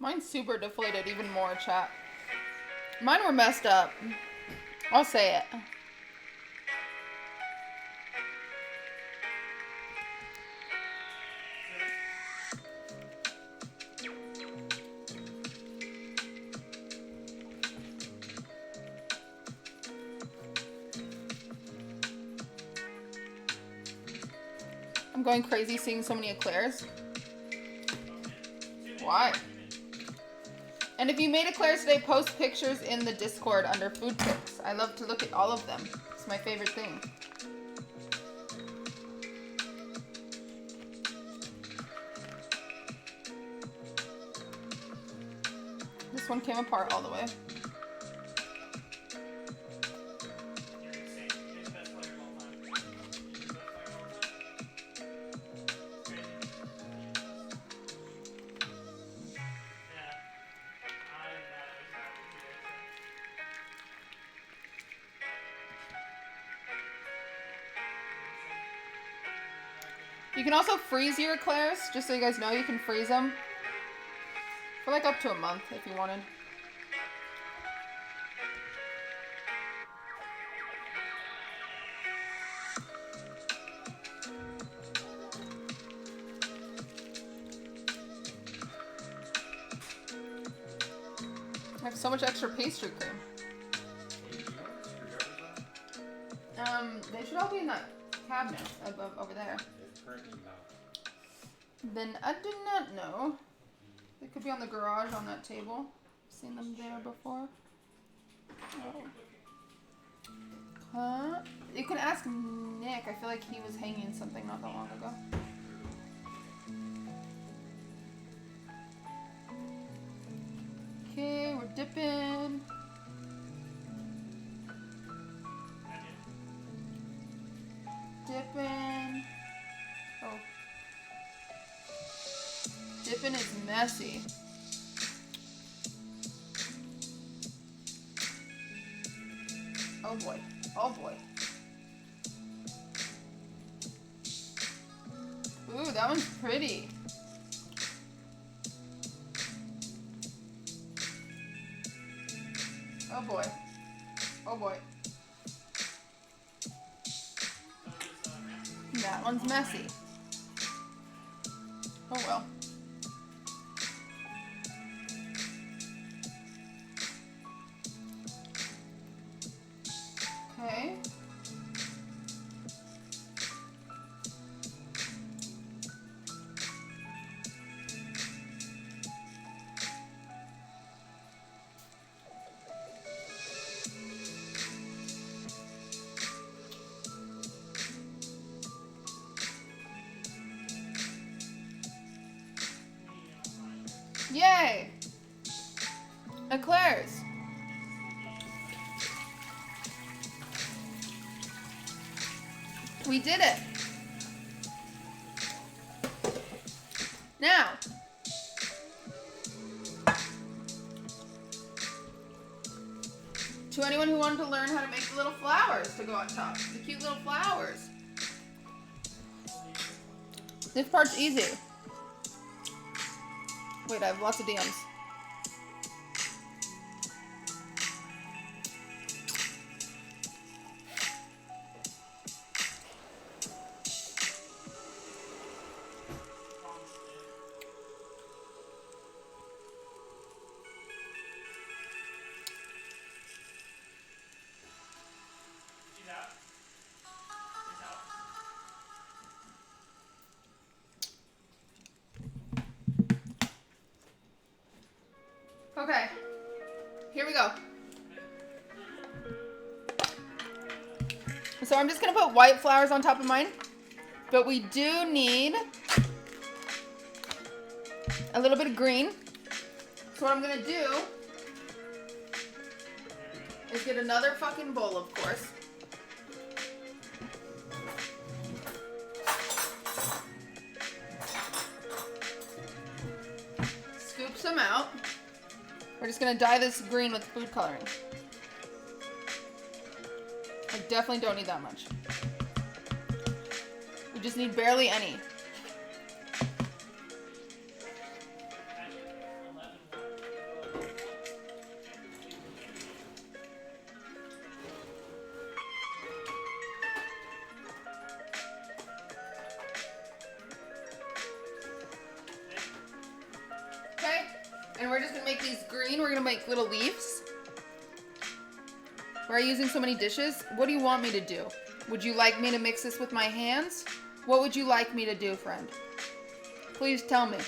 Mine's super deflated even more, chat. Mine were messed up. I'll say it. I'm going crazy seeing so many eclairs. Why? And if you made eclairs today, post pictures in the Discord under food pics. I love to look at all of them. It's my favorite thing. This one came apart all the way. You can also freeze your eclairs, just so you guys know, you can freeze them for like up to a month if you wanted. So much extra pastry cream. They should all be in that cabinet above over there. Then I do not know. They could be on the garage on that table. Seen them there before. Oh. Huh? You can ask Nick. I feel like he was hanging something not that long ago. Okay, we're dipping. Dipping. Oh. Dipping is messy. Oh boy. Oh boy. Ooh, that one's pretty. Oh boy. Oh boy. That one's messy. Oh well. Okay. Yay! Eclairs. We did it. Now, to anyone who wanted to learn how to make the little flowers to go on top, the cute little flowers. This part's easy. Wait, I have lots of DMs. Okay, here we go. So I'm just gonna put white flowers on top of mine, but we do need a little bit of green. So what I'm gonna do is get another fucking bowl, of course. Scoop some out. We're just gonna dye this green with food coloring. I definitely don't need that much. We just need barely any. Okay, and we're just gonna make these green. We're gonna make little leaves. Why are you using so many dishes? What do you want me to do? Would you like me to mix this with my hands? What would you like me to do, friend? Please tell me.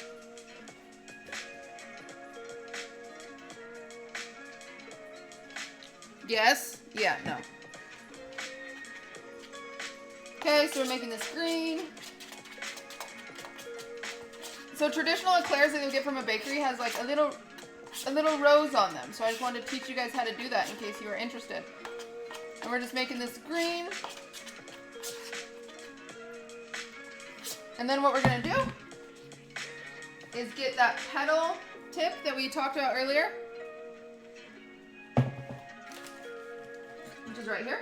Yes? Yeah, no. Okay, so we're making this green. So traditional eclairs that you'll get from a bakery has like a little rose on them. So I just wanted to teach you guys how to do that in case you were interested. And we're just making this green. And then what we're gonna do is get that petal tip that we talked about earlier, which is right here.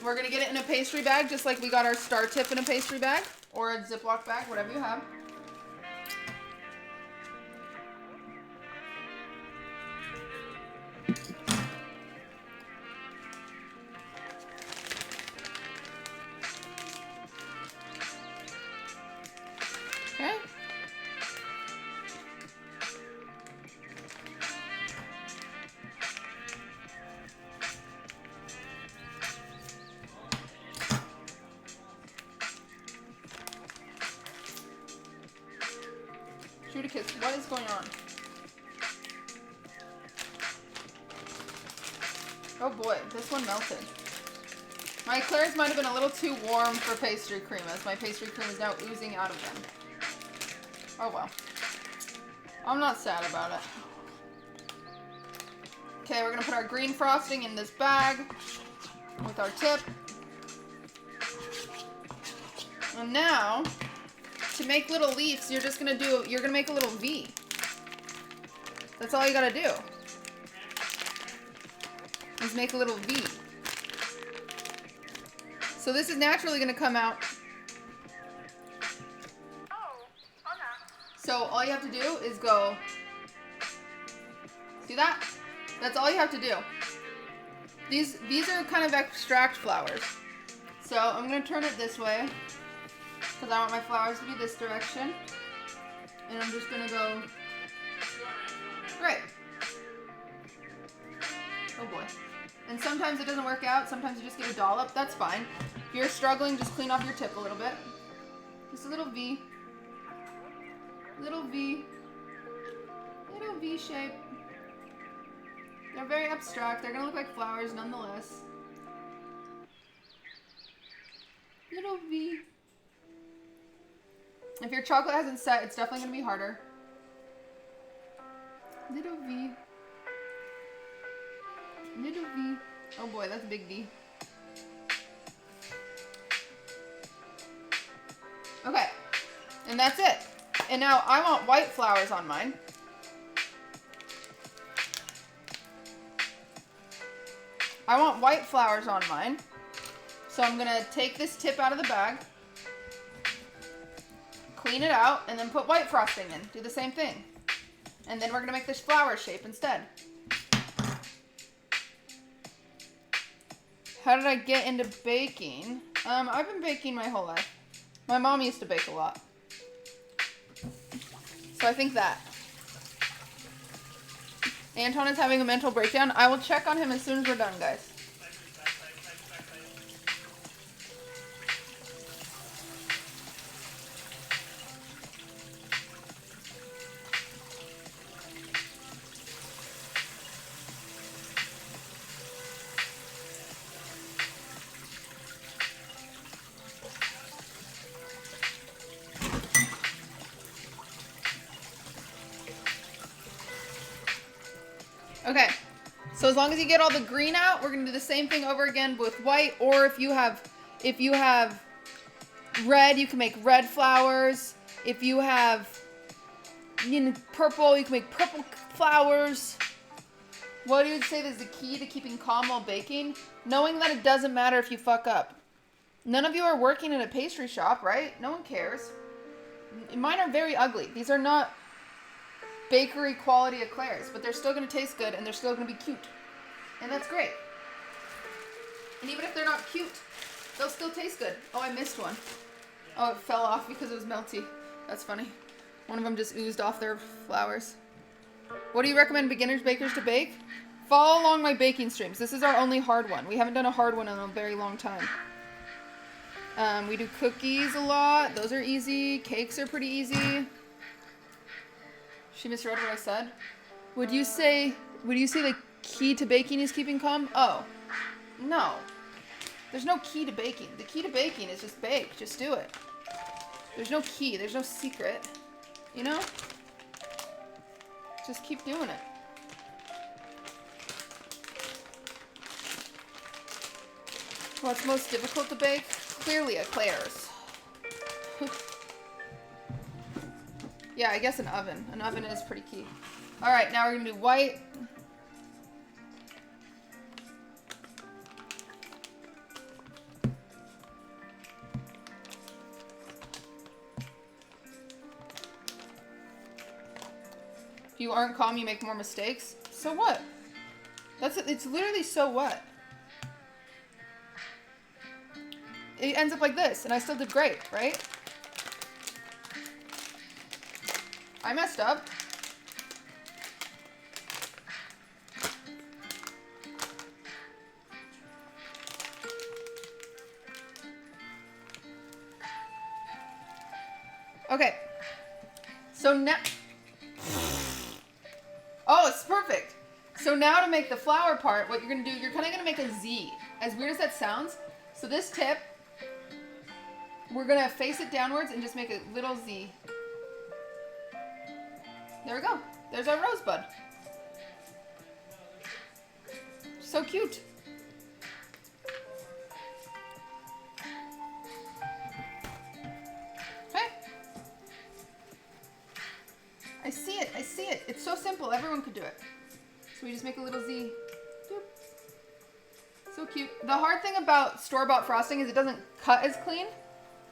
We're gonna get it in a pastry bag, just like we got our star tip in a pastry bag, or a ziplock bag, whatever you have. Okay. Judicus, what is going on? Oh boy, this one melted. My eclairs might have been a little too warm for pastry cream, as my pastry cream is now oozing out of them. Oh well. I'm not sad about it. Okay, we're gonna put our green frosting in this bag with our tip. And now, to make little leaves, you're gonna make a little V. That's all you gotta do. Is make a little V. So this is naturally gonna come out. So all you have to do is go, see that? That's all you have to do. These are kind of extract flowers. So I'm gonna turn it this way, because I want my flowers to be this direction. And I'm just gonna go, great. Oh boy. And sometimes it doesn't work out, sometimes you just get a dollop, that's fine. If you're struggling, just clean off your tip a little bit. Just a little V. Little V. Little V shape. They're very abstract, they're gonna look like flowers nonetheless. Little V. If your chocolate hasn't set, it's definitely gonna be harder. Little V. Little V. Oh boy, that's a big V. Okay, and that's it. And now I want white flowers on mine. I want white flowers on mine. So I'm gonna take this tip out of the bag, clean it out, and then put white frosting in. Do the same thing. And then we're gonna make this flower shape instead. How did I get into baking? I've been baking my whole life. My mom used to bake a lot. So I think that. Anton is having a mental breakdown. I will check on him as soon as we're done, guys. Okay, so as long as you get all the green out, we're gonna do the same thing over again with white, or if you have red, you can make red flowers. If you have purple, you can make purple flowers. What do you say is the key to keeping calm while baking? Knowing that it doesn't matter if you fuck up. None of you are working in a pastry shop, right? No one cares. Mine are very ugly. These are not bakery quality eclairs, but they're still going to taste good and they're still going to be cute. And that's great. And even if they're not cute, they'll still taste good. Oh, I missed one. Oh, it fell off because it was melty. That's funny. One of them just oozed off their flowers. What do you recommend beginners bakers to bake? Follow along my baking streams. This is our only hard one. We haven't done a hard one in a very long time. We do cookies a lot. Those are easy. Cakes are pretty easy. She misread what I said. Would you say the key to baking is keeping calm? Oh, no. There's no key to baking. The key to baking is just bake. Just do it. There's no key. There's no secret. You know? Just keep doing it. What's most difficult to bake? Clearly eclairs. Yeah, I guess an oven. An oven is pretty key. Alright, now we're going to do white. If you aren't calm, you make more mistakes. So what? It's literally so what? It ends up like this, and I still did great, right? I messed up. Okay. So now, Oh, it's perfect. So now to make the flower part, what you're going to do, you're kind of going to make a Z. As weird as that sounds. So this tip, we're going to face it downwards and just make a little Z. There we go. There's our rosebud. So cute. Okay. I see it. I see it. It's so simple. Everyone could do it. So we just make a little Z. Doop. So cute. The hard thing about store-bought frosting is it doesn't cut as clean.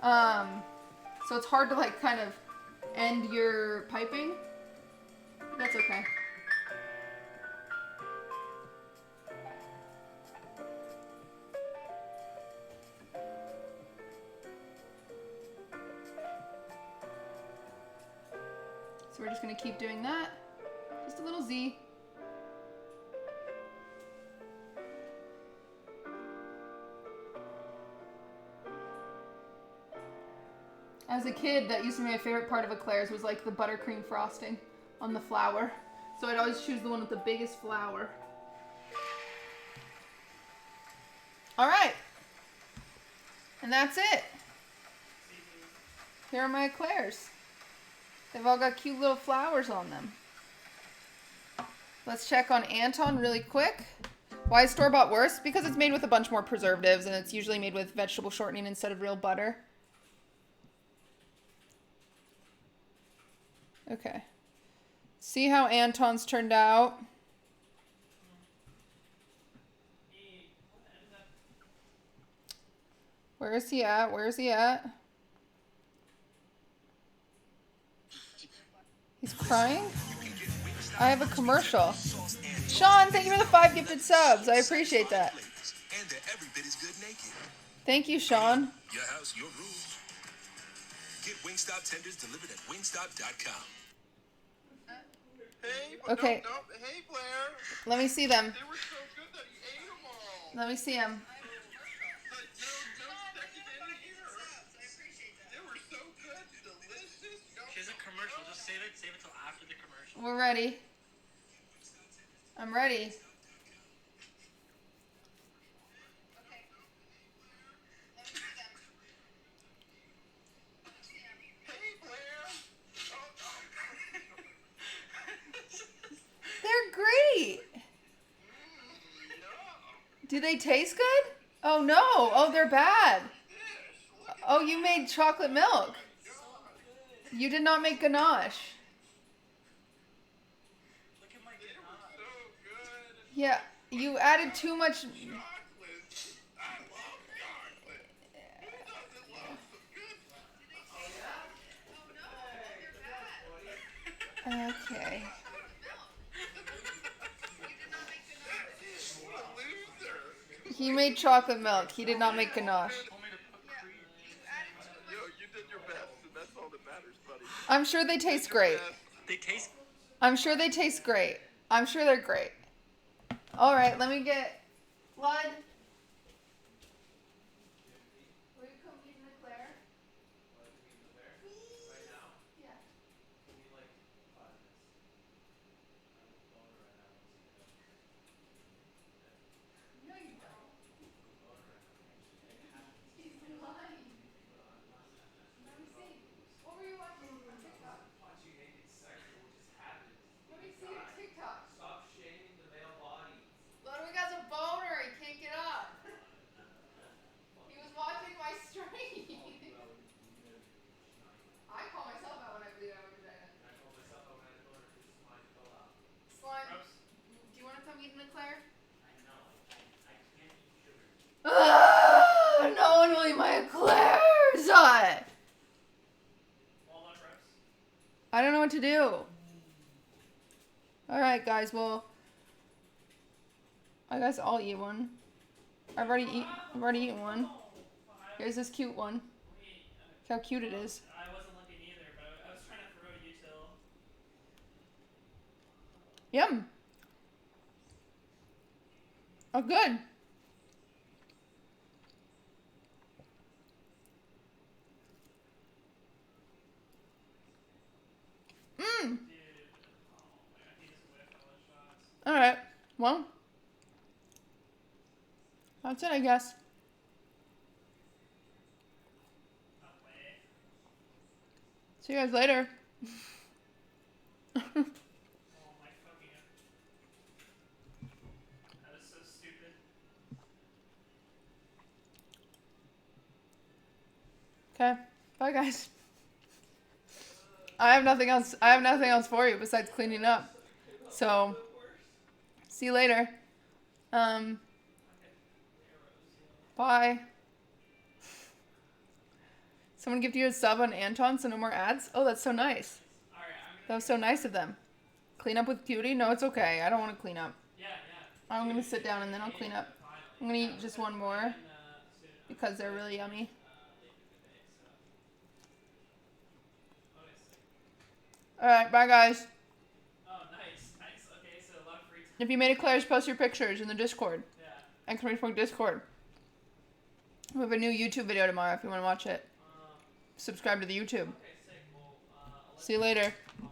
So it's hard to like kind of end your piping. That's okay. So we're just going to keep doing that. Just a little Z. As a kid, that used to be my favorite part of Eclairs was like the buttercream frosting on the flour. So I'd always choose the one with the biggest flour. All right. And that's it. Here are my Eclairs. They've all got cute little flowers on them. Let's check on Anton really quick. Why is store-bought worse? Because it's made with a bunch more preservatives and it's usually made with vegetable shortening instead of real butter. Okay. See how Anton's turned out? Where is he at? Where is he at? He's crying? I have a commercial. Sean, thank you for the 5 gifted subs. I appreciate that. Thank you, Sean. Your house, your rules. Get Wingstop tenders delivered at wingstop.com. Hey, Okay. No, hey, Blair. Let me see them. They were so good that you ate them all. Let me see them. They were so good, delicious. Here's a commercial. Just save it till after the commercial. We're ready. I'm ready. They're great. Do they taste good? Oh no. Oh, they're bad. Oh, you made chocolate milk. You did not make ganache. Yeah, you added too much. Okay. He made chocolate milk. He did not make ganache. Yo, you did your best, and that's all that matters, buddy. I'm sure they taste great. They taste. I'm sure they taste great. I'm sure they're great. All right, let me get blood. Will you come eat an Eclair? Yeah. No, you don't. He's lying. Let me see. What were you watching on TikTok? Watching naked sex, what just happened? Let me see your TikTok. Stop shaming the male body. Ludwig has a boner. He can't get up. He was watching my stream. I call myself out when I bleed out of vagina. I told myself I wanted to go to slime fill out. Slime, do you want to come eat an Eclair? I know. I can't eat sugar. No one will eat my Eclairs. Walnut Reps. I don't know what to do. All right, guys. Well, I guess I'll eat one. I've already eaten one. Here's this cute one. Look how cute it is. I wasn't looking either, but I was trying to throw you till. Yum. Oh, good. Mmm. Dude, oh my god, he just whiffed. Well, that's it, I guess. No way. See you guys later. Oh my fucking. That is so stupid. Okay. Bye, guys. I have nothing else. I have nothing else for you besides cleaning up. So, see you later. Bye. Someone give you a sub on Anton so no more ads? Oh, that's so nice. That was so nice of them. Clean up with Cutie? No, it's okay. I don't want to clean up. I'm going to sit down and then I'll clean up. I'm going to eat just one more because they're really yummy. Alright, bye guys. Oh, nice. Nice. Okay, so a lot of free time. If you made Eclairs, post your pictures in the Discord. Yeah. Exclamation Discord. We have a new YouTube video tomorrow if you want to watch it. Subscribe to the YouTube. Okay, sick. Well, See you later. I'll